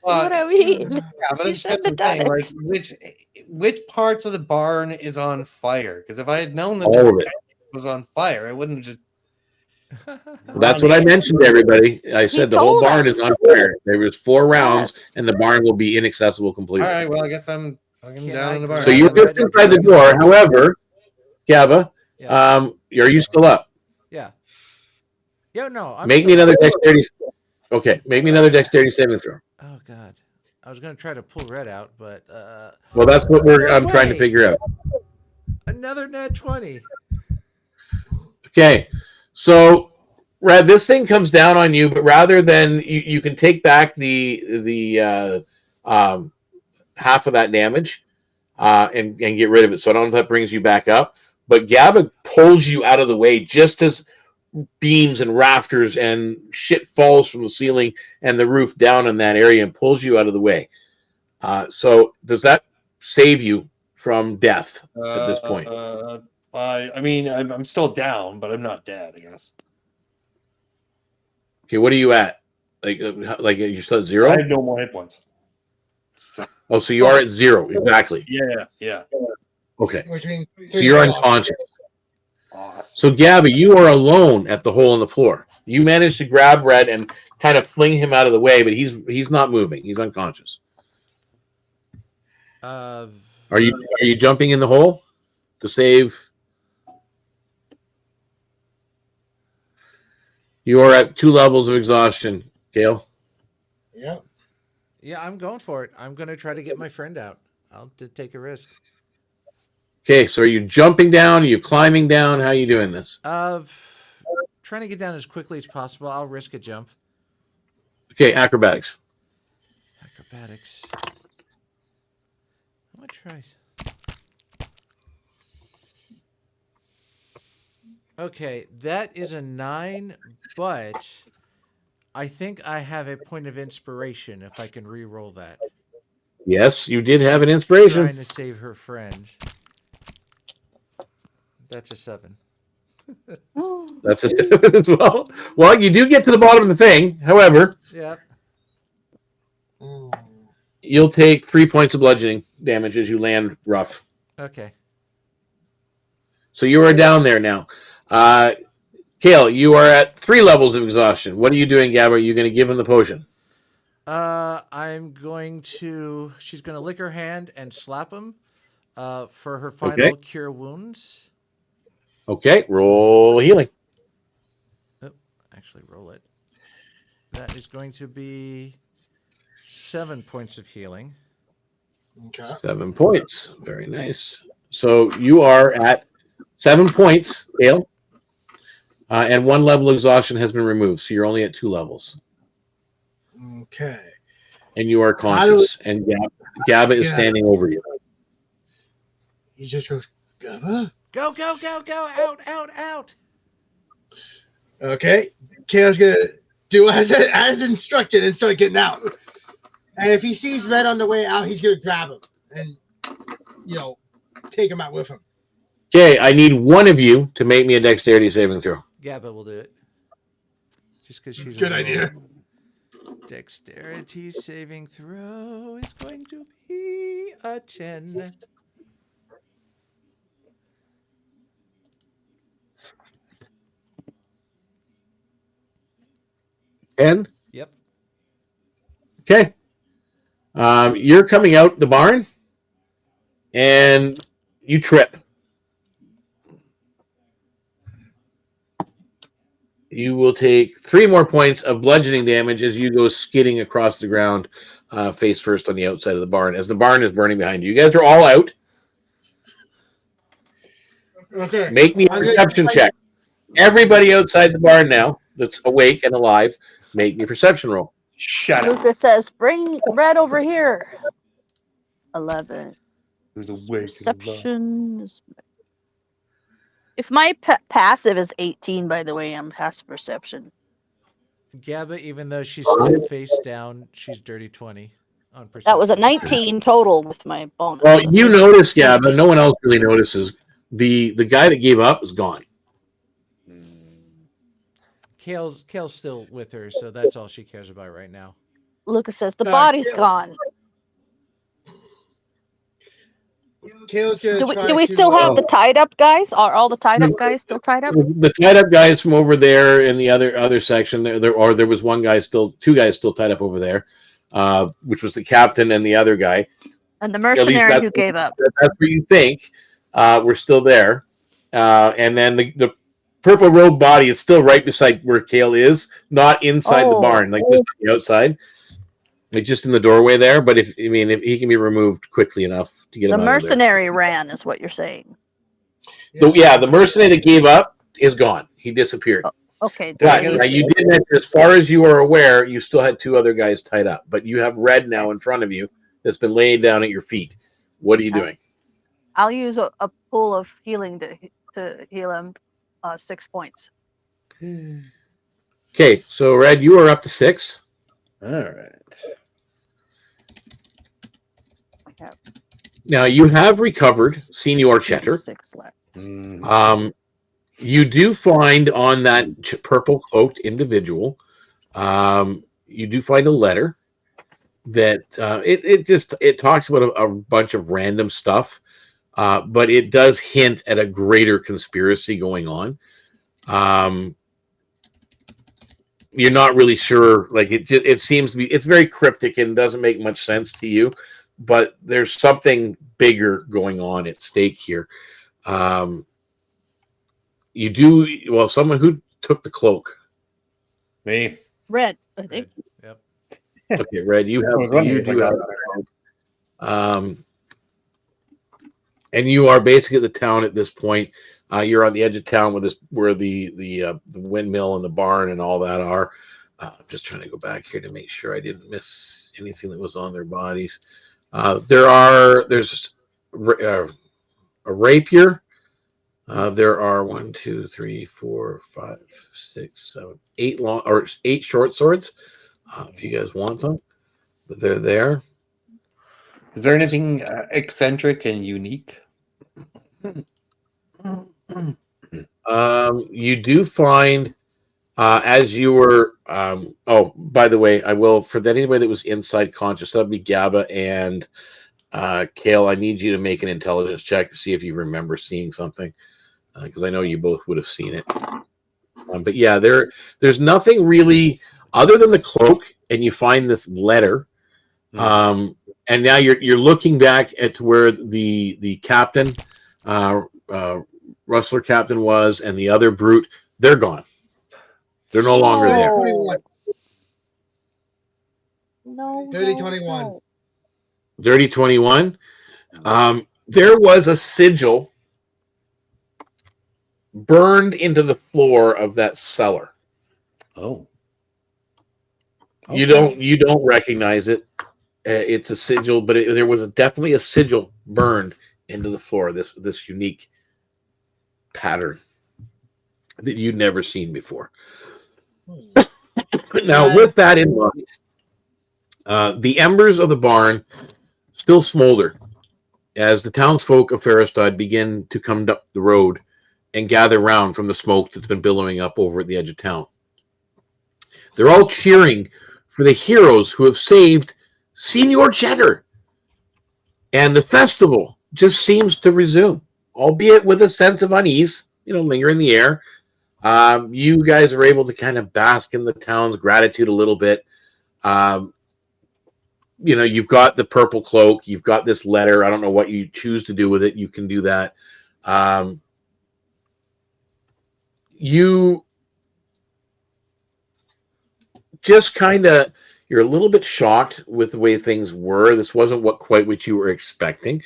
what I mean? yeah, but You it's shouldn't just have the done thing, it. like which parts of the barn is on fire? Because if I had known that All the of it. tent was on fire, I wouldn't have just. That's what I mentioned to everybody. I said the whole told barn is us. on fire. There was 4 rounds, Yes. and the barn will be inaccessible completely. All right, well, I guess I'm fucking Can down I in the barn. So you're grab just Red inside the and door. drag him? However, Gabba, Yeah. are you still up? Yeah. Yeah, no. I'm Make me still another up. dexterity. Okay, make me another dexterity saving throw. Oh God. I was gonna try to pull Red out, but Well, that's what I'm trying to way. figure out. Another nat 20. Okay, so Red, this thing comes down on you, but rather than you can take back the half of that damage and get rid of it. So I don't know if that brings you back up, but Gabba pulls you out of the way just as beams and rafters and shit falls from the ceiling and the roof down in that area and pulls you out of the way. So does that save you from death at this point? I mean, I'm still down, but I'm not dead, I guess. Okay, what are you at? Like you're still at 0? I have no more hit points. So, So you are at 0, exactly. yeah. Okay, Which means so you're unconscious. Awesome. So Gabby, you are alone at the hole in the floor. You managed to grab Red and kind of fling him out of the way, but he's not moving. He's unconscious. Are you jumping in the hole to save? You are at 2 levels of exhaustion, Kael. Yeah. Yeah, I'm going for it. I'm gonna try to get my friend out. I'll take a risk. Okay, so are you jumping down? Are you climbing down? How are you doing this? Trying to get down as quickly as possible. I'll risk a jump. Okay, acrobatics. Acrobatics. I'm gonna try. Okay, that is a 9, but I think I have a point of inspiration if I can re-roll that. Yes, you did have an She's inspiration. trying to save her friend. That's a 7. That's a 7 as well. Well, you do get to the bottom of the thing. However, Yep. you'll take 3 points of bludgeoning damage as you land rough. Okay. So you are down there now. Kael, you are at 3 levels of exhaustion. What are you doing, Gabba? Are you going to give him the potion? I'm going to. She's going to lick her hand and slap him for her final Okay. cure wounds. Okay, roll healing. Oh, actually, roll it. That is going to be 7 points of healing. Okay. 7 points. Very nice. So you are at 7 points, Kael. And 1 level of exhaustion has been removed. So you're only at 2 levels. Okay. And you are conscious. And Gabba is standing over you. He just goes, Gabba? Go, go, go, go. Out, out, out. Okay. Kael's going to do as instructed and start getting out. And if he sees Red on the way out, he's going to grab him and, take him out with him. Okay, I need one of you to make me a dexterity saving throw. Gabba will do it. Just because she's Good idea. Dexterity saving throw is going to be a 10. And Yep. okay, you're coming out the barn, and you trip. You will take 3 more points of bludgeoning damage as you go skidding across the ground, face first on the outside of the barn, as the barn is burning behind you. You guys are all out. Okay. Make me a I'm perception gonna- check. Everybody outside the barn now that's awake and alive, make me a perception roll. Shut up. Luka says, "Bring Red over here." 11. Who's awake? Perception. If my passive is 18, by the way, I'm passive perception. Gabba, even though she's still face down, she's dirty 20 on perception. That was a 19 total with my bonus. Well, you notice, yeah, but no one else really notices. The guy that gave up is gone. Kael's still with her, so that's all she cares about right now. Luka says, the body's gone. Kael's gonna try Do we to, still have the tied up guys? Are all the tied up guys still tied up? The tied up guys from over there in the other section, there was one guy two guys still tied up over there, which was the captain and the other guy. And the mercenary who gave up. That's where you think we're still there. And then the purple robe body is still right beside where Kael is, not inside the barn, like just on the outside. Like just in the doorway there, but if he can be removed quickly enough to get him out of there. The mercenary ran, is what you're saying. The mercenary that gave up is gone. He disappeared. Okay. But you did mention, as far as you are aware, you still had two other guys tied up, but you have Red now in front of you that's been laying down at your feet. What are you doing? I'll use a pool of healing to heal him 6 points. Okay, so Red, you are up to 6. All right. Now you have recovered Senior Cheddar. 6 left. You do find on that purple cloaked individual, you do find a letter that it talks about a bunch of random stuff, but it does hint at a greater conspiracy going on. You're not really sure. Like it seems to be. It's very cryptic and doesn't make much sense to you. But there's something bigger going on at stake here. Someone who took the cloak. Me. Red, I think. Yep. Okay, Red, you do have. And you are basically at the town at this point. You're on the edge of town where the windmill and the barn and all that are. I'm just trying to go back here to make sure I didn't miss anything that was on their bodies. There's a rapier. There are 1, 2, 3, 4, 5, 6, 7, 8 short swords. If you guys want them, but they're there. Is there anything eccentric and unique? You do find as you were by the way, I will, for anybody that was inside conscious, that'd be Gabba and Kael, I need you to make an intelligence check to see if you remember seeing something, because I know you both would have seen it. But yeah, there's nothing really other than the cloak, and you find this letter. And now you're looking back at where the captain, Rustler captain was, and the other brute. They're gone. They're no longer there. 21. No. Dirty 21. Dirty 21. There was a sigil burned into the floor of that cellar. Oh. You don't recognize it. It's a sigil, but there was definitely a sigil burned into the floor. This unique pattern that you'd never seen before. Now, with that in mind, the embers of the barn still smolder as the townsfolk of Ferristad begin to come up the road and gather round from the smoke that's been billowing up over at the edge of town. They're all cheering for the heroes who have saved Senior Cheddar. And the festival just seems to resume, albeit with a sense of unease, linger in the air. You guys are able to kind of bask in the town's gratitude a little bit. You've got the purple cloak. You've got this letter. I don't know what you choose to do with it. You can do that. You just you're a little bit shocked with the way things were. This wasn't quite what you were expecting.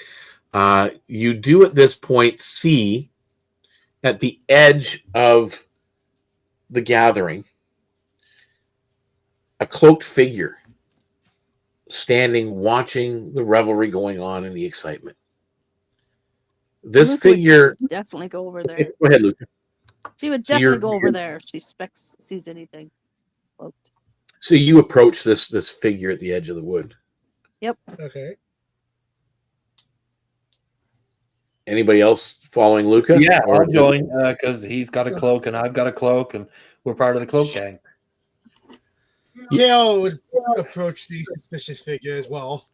You do at this point see at the edge of the gathering, a cloaked figure standing, watching the revelry going on and the excitement. This Luka figure. would definitely go over there. Go ahead, Luka. She would So definitely go over there if she sees anything cloaked. So you approach this figure at the edge of the wood. Yep. Okay. Anybody else following Luka? Yeah, Or I'll join because he's got a cloak and I've got a cloak and we're part of the cloak gang. Kael would approach the suspicious figure as well.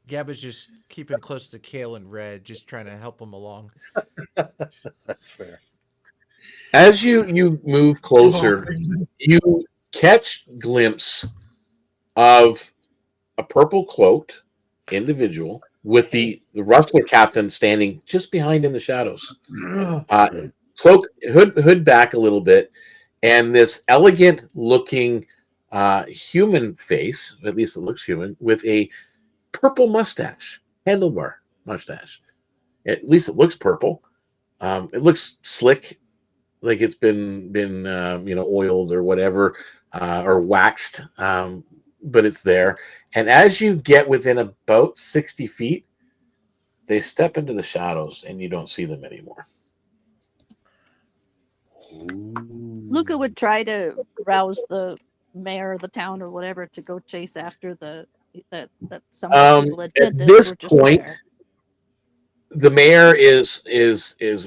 Gabba's just keeping close to Kael and Red, just trying to help them along. That's fair. As you move closer, you catch glimpse of a purple cloaked individual with the rustler captain standing just behind in the shadows. Cloak hood back a little bit, and this elegant looking human face, at least it looks human, with a purple mustache, handlebar mustache. At least it looks purple. It looks slick, like it's been oiled or whatever, or waxed, but it's there. And as you get within about 60 feet, they step into the shadows and you don't see them anymore. Luka would try to rouse the mayor of the town or whatever to go chase after that some of the people that did At this this were just point, there. the mayor is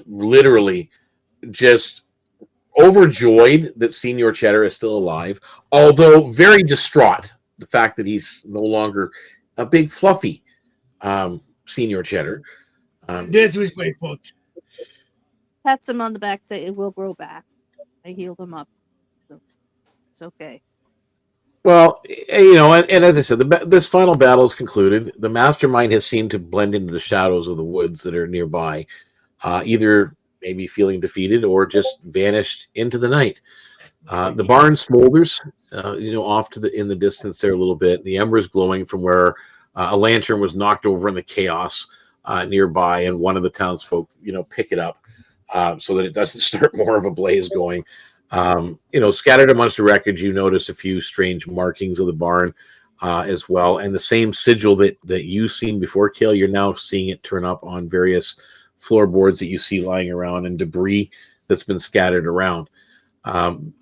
literally just overjoyed that Senior Cheddar is still alive, although very distraught the fact that he's no longer a big fluffy Senior Cheddar. That's his way, folks. Pats him on the back, say it will grow back. I healed him up. It's okay. Well, and as I said, this final battle is concluded. The mastermind has seemed to blend into the shadows of the woods that are nearby, either maybe feeling defeated or just vanished into the night. The barn smolders, off in the distance there a little bit. The embers glowing from where a lantern was knocked over in the chaos nearby, and one of the townsfolk, pick it up so that it doesn't start more of a blaze going. Scattered amongst the wreckage, you notice a few strange markings of the barn as well, and the same sigil that you've seen before, Kael. You're now seeing it turn up on various floorboards that you see lying around and debris that's been scattered around.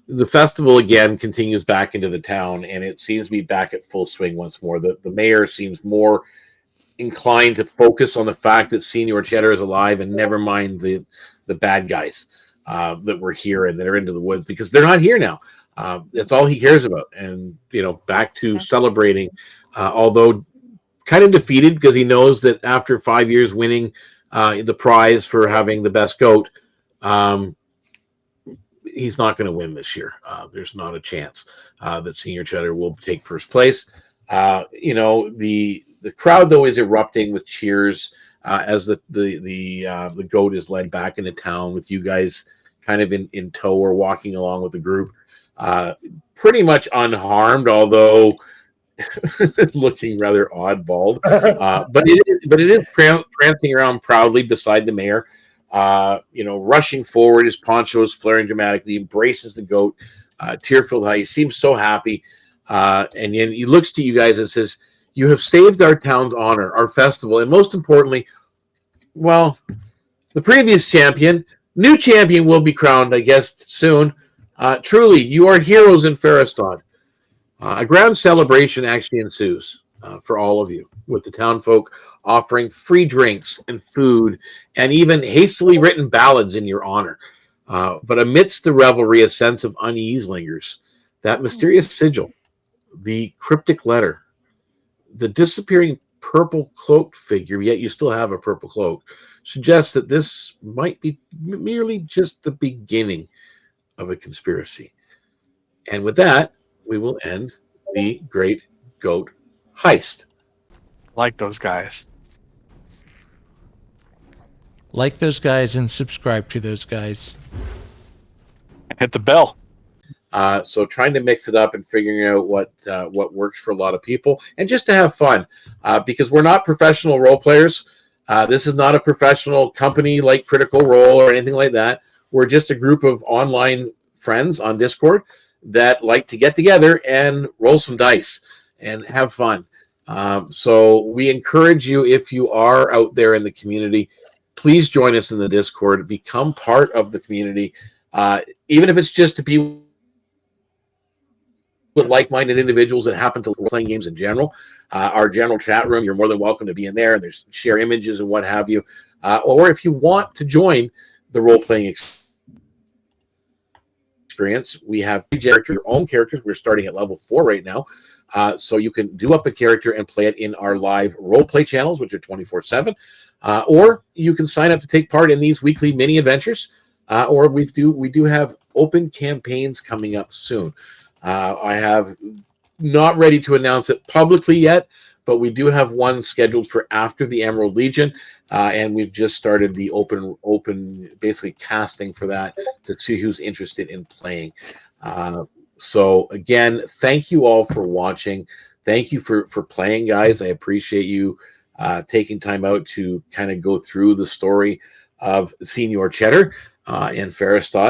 The festival again continues back into the town, and it seems to be back at full swing once more. The mayor seems more inclined to focus on the fact that Senior Cheddar is alive, and never mind the bad guys that were here and that are into the woods, because they're not here now. That's all he cares about, and back to celebrating. Although kind of defeated, because he knows that after 5 years winning the prize for having the best goat, he's not going to win this year. There's not a chance that Senior Cheddar will take first place. The crowd though is erupting with cheers as the goat is led back into town with you guys kind of in tow or walking along with the group, pretty much unharmed, although looking rather oddballed. But it is prancing around proudly beside the mayor. Rushing forward, his poncho is flaring dramatically, embraces the goat, tear-filled eye. He seems so happy. And then he looks to you guys and says, "You have saved our town's honor, our festival, and most importantly, well, the previous champion, new champion will be crowned, I guess, soon. Truly, you are heroes in Ferristad." A grand celebration actually ensues for all of you, with the townfolk offering free drinks and food and even hastily written ballads in your honor. But amidst the revelry, a sense of unease lingers. That mysterious sigil, the cryptic letter, the disappearing purple cloaked figure, yet you still have a purple cloak, suggests that this might be merely just the beginning of a conspiracy. And with that, we will end the Great Goat Heist. Like those guys. Like those guys and subscribe to those guys. Hit the bell. So trying to mix it up and figuring out what works for a lot of people, and just to have fun, because we're not professional role players. This is not a professional company like Critical Role or anything like that. We're just a group of online friends on Discord that like to get together and roll some dice and have fun. So we encourage you, if you are out there in the community, please join us in the Discord, become part of the community, even if it's just to be with like-minded individuals that happen to like playing games in general. Our general chat room, you're more than welcome to be in there, and there's share images and what have you. Or if you want to join the role-playing experience, we have your own characters. We're starting at level 4 right now. So you can do up a character and play it in our live role-play channels, which are 24/7. Or you can sign up to take part in these weekly mini adventures. Or we do have open campaigns coming up soon. I have not ready to announce it publicly yet, but we do have one scheduled for after the Emerald Legion, and we've just started the open basically casting for that to see who's interested in playing. So again, thank you all for watching. Thank you for playing, guys. I appreciate you taking time out to kind of go through the story of Senior Cheddar and Ferristad.